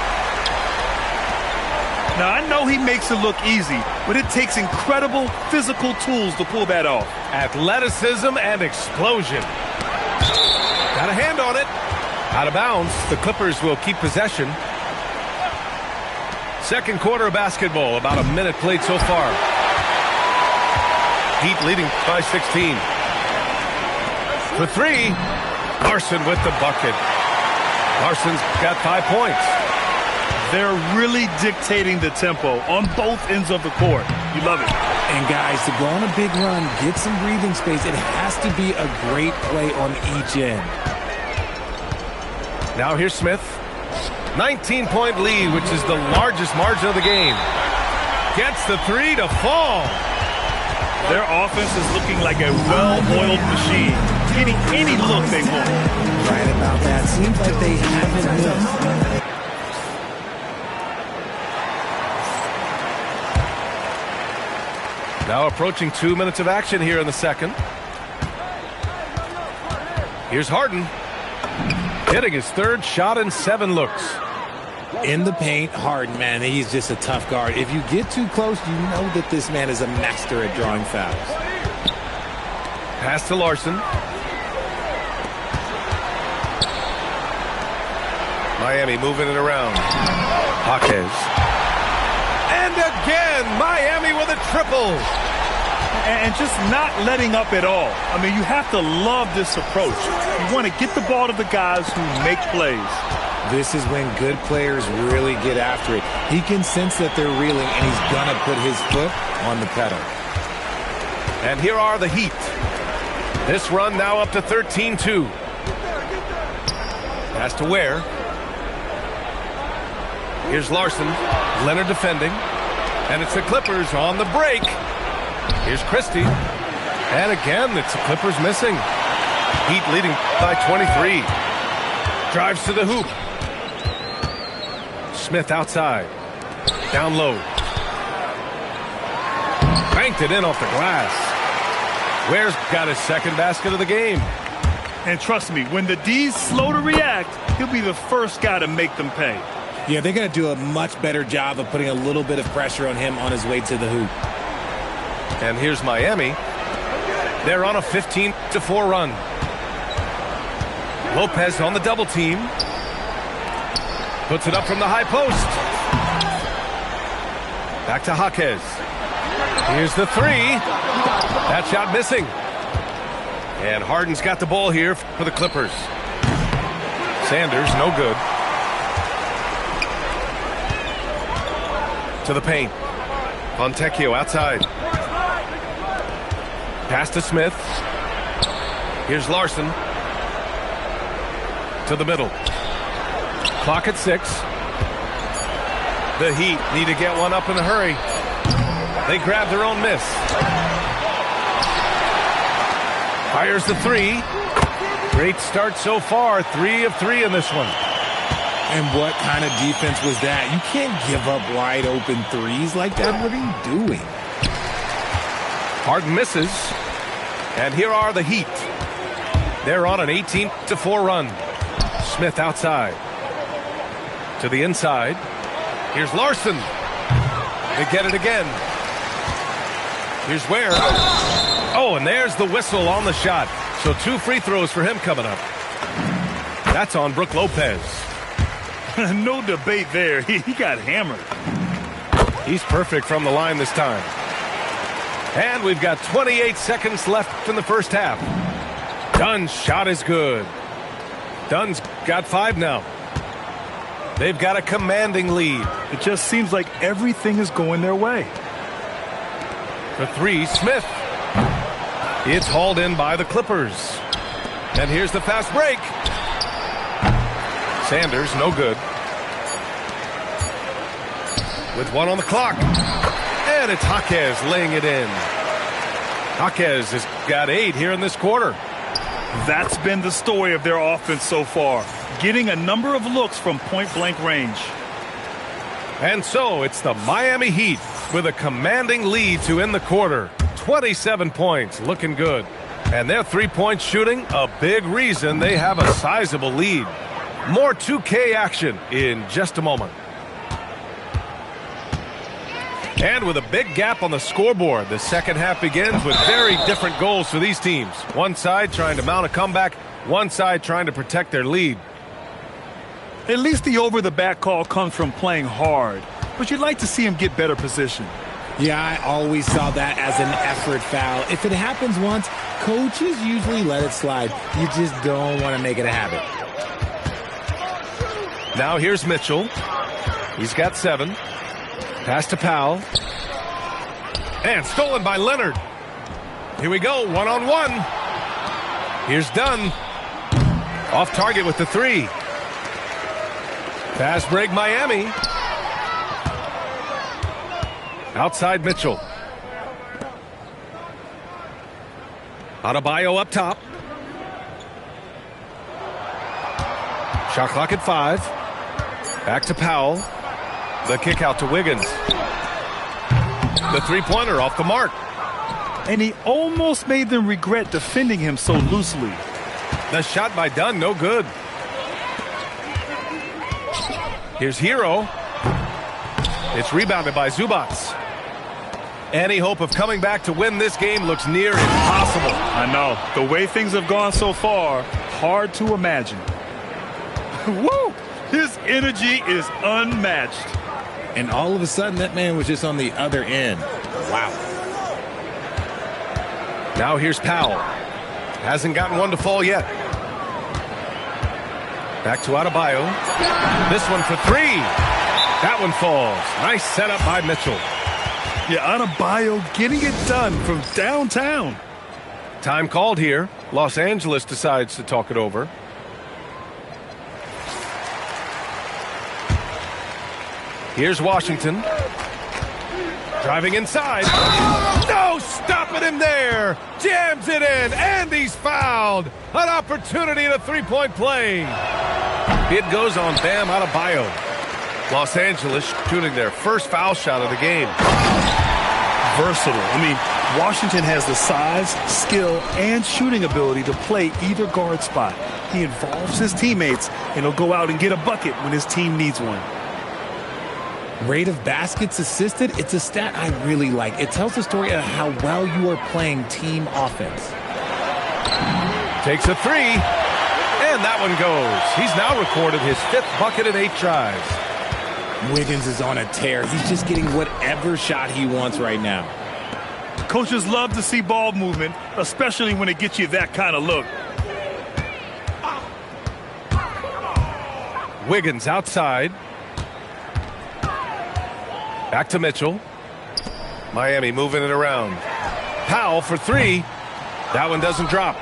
Now, I know he makes it look easy, but it takes incredible physical tools to pull that off. Athleticism and explosion. Got a hand on it. Out of bounds. The Clippers will keep possession. Second quarter of basketball. About a minute played so far. Heat leading by 16. For three, Larson with the bucket. Larson's got 5 points. They're really dictating the tempo on both ends of the court. You love it. And guys, to go on a big run, get some breathing space, it has to be a great play on each end. Now here's Smith. 19-point lead, which is the largest margin of the game. Gets the three to fall. Their offense is looking like a well-oiled machine, getting any look they want. Right about that. Seems like they haven't missed. Now approaching 2 minutes of action here in the second. Here's Harden. Hitting his third shot in 7 looks. In the paint, Harden, man, he's just a tough guard. If you get too close, you know that this man is a master at drawing fouls. Pass to Larson. Miami moving it around. Jaquez. And again, Miami with a triple. And just not letting up at all. I mean, you have to love this approach. You want to get the ball to the guys who make plays. This is when good players really get after it. He can sense that they're reeling, and he's going to put his foot on the pedal. And here are the Heat. This run now up to 13-2. Pass to Ware. Here's Larson. Leonard defending. And it's the Clippers on the break. Here's Christie. And again, it's the Clippers missing. Heat leading by 23. Drives to the hoop. Smith outside. Down low. Banked it in off the glass. Ware's got his second basket of the game. And trust me, when the D's slow to react, he'll be the first guy to make them pay. Yeah, they're going to do a much better job of putting a little bit of pressure on him on his way to the hoop. And here's Miami. They're on a 15-4 run. Lopez on the double team. Puts it up from the high post. Back to Jaquez. Here's the three. That shot missing. And Harden's got the ball here for the Clippers. Sanders, no good. To the paint. Fontecchio outside. Pass to Smith. Here's Larson. To the middle. Clock at 6. The Heat need to get one up in a hurry. They grab their own miss. Fires the three. Great start so far. 3 of 3 in this one. And what kind of defense was that? You can't give up wide open threes like that. What are you doing? Harden misses. And here are the Heat. They're on an 18-4 run. Smith outside. To the inside. Here's Larson. They get it again. Here's Ware. Oh, and there's the whistle on the shot. So 2 free throws for him coming up. That's on Brook Lopez. No debate there. He got hammered. He's perfect from the line this time. And we've got 28 seconds left in the first half. Dunn's shot is good. Dunn's got 5 now. They've got a commanding lead. It just seems like everything is going their way. For 3, Smith. It's hauled in by the Clippers. And here's the fast break. Sanders, no good. With 1 on the clock. And it's Jaquez laying it in. Jaquez has got 8 here in this quarter. That's been the story of their offense so far, getting a number of looks from point-blank range. And so it's the Miami Heat with a commanding lead to end the quarter. 27 points, looking good. And their three-point shooting, a big reason they have a sizable lead. More 2K action in just a moment. And with a big gap on the scoreboard, the second half begins with very different goals for these teams. One side trying to mount a comeback, one side trying to protect their lead. At least the over-the-back call comes from playing hard, but you'd like to see him get better position. Yeah, I always saw that as an effort foul. If it happens once, coaches usually let it slide. You just don't want to make it a habit. Now here's Mitchell. He's got 7. Pass to Powell. And stolen by Leonard. Here we go, 1-on-1. Here's Dunn. Off target with the 3. Fast break Miami. Outside Mitchell. Adebayo up top. Shot clock at 5. Back to Powell. The kick out to Wiggins. The three-pointer off the mark. And he almost made them regret defending him so loosely. The shot by Dunn, no good. Here's Hero. It's rebounded by Zubats. Any hope of coming back to win this game looks near impossible. I know. The way things have gone so far, hard to imagine. Woo! His energy is unmatched. And all of a sudden, that man was just on the other end. Wow. Now here's Powell. Hasn't gotten one to fall yet. Back to Adebayo. This one for 3. That one falls. Nice setup by Mitchell. Yeah, Adebayo getting it done from downtown. Time called here. Los Angeles decides to talk it over. Here's Washington. Driving inside. No, stopping him there. Jams it in, and he's fouled. An opportunity in a three-point play. It goes on Bam Adebayo. Los Angeles shooting their first foul shot of the game. Versatile. I mean, Washington has the size, skill, and shooting ability to play either guard spot. He involves his teammates, and he'll go out and get a bucket when his team needs one. Rate of baskets assisted, it's a stat I really like. It tells the story of how well you are playing team offense. Takes a 3, and that one goes. He's now recorded his 5th bucket in 8 tries. Wiggins is on a tear. He's just getting whatever shot he wants right now. Coaches love to see ball movement, especially when it gets you that kind of look. Wiggins outside. Back to Mitchell. Miami moving it around. Powell for 3. That one doesn't drop.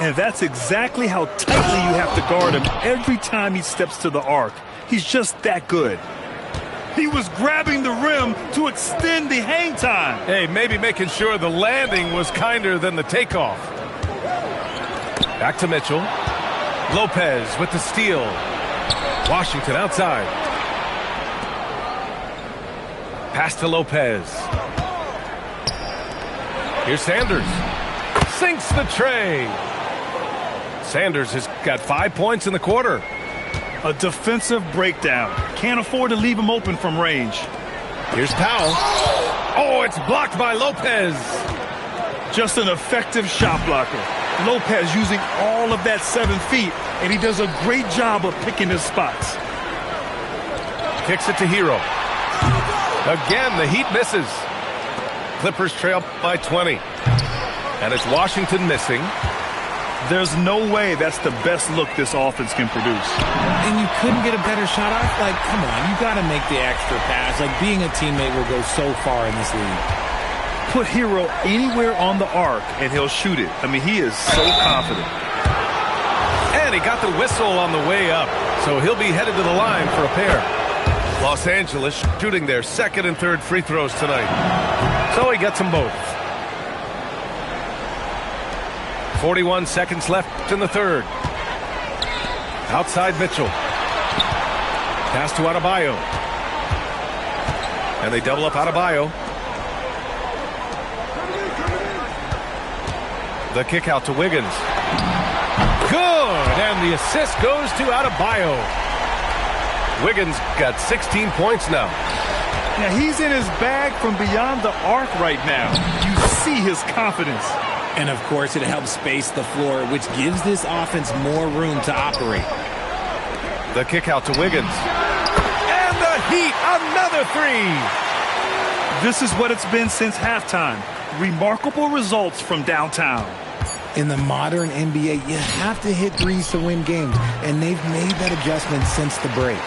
And that's exactly how tightly you have to guard him every time he steps to the arc. He's just that good. He was grabbing the rim to extend the hang time. Hey, maybe making sure the landing was kinder than the takeoff. Back to Mitchell. Lopez with the steal. Washington outside. Pass to Lopez. Here's Sanders. Sinks the tray. Sanders has got 5 points in the quarter. A defensive breakdown. Can't afford to leave him open from range. Here's Powell. Oh, it's blocked by Lopez. Just an effective shot blocker. Lopez using all of that 7 feet, and he does a great job of picking his spots. Kicks it to Hero. Again, the Heat misses. Clippers trail by 20. And it's Washington missing. There's no way that's the best look this offense can produce. And you couldn't get a better shot off? Like, come on, you got to make the extra pass. Like, being a teammate will go so far in this league. Put Hero anywhere on the arc, and he'll shoot it. I mean, he is so confident. And And he got the whistle on the way up, so he'll be headed to the line for a pair. Los Angeles shooting their second and third free throws tonight, so he gets them both. 41 seconds left in the third. Outside Mitchell. Pass to Adebayo. And they double up Adebayo. The kick out to Wiggins. Good! And the assist goes to Adebayo. Wiggins got 16 points now. Yeah, he's in his bag from beyond the arc right now. You see his confidence. And, of course, it helps space the floor, which gives this offense more room to operate. The kick out to Wiggins. And the Heat, another three. This is what it's been since halftime. Remarkable results from downtown. In the modern NBA, you have to hit threes to win games, and they've made that adjustment since the break.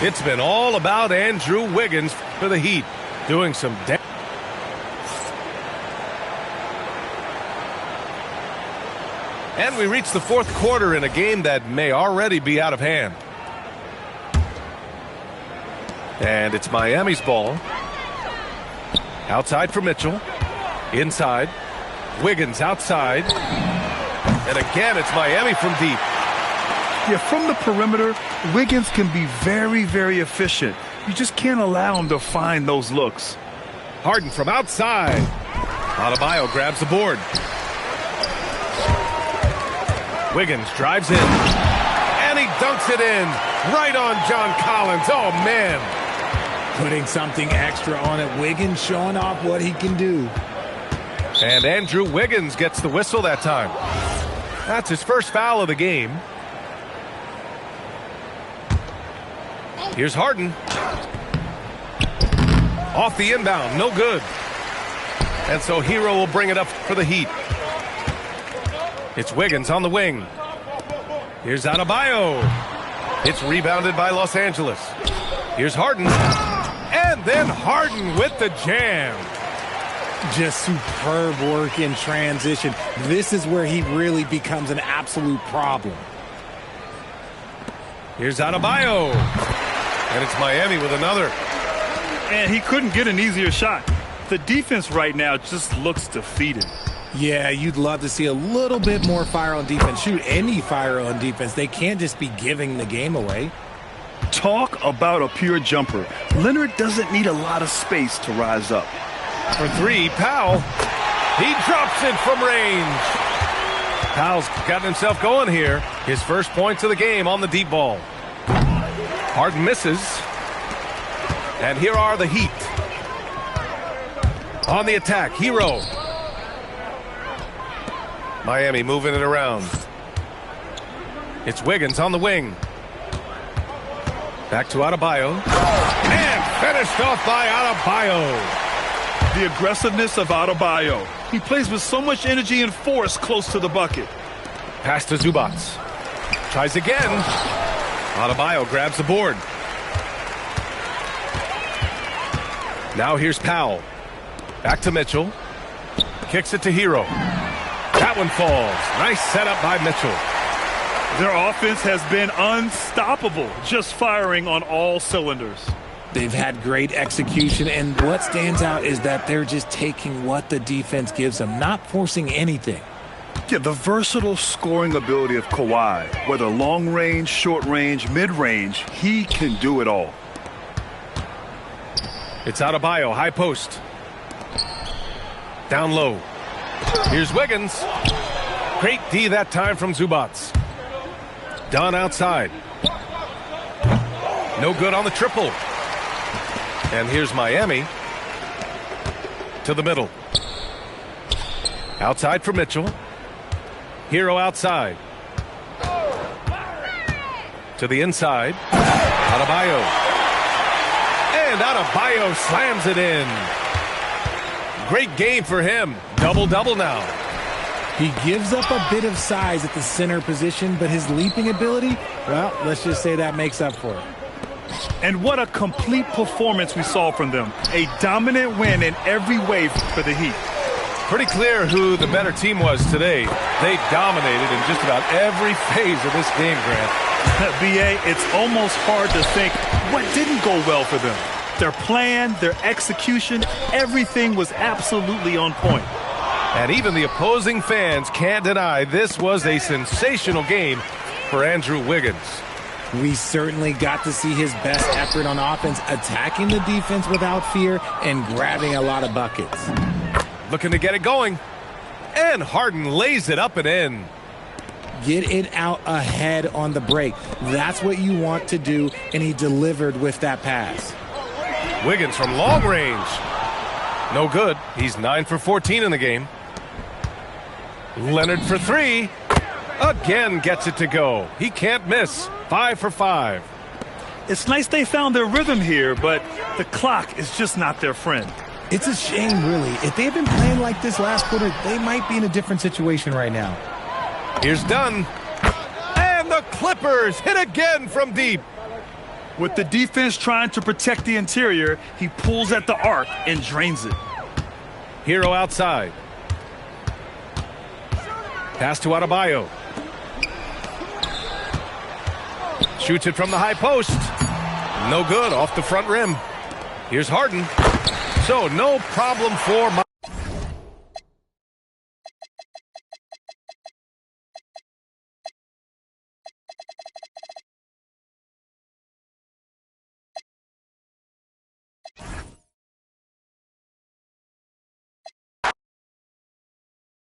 It's been all about Andrew Wiggins for the Heat, doing some damage. And we reach the fourth quarter in a game that may already be out of hand. And it's Miami's ball. Outside for Mitchell. Inside. Wiggins outside. And again, it's Miami from deep. Yeah, from the perimeter, Wiggins can be very, very efficient. You just can't allow him to find those looks. Harden from outside. Adebayo grabs the board. Wiggins drives in. And he dunks it in. Right on John Collins. Oh, man. Putting something extra on it. Wiggins showing off what he can do. And Andrew Wiggins gets the whistle that time. That's his first foul of the game. Here's Harden. Off the inbound. No good. And so Hero will bring it up for the Heat. It's Wiggins on the wing. Here's Adebayo. It's rebounded by Los Angeles. Here's Harden. And then Harden with the jam. Just superb work in transition. This is where he really becomes an absolute problem. Here's Adebayo. And it's Miami with another. And he couldn't get an easier shot. The defense right now just looks defeated. Yeah, you'd love to see a little bit more fire on defense. Shoot, any fire on defense. They can't just be giving the game away. Talk about a pure jumper. Leonard doesn't need a lot of space to rise up. For three, Powell. He drops it from range. Powell's gotten himself going here. His first points of the game on the deep ball. Harden misses. And here are the Heat. On the attack, Hero. Miami moving it around. It's Wiggins on the wing. Back to Adebayo. And finished off by Adebayo. The aggressiveness of Adebayo. He plays with so much energy and force close to the bucket. Pass to Zubac. Tries again. Adebayo grabs the board. Now here's Powell. Back to Mitchell. Kicks it to Hero. That one falls. Nice setup by Mitchell. Their offense has been unstoppable, just firing on all cylinders. They've had great execution, and what stands out is that they're just taking what the defense gives them, not forcing anything. Yeah, the versatile scoring ability of Kawhi, whether long range, short range, mid range, he can do it all. It's Adebayo, high post. Down low. Here's Wiggins. Great D that time from Zubac. Dunn outside. No good on the triple. And here's Miami. To the middle. Outside for Mitchell. Hero outside. To the inside. Adebayo. And Adebayo slams it in. Great game for him. Double-double now. He gives up a bit of size at the center position, but his leaping ability, well, let's just say that makes up for it. And what a complete performance we saw from them. A dominant win in every way for the Heat. Pretty clear who the better team was today. They dominated in just about every phase of this game, Grant. B.A., it's almost hard to think what didn't go well for them. Their plan, their execution, everything was absolutely on point. And even the opposing fans can't deny this was a sensational game for Andrew Wiggins. We certainly got to see his best effort on offense, attacking the defense without fear and grabbing a lot of buckets. Looking to get it going. And Harden lays it up and in. Get it out ahead on the break. That's what you want to do, and he delivered with that pass. Wiggins from long range. No good. He's 9 for 14 in the game. Leonard for 3. Again gets it to go. He can't miss. 5 for 5. It's nice they found their rhythm here, but the clock is just not their friend. It's a shame, really. If they had been playing like this last quarter, they might be in a different situation right now. Here's Dunn. And the Clippers hit again from deep. With the defense trying to protect the interior, he pulls at the arc and drains it. Hero outside. Pass to Adebayo. Shoots it from the high post. No good, off the front rim. Here's Harden. So no problem for